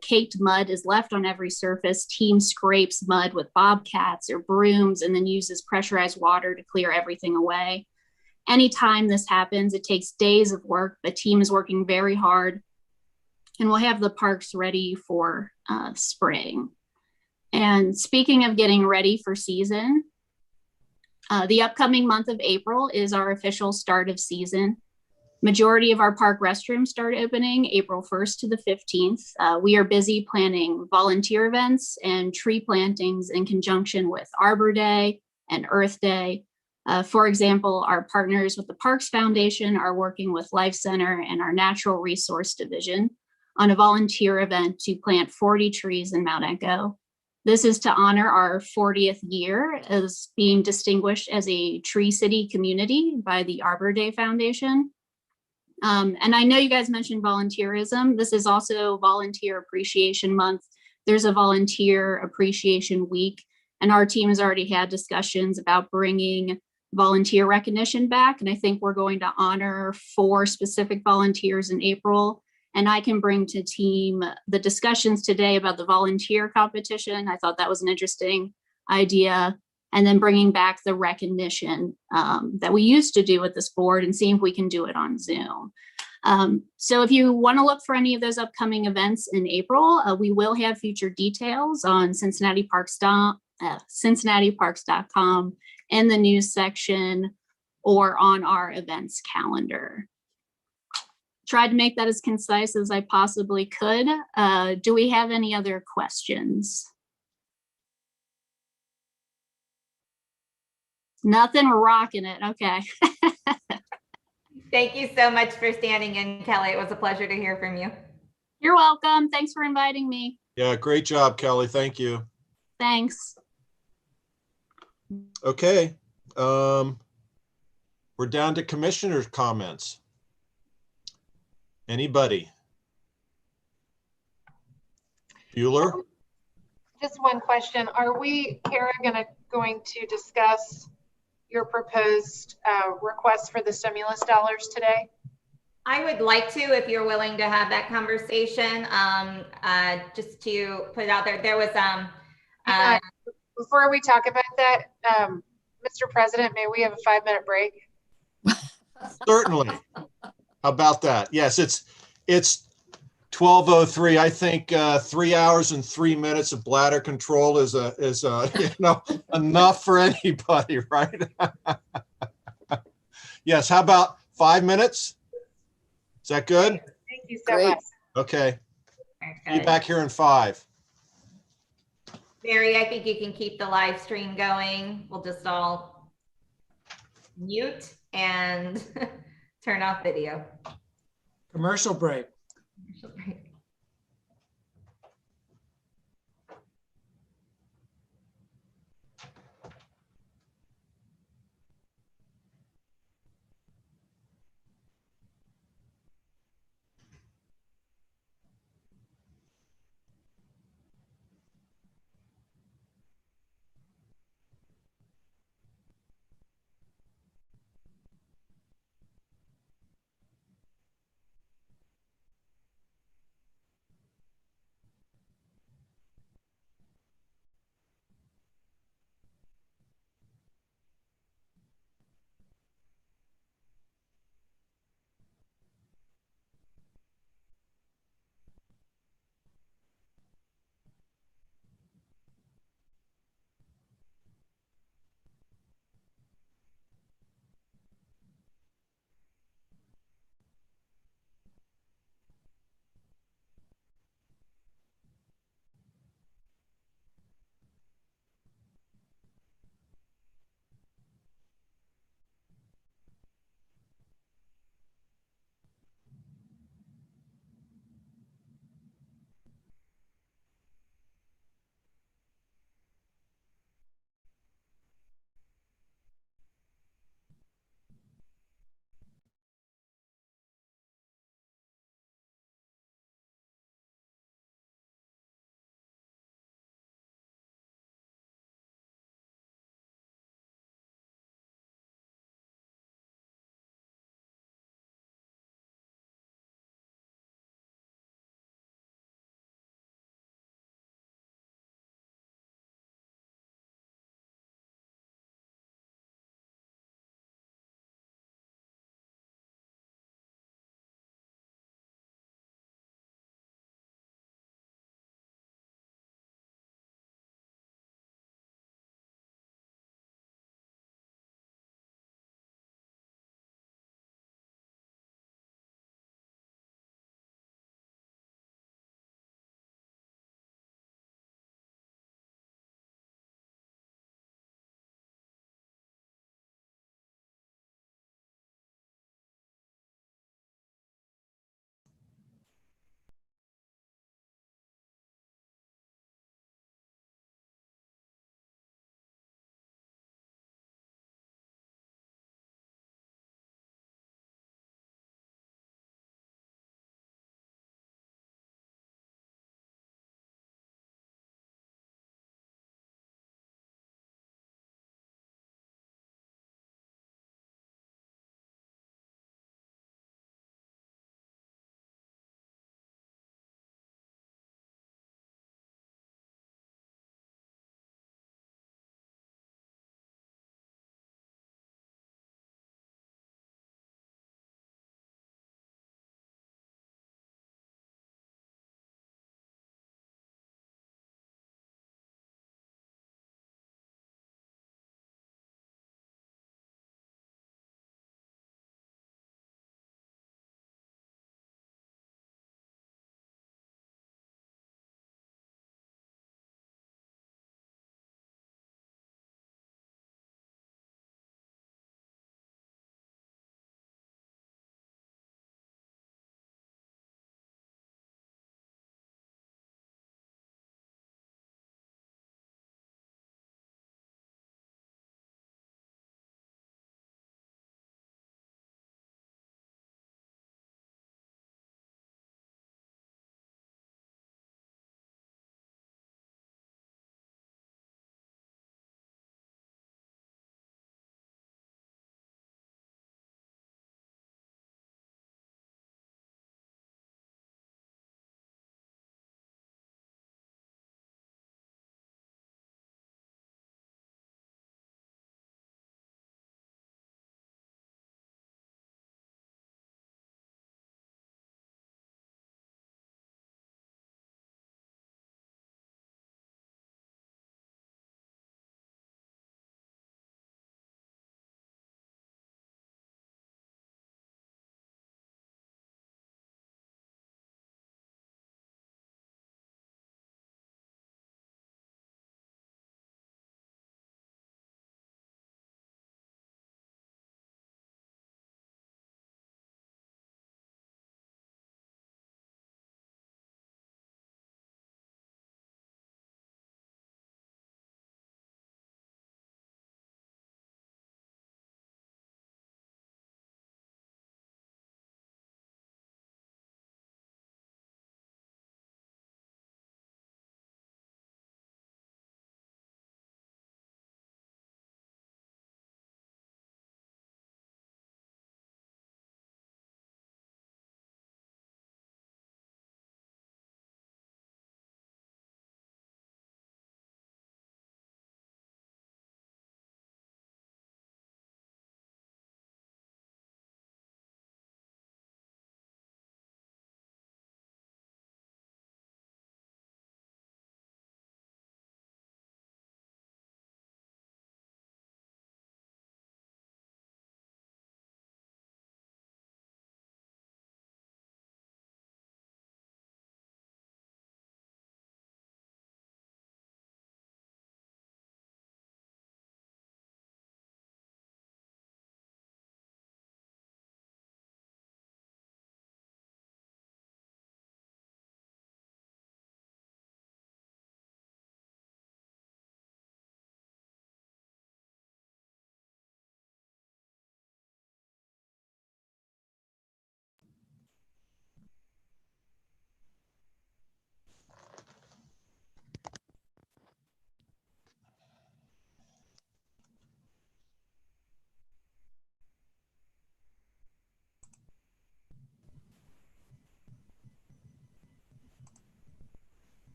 caked mud is left on every surface. Team scrapes mud with bobcats or brooms and then uses pressurized water to clear everything away. Anytime this happens, it takes days of work. The team is working very hard, and we'll have the parks ready for spring. And speaking of getting ready for season, the upcoming month of April is our official start of season. Majority of our park restrooms start opening April 1st to the 15th. We are busy planning volunteer events and tree plantings in conjunction with Arbor Day and Earth Day. For example, our partners with the Parks Foundation are working with Life Center and our Natural Resource Division on a volunteer event to plant 40 trees in Mount Echo. This is to honor our 40th year as being distinguished as a Tree City community by the Arbor Day Foundation. And I know you guys mentioned volunteerism. This is also Volunteer Appreciation Month. There's a Volunteer Appreciation Week, and our team has already had discussions about bringing volunteer recognition back. And I think we're going to honor 4 specific volunteers in April. And I can bring to team the discussions today about the volunteer competition. I thought that was an interesting idea. And then bringing back the recognition that we used to do with this board and seeing if we can do it on Zoom. So if you want to look for any of those upcoming events in April, we will have future details on cincinnatiparks.com in the news section or on our events calendar. tried to make that as concise as I possibly could. Do we have any other questions? Nothing, we're rocking it. Okay. Thank you so much for standing in, Kelly. It was a pleasure to hear from you. You're welcome. Thanks for inviting me. Yeah, great job, Kelly. Thank you. Thanks. Okay. We're down to commissioners' comments. Anybody? Bueller? Just one question. Are we, Kara, going to discuss your proposed request for the stimulus dollars today? I would like to, if you're willing to have that conversation, just to put it out there. There was, before we talk about that, Mr. President, may we have a 5-minute break? Certainly. How about that? Yes, it's 12:03. I think 3 hours and 3 minutes of bladder control is enough for anybody, right? Yes. How about 5 minutes? Is that good? Thank you so much. Okay. Be back here in 5. Mary, I think you can keep the live stream going. We'll just all mute and turn off video. Commercial break. Commercial break.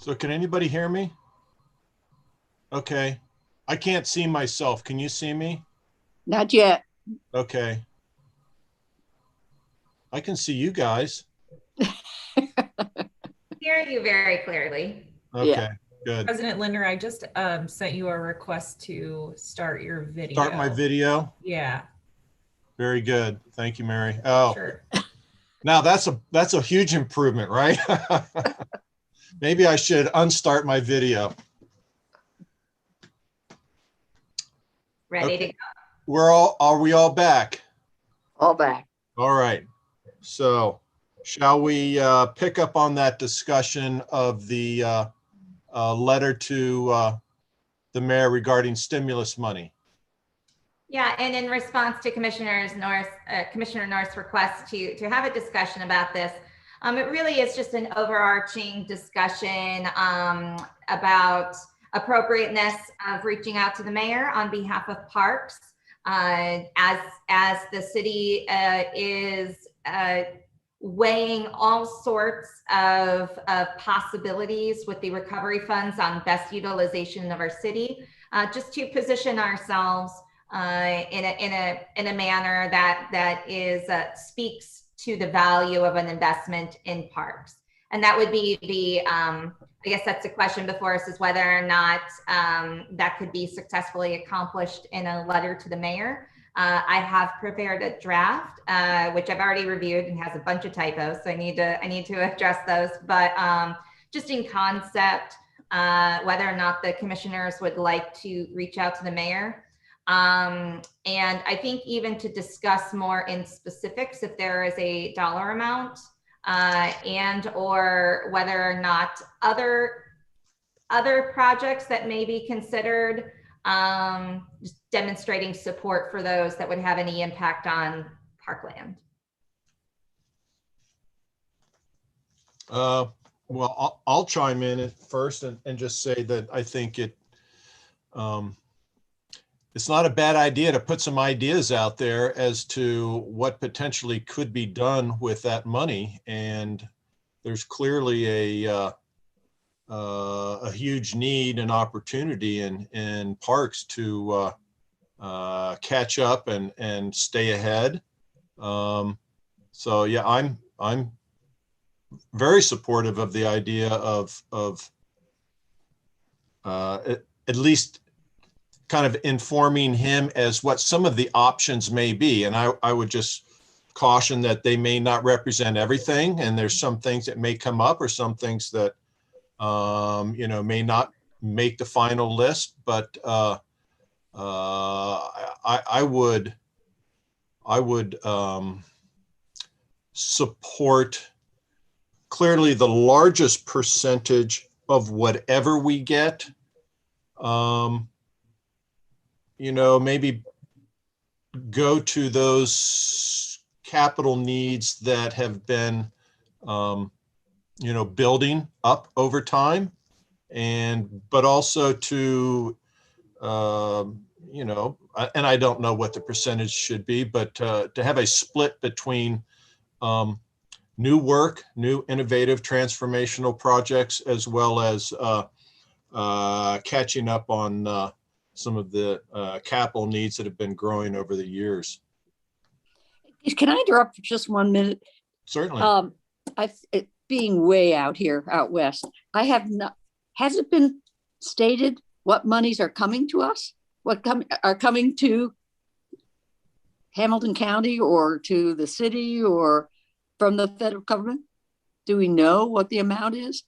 So can anybody hear me? Okay. I can't see myself. Can you see me? Not yet. Okay. I can see you guys. Hear you very clearly. Okay, Yeah. good. President Linder, I just sent you a request to start your video. Start my video. Yeah, Very good. Thank you, Mary. Oh, sure. now that's a huge improvement, right? Maybe I should unstart my video. Ready Okay. to go. Are we all back? All back. All right. So shall we pick up on that discussion of the letter to the mayor regarding stimulus money? Yeah, and in response to Commissioner North's request to have a discussion about this, it really is just an overarching discussion about appropriateness of reaching out to the mayor on behalf of parks. As the city is weighing all sorts of possibilities with the recovery funds on best utilization of our city, just to position ourselves in a manner that is speaks to the value of an investment in parks. And that would be I guess that's the question before us, is whether or not that could be successfully accomplished in a letter to the mayor. I have prepared a draft, which I've already reviewed and has a bunch of typos, so I need to address those. But just in concept, whether or not the commissioners would like to reach out to the mayor. And I think even to discuss more in specifics, if there is a dollar amount, and or whether or not other projects that may be considered, just demonstrating support for those that would have any impact on parkland. Well, I'll chime in at first and just say that I think it's not a bad idea to put some ideas out there as to what potentially could be done with that money. And there's clearly a huge need and opportunity in parks to catch up and stay ahead. So yeah, I'm very supportive of the idea of at least kind of informing him as what some of the options may be. And I would just caution that they may not represent everything. And there's some things that may come up or some things that, may not make the final list, but I would support clearly the largest percentage of whatever we get. Maybe go to those capital needs that have been, building up over time, but also to, and I don't know what the percentage should be, but to have a split between new work, new innovative transformational projects, as well as catching up on some of the capital needs that have been growing over the years. Can I interrupt for just 1 minute? Certainly. Being way out here, out west, has it been stated what monies are coming to us? Are coming to Hamilton County or to the city or from the federal government? Do we know what the amount is?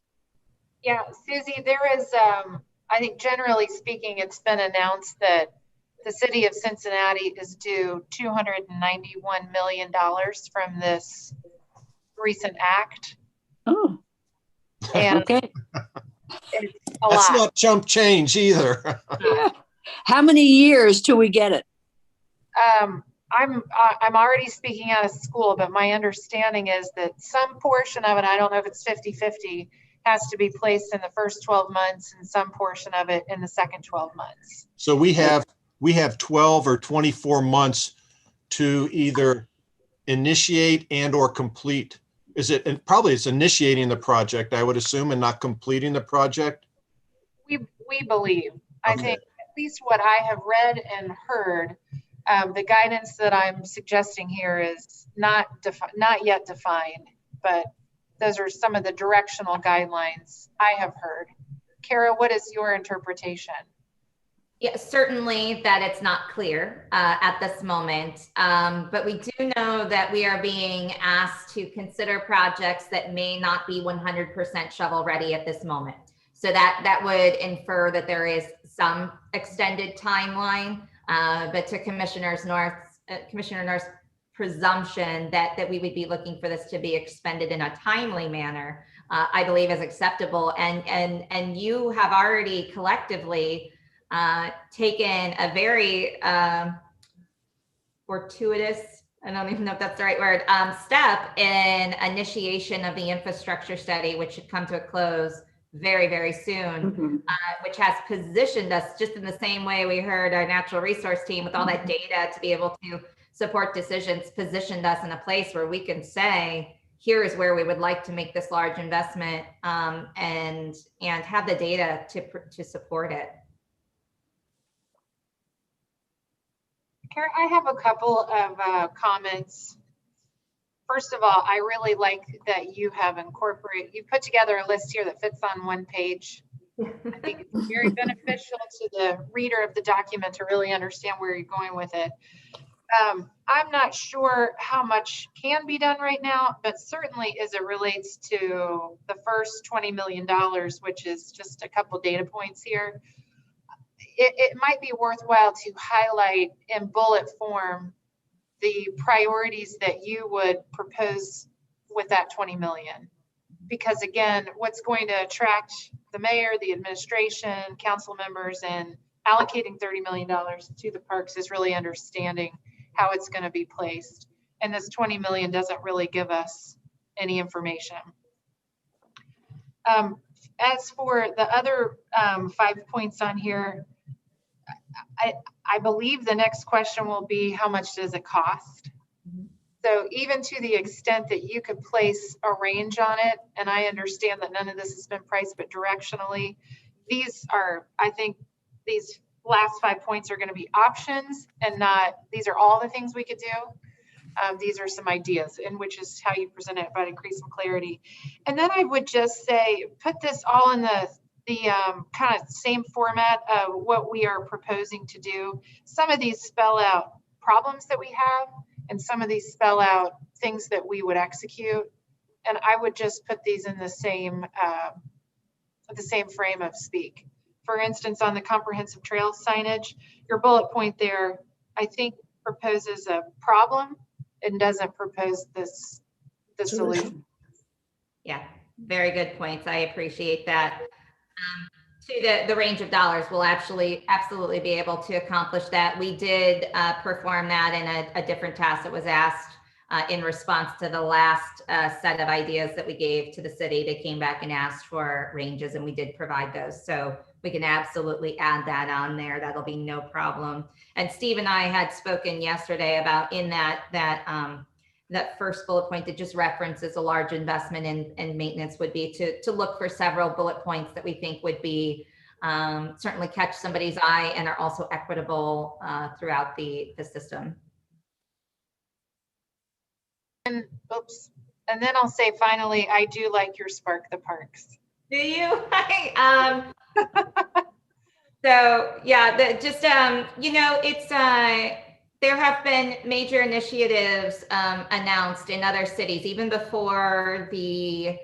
Yeah, Susie, there is, I think generally speaking, it's been announced that the city of Cincinnati is due $291 million from this recent act. Oh, and okay. It's a That's lot. not chump change either. Yeah. How many years till we get it? I'm already speaking out of school, but my understanding is that some portion of it, I don't know if it's 50-50, has to be placed in the first 12 months and some portion of it in the second 12 months. So we have 12 or 24 months to either initiate and or complete is it, and probably it's initiating the project, I would assume, and not completing the project? We believe. I Okay. think at least what I have read and heard, the guidance that I'm suggesting here is not yet defined, but those are some of the directional guidelines I have heard. Kara, what is your interpretation? Yeah, certainly that it's not clear at this moment, but we do know that we are being asked to consider projects that may not be 100% shovel ready at this moment. So that would infer that there is some extended timeline, but to Commissioner North's presumption that we would be looking for this to be expended in a timely manner, I believe is acceptable. And you have already collectively taken a very fortuitous, I don't even know if that's the right word, step in initiation of the infrastructure study, which should come to a close very, very soon, which has positioned us just in the same way we heard our natural resource team with all that data to be able to support decisions, positioned us in a place where we can say, here is where we would like to make this large investment, and have the data to support it. Kara, I have a couple of comments. First of all, I really like that you put together a list here that fits on one page. I think it's very beneficial to the reader of the document to really understand where you're going with it. I'm not sure how much can be done right now, but certainly as it relates to the first $20 million, which is just a couple data points here, it might be worthwhile to highlight in bullet form the priorities that you would propose with that 20 million. Because again, what's going to attract the mayor, the administration, council members, and allocating $30 million to the parks is really understanding how it's going to be placed. And this 20 million doesn't really give us any information. As for the other 5 points on here, I believe the next question will be, how much does it cost? So even to the extent that you could place a range on it, and I understand that none of this has been priced, but directionally, these are, I think these last 5 points are going to be options and not, these are all the things we could do. These are some ideas, and which is how you present it, but increase some clarity. And then I would just say, put this all in the kind of same format of what we are proposing to do. Some of these spell out problems that we have, and some of these spell out things that we would execute. And I would just put these in the same frame of speak. For instance, on the comprehensive trail signage, your bullet point there, I think proposes a problem and doesn't propose the solution. Yeah, very good points. I appreciate that. To the range of dollars, we'll absolutely be able to accomplish that. We did perform that in a different task that was asked in response to the last set of ideas that we gave to the city. They came back and asked for ranges, and we did provide those. So we can absolutely add that on there. That'll be no problem. And Steve and I had spoken yesterday about in that first bullet point that just references a large investment in maintenance would be to look for several bullet points that we think would be certainly catch somebody's eye and are also equitable throughout the system. And then I'll say finally, I do like your Spark the Parks. Do you? So yeah, you know, it's there have been major initiatives announced in other cities, even before the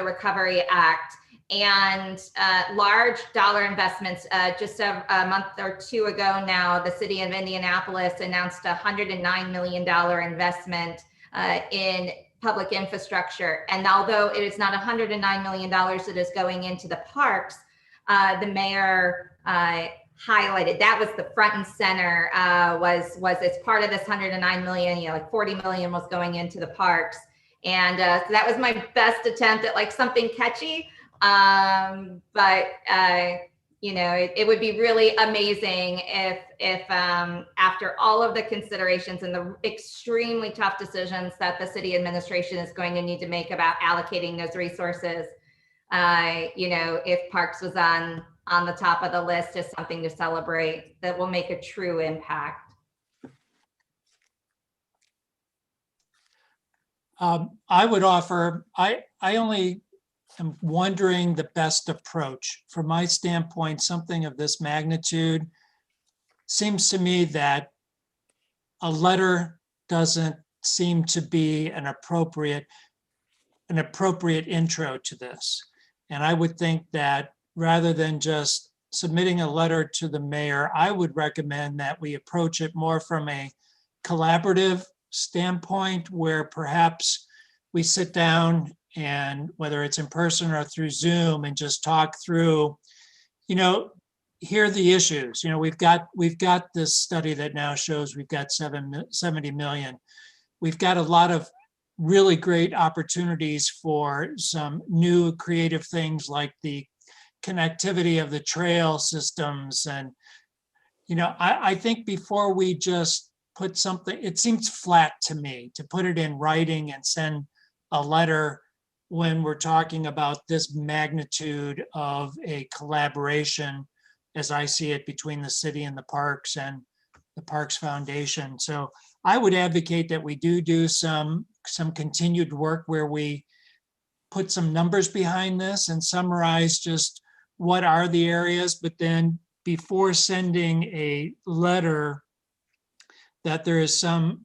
Recovery Act, and large dollar investments. Just a month or two ago now, the city of Indianapolis announced a $109 million investment in public infrastructure. And although it is not $109 million that is going into the parks, the mayor highlighted that was the front and center, was as part of this $109 million, you know, like 40 million was going into the parks. And so that was my best attempt at like something catchy. But you know, it would be really amazing if after all of the considerations and the extremely tough decisions that the city administration is going to need to make about allocating those resources, you know, if Parks was on the top of the list as something to celebrate that will make a true impact. I would offer, I only am wondering the best approach. From my standpoint, something of this magnitude seems to me that a letter doesn't seem to be an appropriate intro to this. And I would think that rather than just submitting a letter to the mayor, I would recommend that we approach it more from a collaborative standpoint, where perhaps we sit down and whether it's in person or through Zoom and just talk through, you know, here are the issues. You know, we've got this study that now shows we've got 70 million. We've got a lot of really great opportunities for some new creative things like the connectivity of the trail systems. And, you know, I think before we just put something, it seems flat to me to put it in writing and send a letter when we're talking about this magnitude of a collaboration, as I see it, between the city and the parks and the Parks Foundation. So I would advocate that we do some continued work where we put some numbers behind this and summarize just what are the areas, but then before sending a letter, that there is some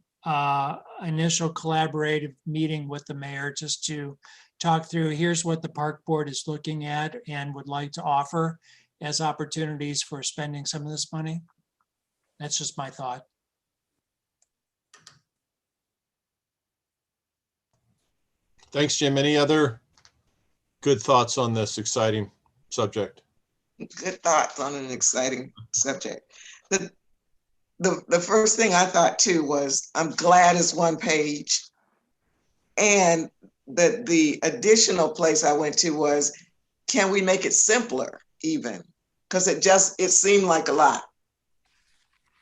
initial collaborative meeting with the mayor just to talk through, here's what the park board is looking at and would like to offer as opportunities for spending some of this money. That's just my thought. Thanks, Jim. Any other good thoughts on this exciting subject? Good thoughts on an exciting subject. The first thing I thought too was, I'm glad it's one page. And the additional place I went to was, can we make it simpler even? Because it seemed like a lot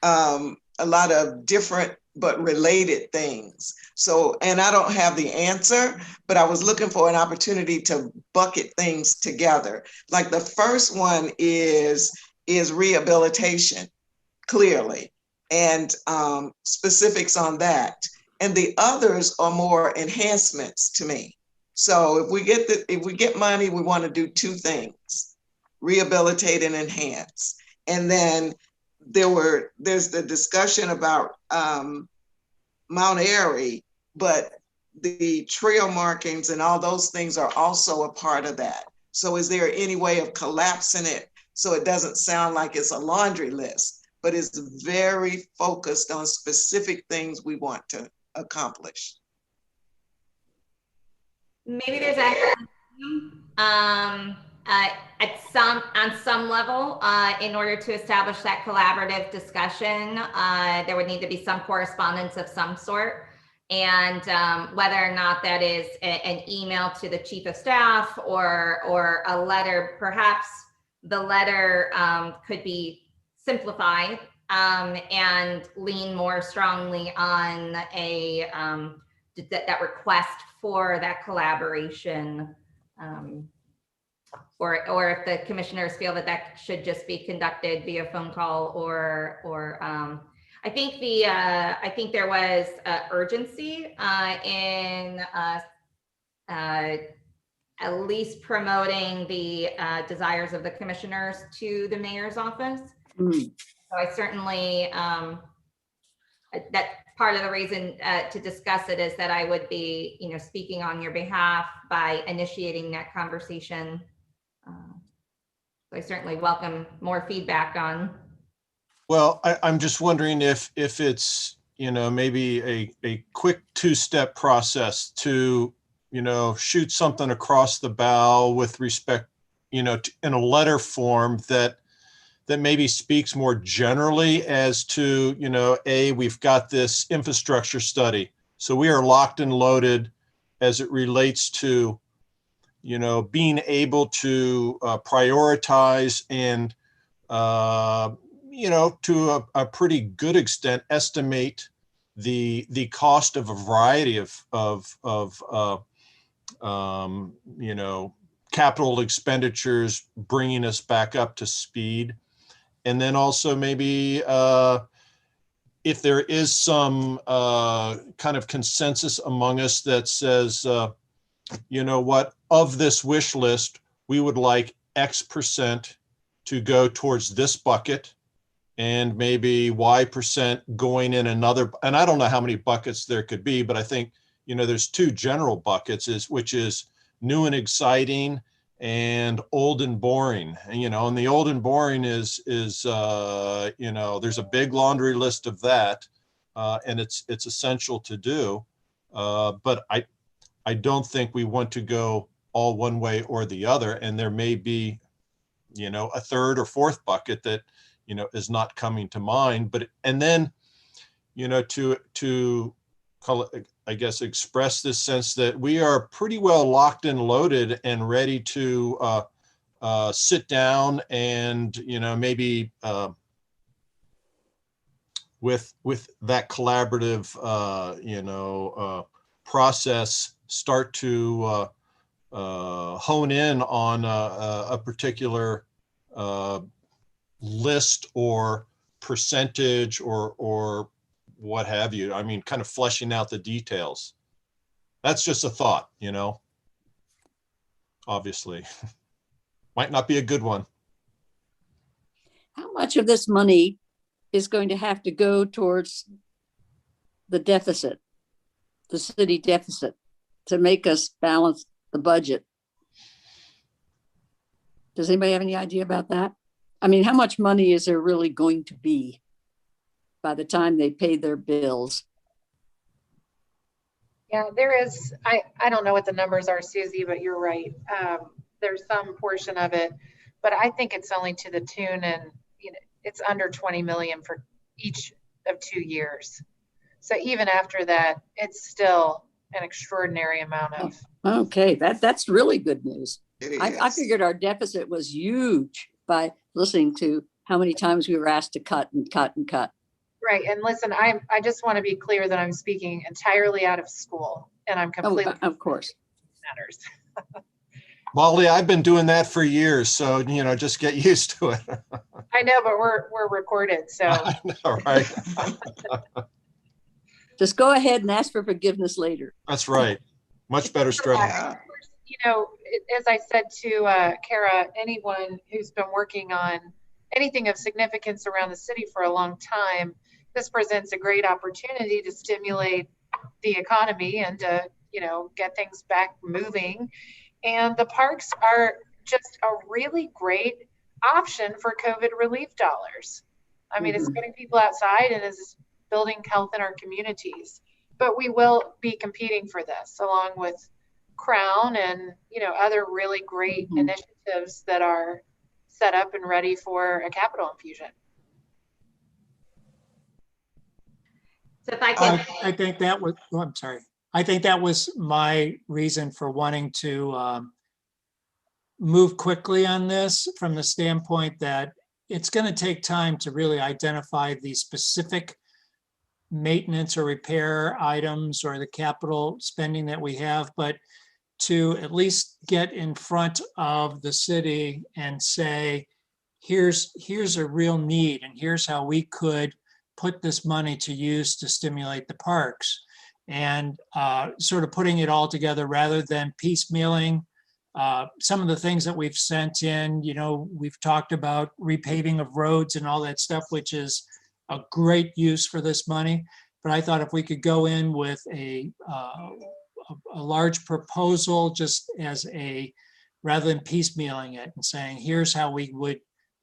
of different but related things. So, and I don't have the answer, but I was looking for an opportunity to bucket things together. Like the first one is rehabilitation, clearly, and specifics on that. And the others are more enhancements to me. So if we get money, we want to do two things: rehabilitate and enhance. And then there's the discussion about Mount Airy, but the trail markings and all those things are also a part of that. So is there any way of collapsing it so it doesn't sound like it's a laundry list, but it's very focused on specific things we want to accomplish? Maybe there's actually on some level, in order to establish that collaborative discussion, there would need to be some correspondence of some sort. And whether or not that is an email to the chief of staff or a letter, perhaps the letter could be simplified and lean more strongly on that request for that collaboration. Or if the commissioners feel that should just be conducted via phone call or I think there was urgency in at least promoting the desires of the commissioners to the mayor's office. So I certainly, that's part of the reason to discuss it, is that I would be, speaking on your behalf by initiating that conversation. So I certainly welcome more feedback on. Well, I'm just wondering if it's, maybe a quick two-step process to, shoot something across the bow with respect, in a letter form that maybe speaks more generally as to, we've got this infrastructure study. So we are locked and loaded as it relates to, being able to prioritize and to a pretty good extent, estimate the cost of a variety of capital expenditures, bringing us back up to speed. And then also maybe if there is some kind of consensus among us that says, you know what, of this wish list, we would like X percent to go towards this bucket, and maybe Y percent going in another. And I don't know how many buckets there could be, but I think, there's two general buckets, which is new and exciting and old and boring. And the old and boring is there's a big laundry list of that, and it's essential to do. But I don't think we want to go all one way or the other. And there may be, a third or fourth bucket that, is not coming to mind. And then, to call it, I guess, express this sense that we are pretty well locked and loaded and ready to sit down and, maybe with that collaborative, process, start to hone in on a particular list or percentage or what have you. I mean, kind of fleshing out the details. That's just a thought, obviously. Might not be a good one. How much of this money is going to have to go towards the deficit, the city deficit, to make us balance the budget? Does anybody have any idea about that? I mean, how much money is there really going to be by the time they pay their bills? Yeah, there is. I don't know what the numbers are, Susie, but you're right. There's some portion of it, but I think it's only to the tune, and it's under 20 million for each of 2 years. So even after that, it's still an extraordinary amount of. Okay, that's really good news. I is. figured our deficit was huge by listening to how many times we were asked to cut and cut and cut. Right. And listen, I just want to be clear that I'm speaking entirely out of school, and I'm completely. Of course. Matters. Molly, I've been doing that for years, so just get used to it. I know, but we're recorded, so. I know, right? Just go ahead and ask for forgiveness later. That's right. Much better strategy. As I said to Kara, anyone who's been working on anything of significance around the city for a long time, this presents a great opportunity to stimulate the economy and to, get things back moving. And the parks are just a really great option for COVID relief dollars. I mean, it's getting people outside and is building health in our communities. But we will be competing for this along with Crown and, other really great initiatives that are set up and ready for a capital infusion. So if I can, I think that was, I'm sorry. I think that was my reason for wanting to move quickly on this, from the standpoint that it's going to take time to really identify the specific maintenance or repair items or the capital spending that we have, but to at least get in front of the city and say, here's a real need, and here's how we could put this money to use to stimulate the parks, and sort of putting it all together rather than piecemealing. Some of the things that we've sent in, we've talked about repaving of roads and all that stuff, which is a great use for this money. But I thought if we could go in with a large proposal, just as rather than piecemealing it and saying, here's how we would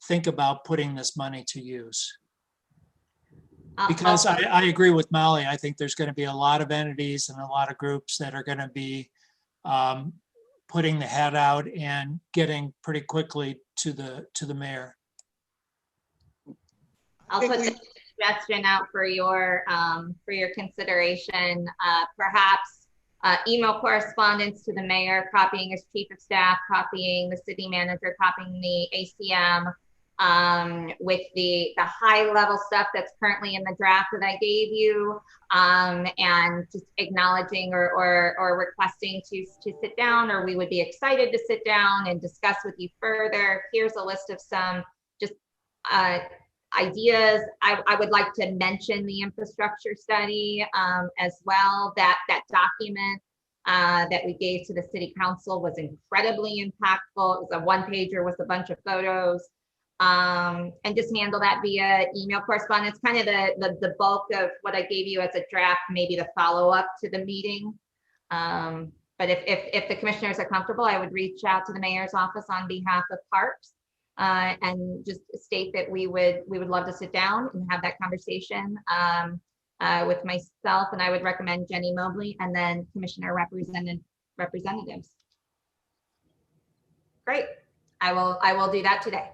think about putting this money to use. Because I agree with Molly. I think there's going to be a lot of entities and a lot of groups that are going to be putting the head out and getting pretty quickly to the mayor. I'll put the suggestion out for your consideration. Perhaps email correspondence to the mayor, copying his chief of staff, copying the city manager, copying the ACM, with the high level stuff that's currently in the draft that I gave you, and just acknowledging or requesting to sit down, or we would be excited to sit down and discuss with you further. Here's a list of some just ideas. I would like to mention the infrastructure study as well. That document that we gave to the city council was incredibly impactful. It was a one-pager with a bunch of photos, and just handle that via email correspondence. Kind of the bulk of what I gave you as a draft, maybe the follow-up to the meeting. But if the commissioners are comfortable, I would reach out to the mayor's office on behalf of Parks and just state that we would love to sit down and have that conversation with myself, and I would recommend Jenny Mobley and then commissioner representatives. Great. I will do that today.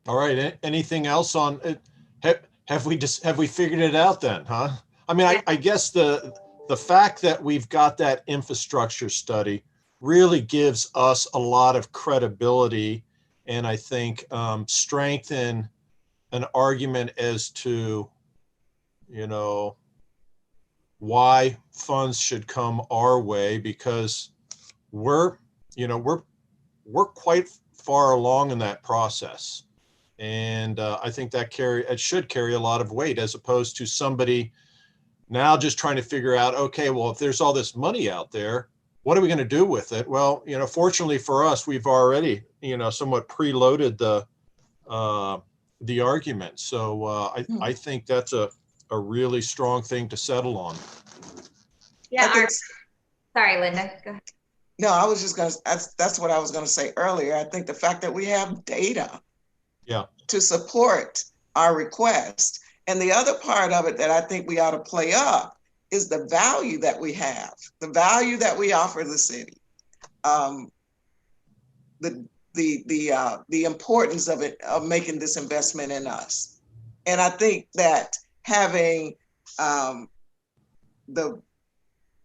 All right. Anything else on it? Have we figured it out then, huh? I mean, I guess the fact that we've got that infrastructure study really gives us a lot of credibility, and I think strengthen an argument as to, you know, why funds should come our way, because we're quite far along in that process. And I think that it should carry a lot of weight, as opposed to somebody now just trying to figure out, okay, well, if there's all this money out there, what are we going to do with it? Well, you know, fortunately for us, we've already, you know, somewhat preloaded the argument. So I think that's a really strong thing to settle on. Yeah. Sorry, Linda. Go ahead. No, I was just going to, that's what I was going to say earlier. I think the fact that we have data to support our request. And the other part of it that I think we ought to play up is the value that we have, the value that we offer the city, the importance of it, of making this investment in us. And I think that having the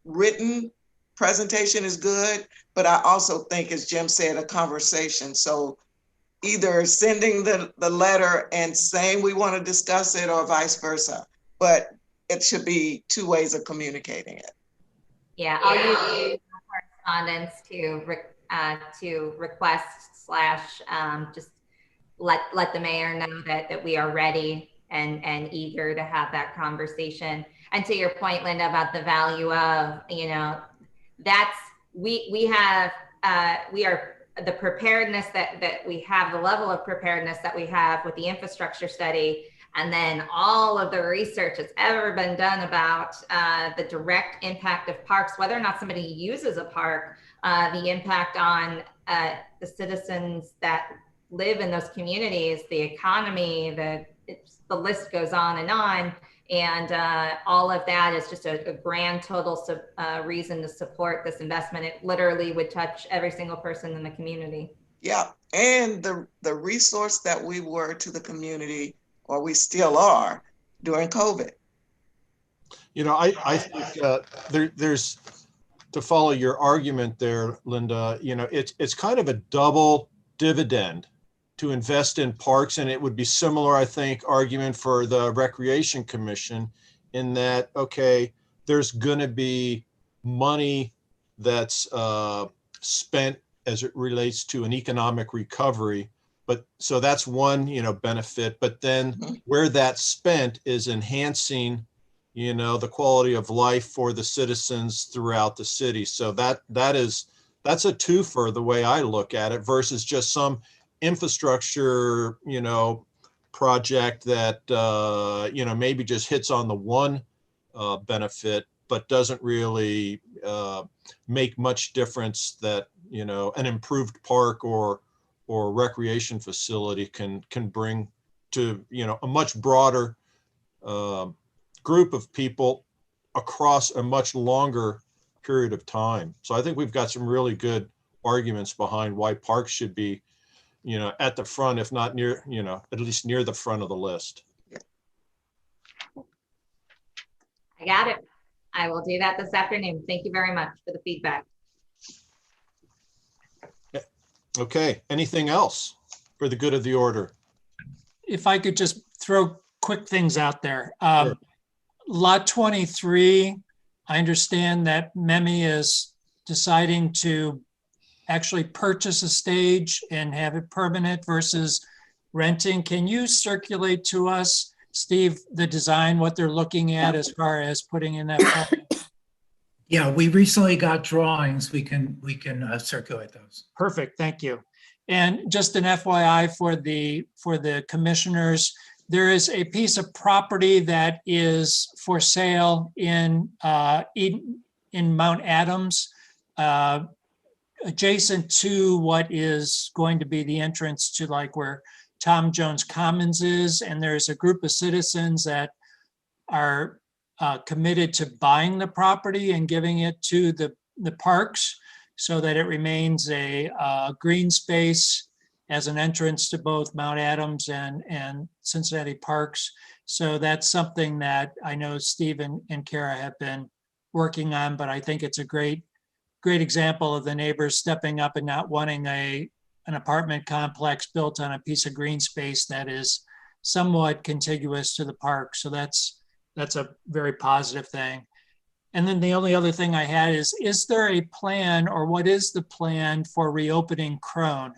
written presentation is good, but I also think, as Jim said, a conversation. So either sending the letter and saying we want to discuss it, or vice versa, but it should be two ways of communicating it. Yeah, I'll use correspondence to request / just let the mayor know that we are ready and eager to have that conversation. And to your point, Linda, about the value of, you know, that's we are the preparedness that we have, the level of preparedness that we have with the infrastructure study, and then all of the research that's ever been done about the direct impact of parks, whether or not somebody uses a park, the impact on the citizens that live in those communities, the economy, the list goes on. And all of that is just a grand total reason to support this investment. It literally would touch every single person in the community. Yeah, and the resource that we were to the community, or we still are, during COVID. You know, I think there's, to follow your argument there, Linda, you know, it's kind of a double dividend to invest in parks. And it would be similar, I think, argument for the Recreation Commission, in that, okay, there's going to be money that's spent as it relates to an economic recovery. But so that's one, you know, benefit. But then where that's spent is enhancing, you know, the quality of life for the citizens throughout the city. So that's a twofer, the way I look at it, versus just some infrastructure, you know, project that, you know, maybe just hits on the one benefit, but doesn't really make much difference that, you know, an improved park or recreation facility can bring to, you know, a much broader group of people across a much longer period of time. So I think we've got some really good arguments behind why parks should be, you know, at the front, if not near, you know, at least near the front of the list. I got it. I will do that this afternoon. Thank you very much for the feedback. Okay, anything else for the good of the order? If I could just throw quick things out there. Sure. Lot 23, I understand that MEMI is deciding to actually purchase a stage and have it permanent versus renting. Can you circulate to us, Steve, the design, what they're looking at as far as putting in that plan? Yeah, we recently got drawings. We can circulate those. Perfect, thank you. And just an FYI for the commissioners, there is a piece of property that is for sale in Mount Adams, adjacent to what is going to be the entrance to like where Tom Jones Commons is. And there's a group of citizens that are committed to buying the property and giving it to the parks so that it remains a green space as an entrance to both Mount Adams and Cincinnati parks. So that's something that I know Steve and Kara have been working on, but I think it's a great example of the neighbors stepping up and not wanting an apartment complex built on a piece of green space that is somewhat contiguous to the park. So that's a very positive thing. And then the only other thing I had is there a plan, or what is the plan for reopening Crone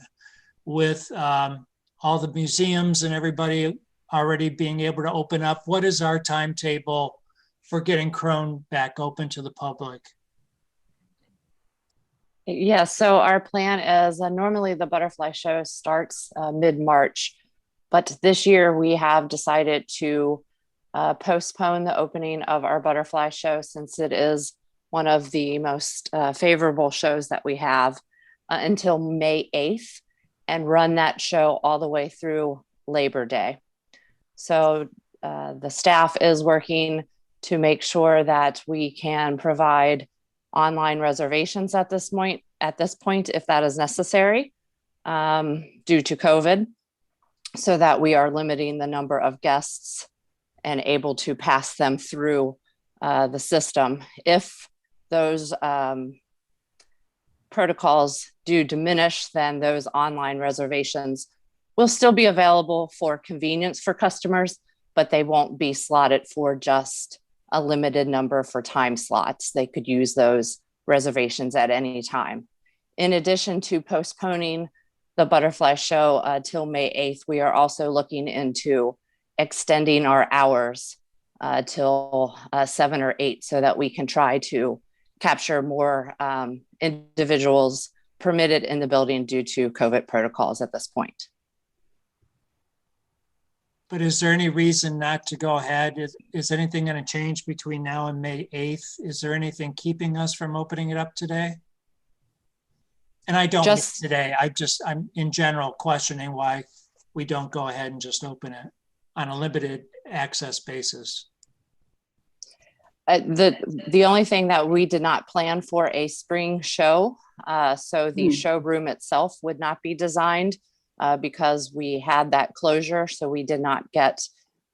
with all the museums and everybody already being able to open up? What is our timetable for getting Crone back open to the public? Yeah, so our plan is normally the butterfly show starts mid-March, but this year we have decided to postpone the opening of our butterfly show since it is one of the most favorable shows that we have until May 8th, and run that show all the way through Labor Day. So the staff is working to make sure that we can provide online reservations at this point, if that is necessary, due to COVID, so that we are limiting the number of guests and able to pass them through the system. If those protocols do diminish, then those online reservations will still be available for convenience for customers, but they won't be slotted for just a limited number for time slots. They could use those reservations at any time. In addition to postponing the butterfly show till May 8th, we are also looking into extending our hours till 7 or 8 so that we can try to capture more individuals permitted in the building due to COVID protocols at this point. But is there any reason not to go ahead? Is anything going to change between now and May 8th? Is there anything keeping us from opening it up today? And I don't mean today. I'm in general questioning why we don't go ahead and just open it on a limited access basis. The only thing that we did not plan for a spring show, so the showroom itself would not be designed because we had that closure. So we did not get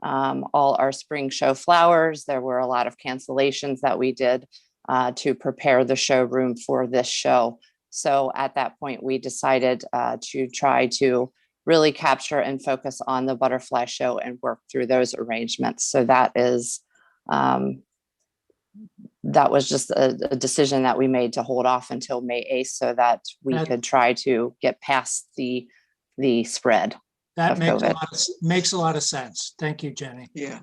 all our spring show flowers. There were a lot of cancellations that we did to prepare the showroom for this show. So at that point, we decided to try to really capture and focus on the butterfly show and work through those arrangements. So that was just a decision that we made to hold off until May 8th so that we could try to get past the spread. That makes a lot of sense. Thank you, Jenny. Yeah.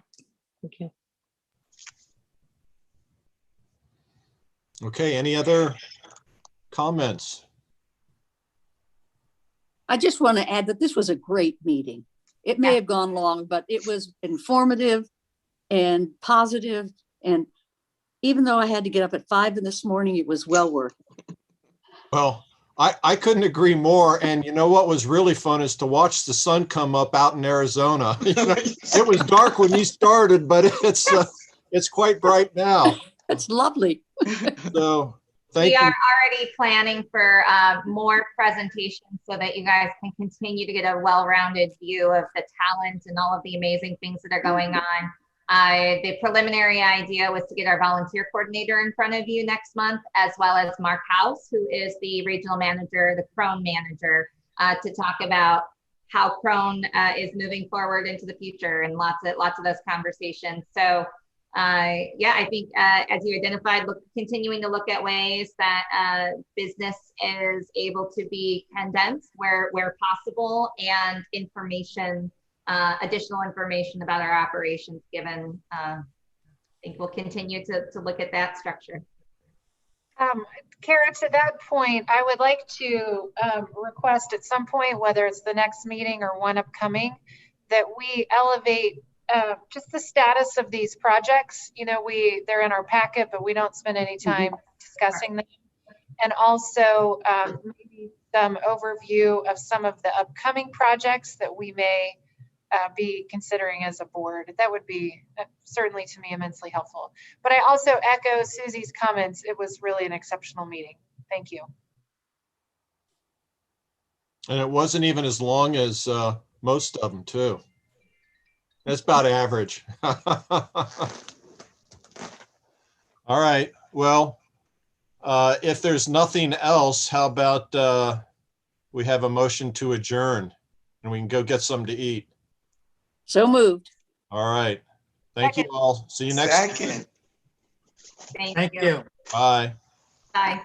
Thank you. Okay, any other comments? I just want to add that this was a great meeting. It may have gone long, but it was informative and positive. And even though I had to get up at 5 this morning, it was well worth it. Well, I couldn't agree more. And you know what was really fun is to watch the sun come up out in Arizona. You know, it was dark when you started, but it's quite bright now. It's lovely. So thank you. We are already planning for more presentations so that you guys can continue to get a well-rounded view of the talent and all of the amazing things that are going on. The preliminary idea was to get our volunteer coordinator in front of you next month, as well as Mark House, who is the regional manager, the Crone manager, to talk about how Crone is moving forward into the future, and lots of those conversations. So yeah, I think as you identified, continuing to look at ways that business is able to be condensed where possible, and information, additional information about our operations given. I think we'll continue to look at that structure. Kara, to that point, I would like to request at some point, whether it's the next meeting or one upcoming, that we elevate just the status of these projects. You know, they're in our packet, but we don't spend any time discussing them. And also maybe some overview of some of the upcoming projects that we may be considering as a board. That would be certainly to me immensely helpful. But I also echo Susie's comments. It was really an exceptional meeting. Thank you. And it wasn't even as long as most of them too. That's about average. All right. Well, if there's nothing else, how about we have a motion to adjourn and we can go get something to eat. So moved. All right. Thank you all. See you next time. Thank you. Bye. Bye.